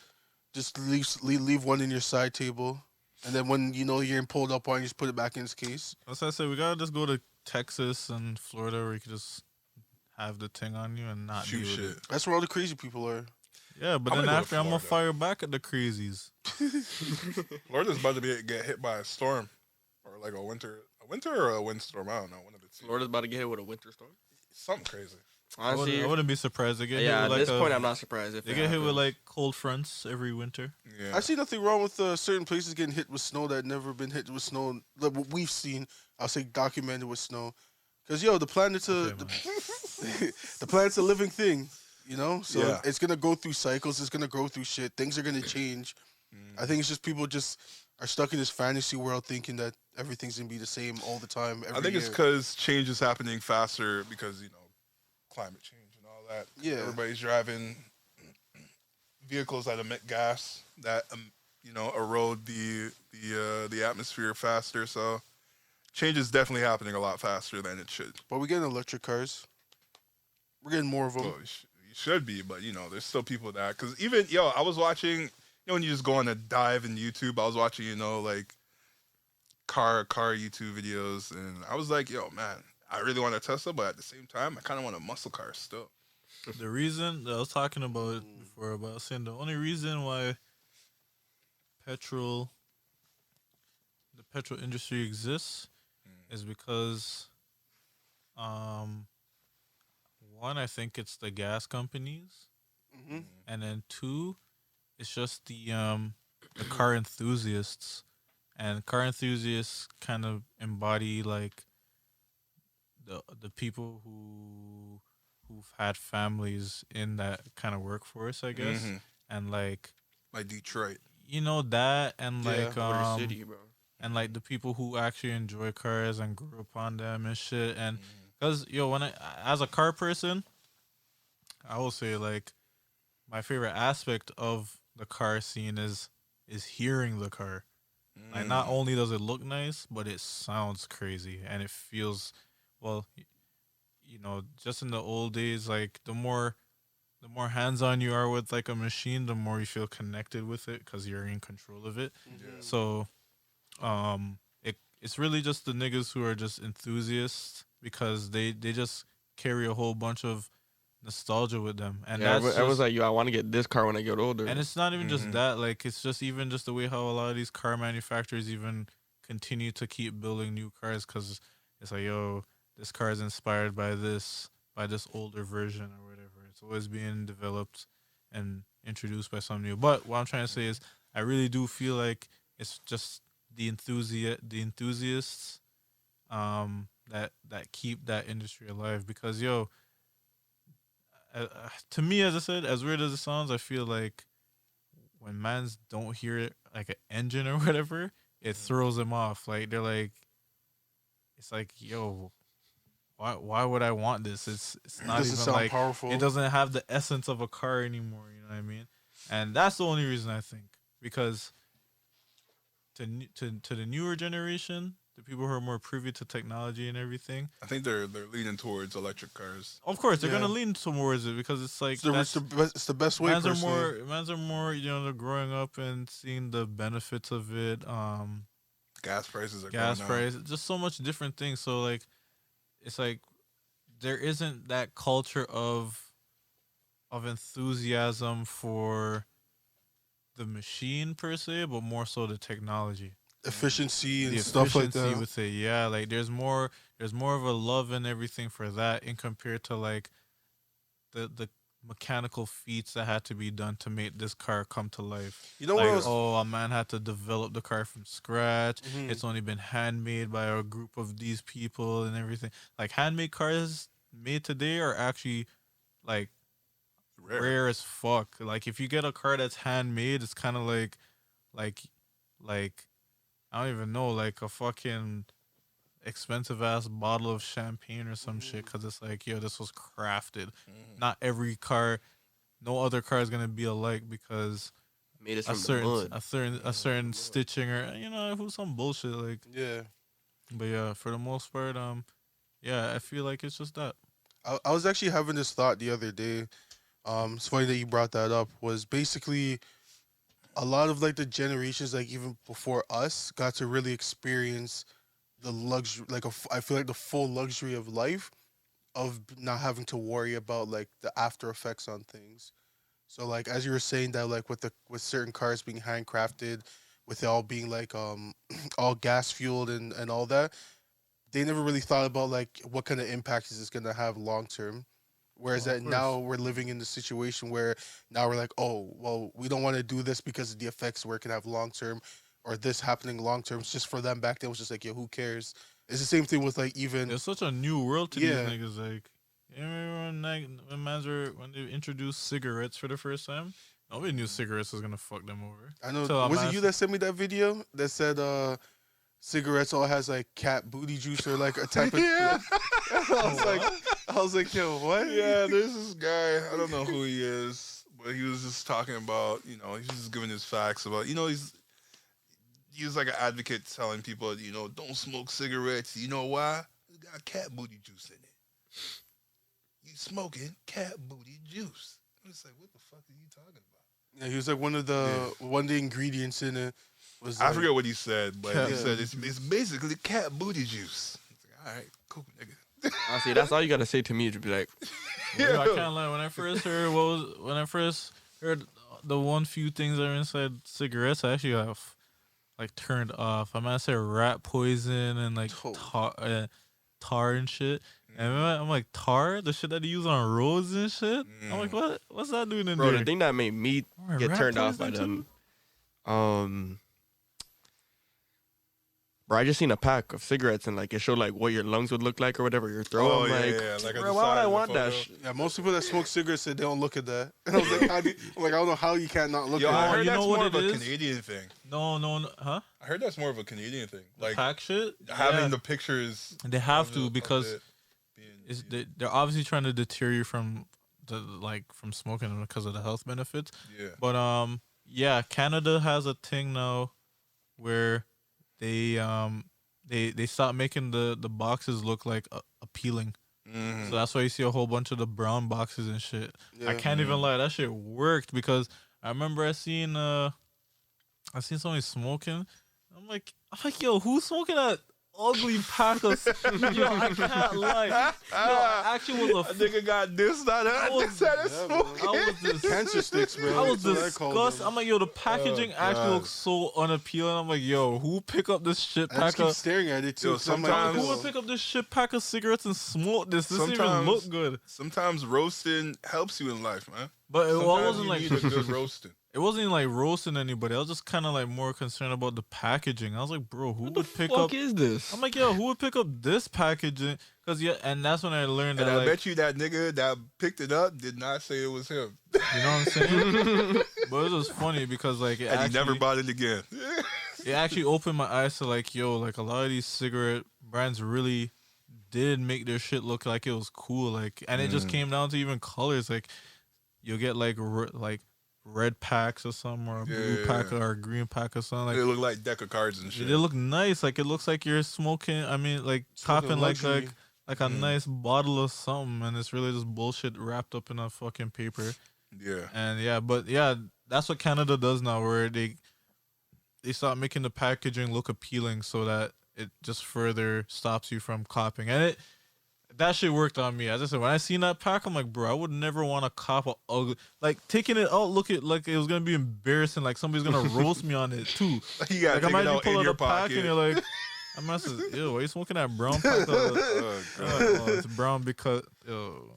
just leave one in your side table. And then when you know you're pulled up on, you just put it back in its case. That's what I said. We gotta just go to Texas and Florida where you can just have the thing on you and not shoot do shit. it. That's where all the crazy people are. Yeah, but then after I'm gonna fire back at the crazies. Florida's about to get hit by a storm, or like a winter or a windstorm. I don't know. One of the two. Florida's about to get hit with a winter storm. Something crazy. Honestly, I wouldn't be surprised. They get yeah, hit with at this point, I'm not surprised if they get hit with like cold fronts every winter. Yeah. I see nothing wrong with certain places getting hit with snow that never been hit with snow. Like what we've seen, I'll say documented with snow. Because the planet's the planet's a living thing, you know. So it's gonna go through cycles. It's gonna go through shit. Things are gonna change. I think it's just people just are stuck in this fantasy world thinking that everything's gonna be the same all the time. I think it's because change is happening faster because climate change and all that. Yeah, everybody's driving vehicles that emit gas that erode the atmosphere faster. So change is definitely happening a lot faster than it should. But we're getting electric cars. We're getting more of them. Well, you should be, but there's still people that because even I was watching. When you just go on a dive in YouTube, I was watching like car YouTube videos, and I was like, yo, man, I really want a Tesla, but at the same time, I kind of want a muscle car still. The reason that I was talking about it before, about saying the only reason why the petrol industry exists is because, one, I think it's the gas companies, and then two, it's just the car enthusiasts, and car enthusiasts kind of embody like the people who've had families in that kind of workforce, I guess, and like Detroit, that, and like City, bro. and like the people who actually enjoy cars and grew up on them and shit, and because when as a car person, I will say like my favorite aspect of the car scene is hearing the car. Like not only does it look nice, but it sounds crazy and it feels just in the old days, like the more hands-on you are with like a machine, the more you feel connected with it because you're in control of it. So it's really just the niggas who are just enthusiasts because they just carry a whole bunch of nostalgia with them, and I was like, I want to get this car when I get older. And it's not even just that, like it's just even just the way how a lot of these car manufacturers even continue to keep building new cars because it's like, this car is inspired by this older version or whatever. It's always being developed and introduced by some new. But what I'm trying to say is, I really do feel like it's just the enthusiasts that keep that industry alive because to me, as I said, as weird as it sounds, I feel like when mans don't hear it like an engine or whatever, it throws them off. Like they're like, it's like, why would I want this? It's not even sound like powerful. It doesn't have the essence of a car anymore. You know what I mean? And that's the only reason I think, because to the newer generation, the people who are more privy to technology and everything, I think they're leaning towards electric cars. Of course, they're gonna lean towards it because it's like it's the best way. Mans are more, they're growing up and seeing the benefits of it. Gas prices are just so much different things. So like, it's like there isn't that culture of enthusiasm for the machine per se, but more so the technology. Efficiency and stuff like that. With it, like there's more of a love and everything for that in compared to like the mechanical feats that had to be done to make this car come to life. You know like, what? a man had to develop the car from scratch. Mhm. It's only been handmade by a group of these people and everything. Like handmade cars made today are actually like rare as fuck. Like if you get a car that's handmade, it's kind of like I don't even know, like a fucking expensive ass bottle of champagne or some shit, because it's like, yo, this was crafted. Not every car, no other car is gonna be alike because Made it a from the certain mud. a certain stitching or who's some bullshit like. Yeah. But yeah, for the most part, yeah, I feel like it's just that. I was actually having this thought the other day. It's funny that you brought that up. Was basically a lot of like the generations, like even before us, got to really experience the luxury, like I feel like the full luxury of life, of not having to worry about like the after effects on things. So like as you were saying that, like with certain cars being handcrafted, with it all being like all gas fueled and all that, they never really thought about like what kind of impact is this gonna have long term. Whereas that now we're living in the situation where now we're like, oh well, we don't want to do this because of the effects where it can have long term, or this happening long term. It's just for them back then was just like, yeah, who cares? It's the same thing with like even It's such a new world to Yeah. these niggas. Like, you remember when they introduced cigarettes for the first time? Nobody knew cigarettes was gonna fuck them over. I know, Till a was it man- you that sent me that video that said cigarettes all has like cat booty juice or like a type of Yeah. I was like, yo, what? Yeah, there's this guy. I don't know who he is, but he was just talking about, he's just giving his facts about, he was like an advocate telling people, don't smoke cigarettes. You know why? It's got cat booty juice in it. You smoking cat booty juice. I'm just like, what the fuck are you talking about? Yeah, he was like one of the ingredients in it was I like, forget what he said, but he Yeah. said it's basically cat booty juice. I was like, all right, cool, nigga. Honestly, that's all you gotta say to me to be like, Yo, I can't lie. When I first heard the one few things that are inside cigarettes, I actually got like turned off. I might say rat poison and like Oh. tar and shit. And I'm like, tar, the shit that they use on roads and shit. I'm like, what's that doing in bro, there? the thing that made me Alright, get rat turned off by poison them, bro, I just seen a pack of cigarettes and like it showed like what your lungs would look like or whatever, your throat. Oh, I'm yeah, like, yeah, like at bro, the why side would I of the want that? photo. yeah, most people that smoke cigarettes said they don't look at that. And I was like, I'm like, I don't know how you can't not look Yo, at I that. heard you that's know what more of it a is? Canadian thing. No, huh? I heard that's more of a Canadian thing. Like Pack shit? having Yeah. the pictures. They have of to it because being they're obviously trying to deter you from from smoking them because of the health benefits. yeah. But yeah, Canada has a thing now where they stop making the boxes look like appealing. Mhm. So that's why you see a whole bunch of the brown boxes and shit. I Yeah. can't even lie, that shit worked because I remember I seen somebody smoking. I'm like, yo, who's smoking that ugly pack of? Yo, I can't lie. Yo, I actually was A nigga got this, not that. I was- Yeah, bro. I was Cancer sticks, bro. I was That's what I call disgusted. them. I'm like, yo, the packaging Oh, actually God. looks so unappealing. I'm like, yo, who pick up this shit I just pack keep of? staring at it too. Yo, 'cause I'm sometimes- Who like, would pick up this shit pack of cigarettes and smoke this? This doesn't even Sometimes- look good. Sometimes roasting helps you in life, man. But it Sometimes wasn't you like need a good roasting. it wasn't even like roasting anybody. I was just kind of like more concerned about the packaging. I was like, bro, who what the would pick fuck up? is this? I'm like, yo, who would pick up this packaging? Cause yeah, and that's when I learned And that I like, bet you that nigga that picked it up did not say it was him. you know what I'm saying? But it was funny because like it And he never actually- bought it again. it actually opened my eyes to like, yo, like a lot of these cigarette brands really did make their shit look like it was cool. Like, and it just came down to even colors. Like, you'll get like red packs or something, or a blue Yeah. pack or a green pack or something. They Like, look like deck of cards and shit. they look nice. Like, it looks like you're smoking. I mean, like Smoking topping luxury. like a nice bottle of something, and it's really just bullshit wrapped up in a fucking paper. Yeah. And yeah, but yeah, that's what Canada does now, where they start making the packaging look appealing so that it just further stops you from copying. And that shit worked on me. As I said, when I seen that pack, I'm like, bro, I would never want to cop a ugly, like taking it out, look at like it was gonna be embarrassing, like somebody's gonna roast me on it too. You gotta Like take it imagine you out pull in out your a pack pocket. and you're like, I'm not ew, why you smoking that brown pack? Oh, God. Oh, it's brown because ew.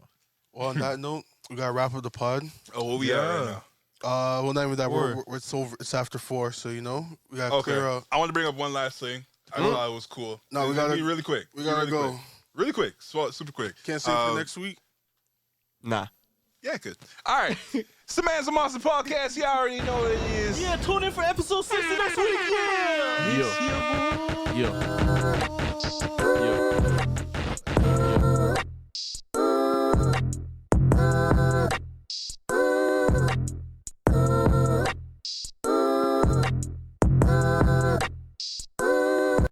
well, on that note, We gotta wrap up the pod. Oh, what we at right now? Well, not even that. Four. It's over. It's after 4, so we gotta Okay. clear out. I want to bring up one last thing. I thought it was cool. No, we It's gotta gonna be really quick. We gotta really go. Quick. Really quick. Super quick. Can't say it for next week. Nah. Yeah, good. All right. It's the Man's a Monster podcast. You already know what it is. Yeah, tune in for episode 60 next week. Yeah. Yo.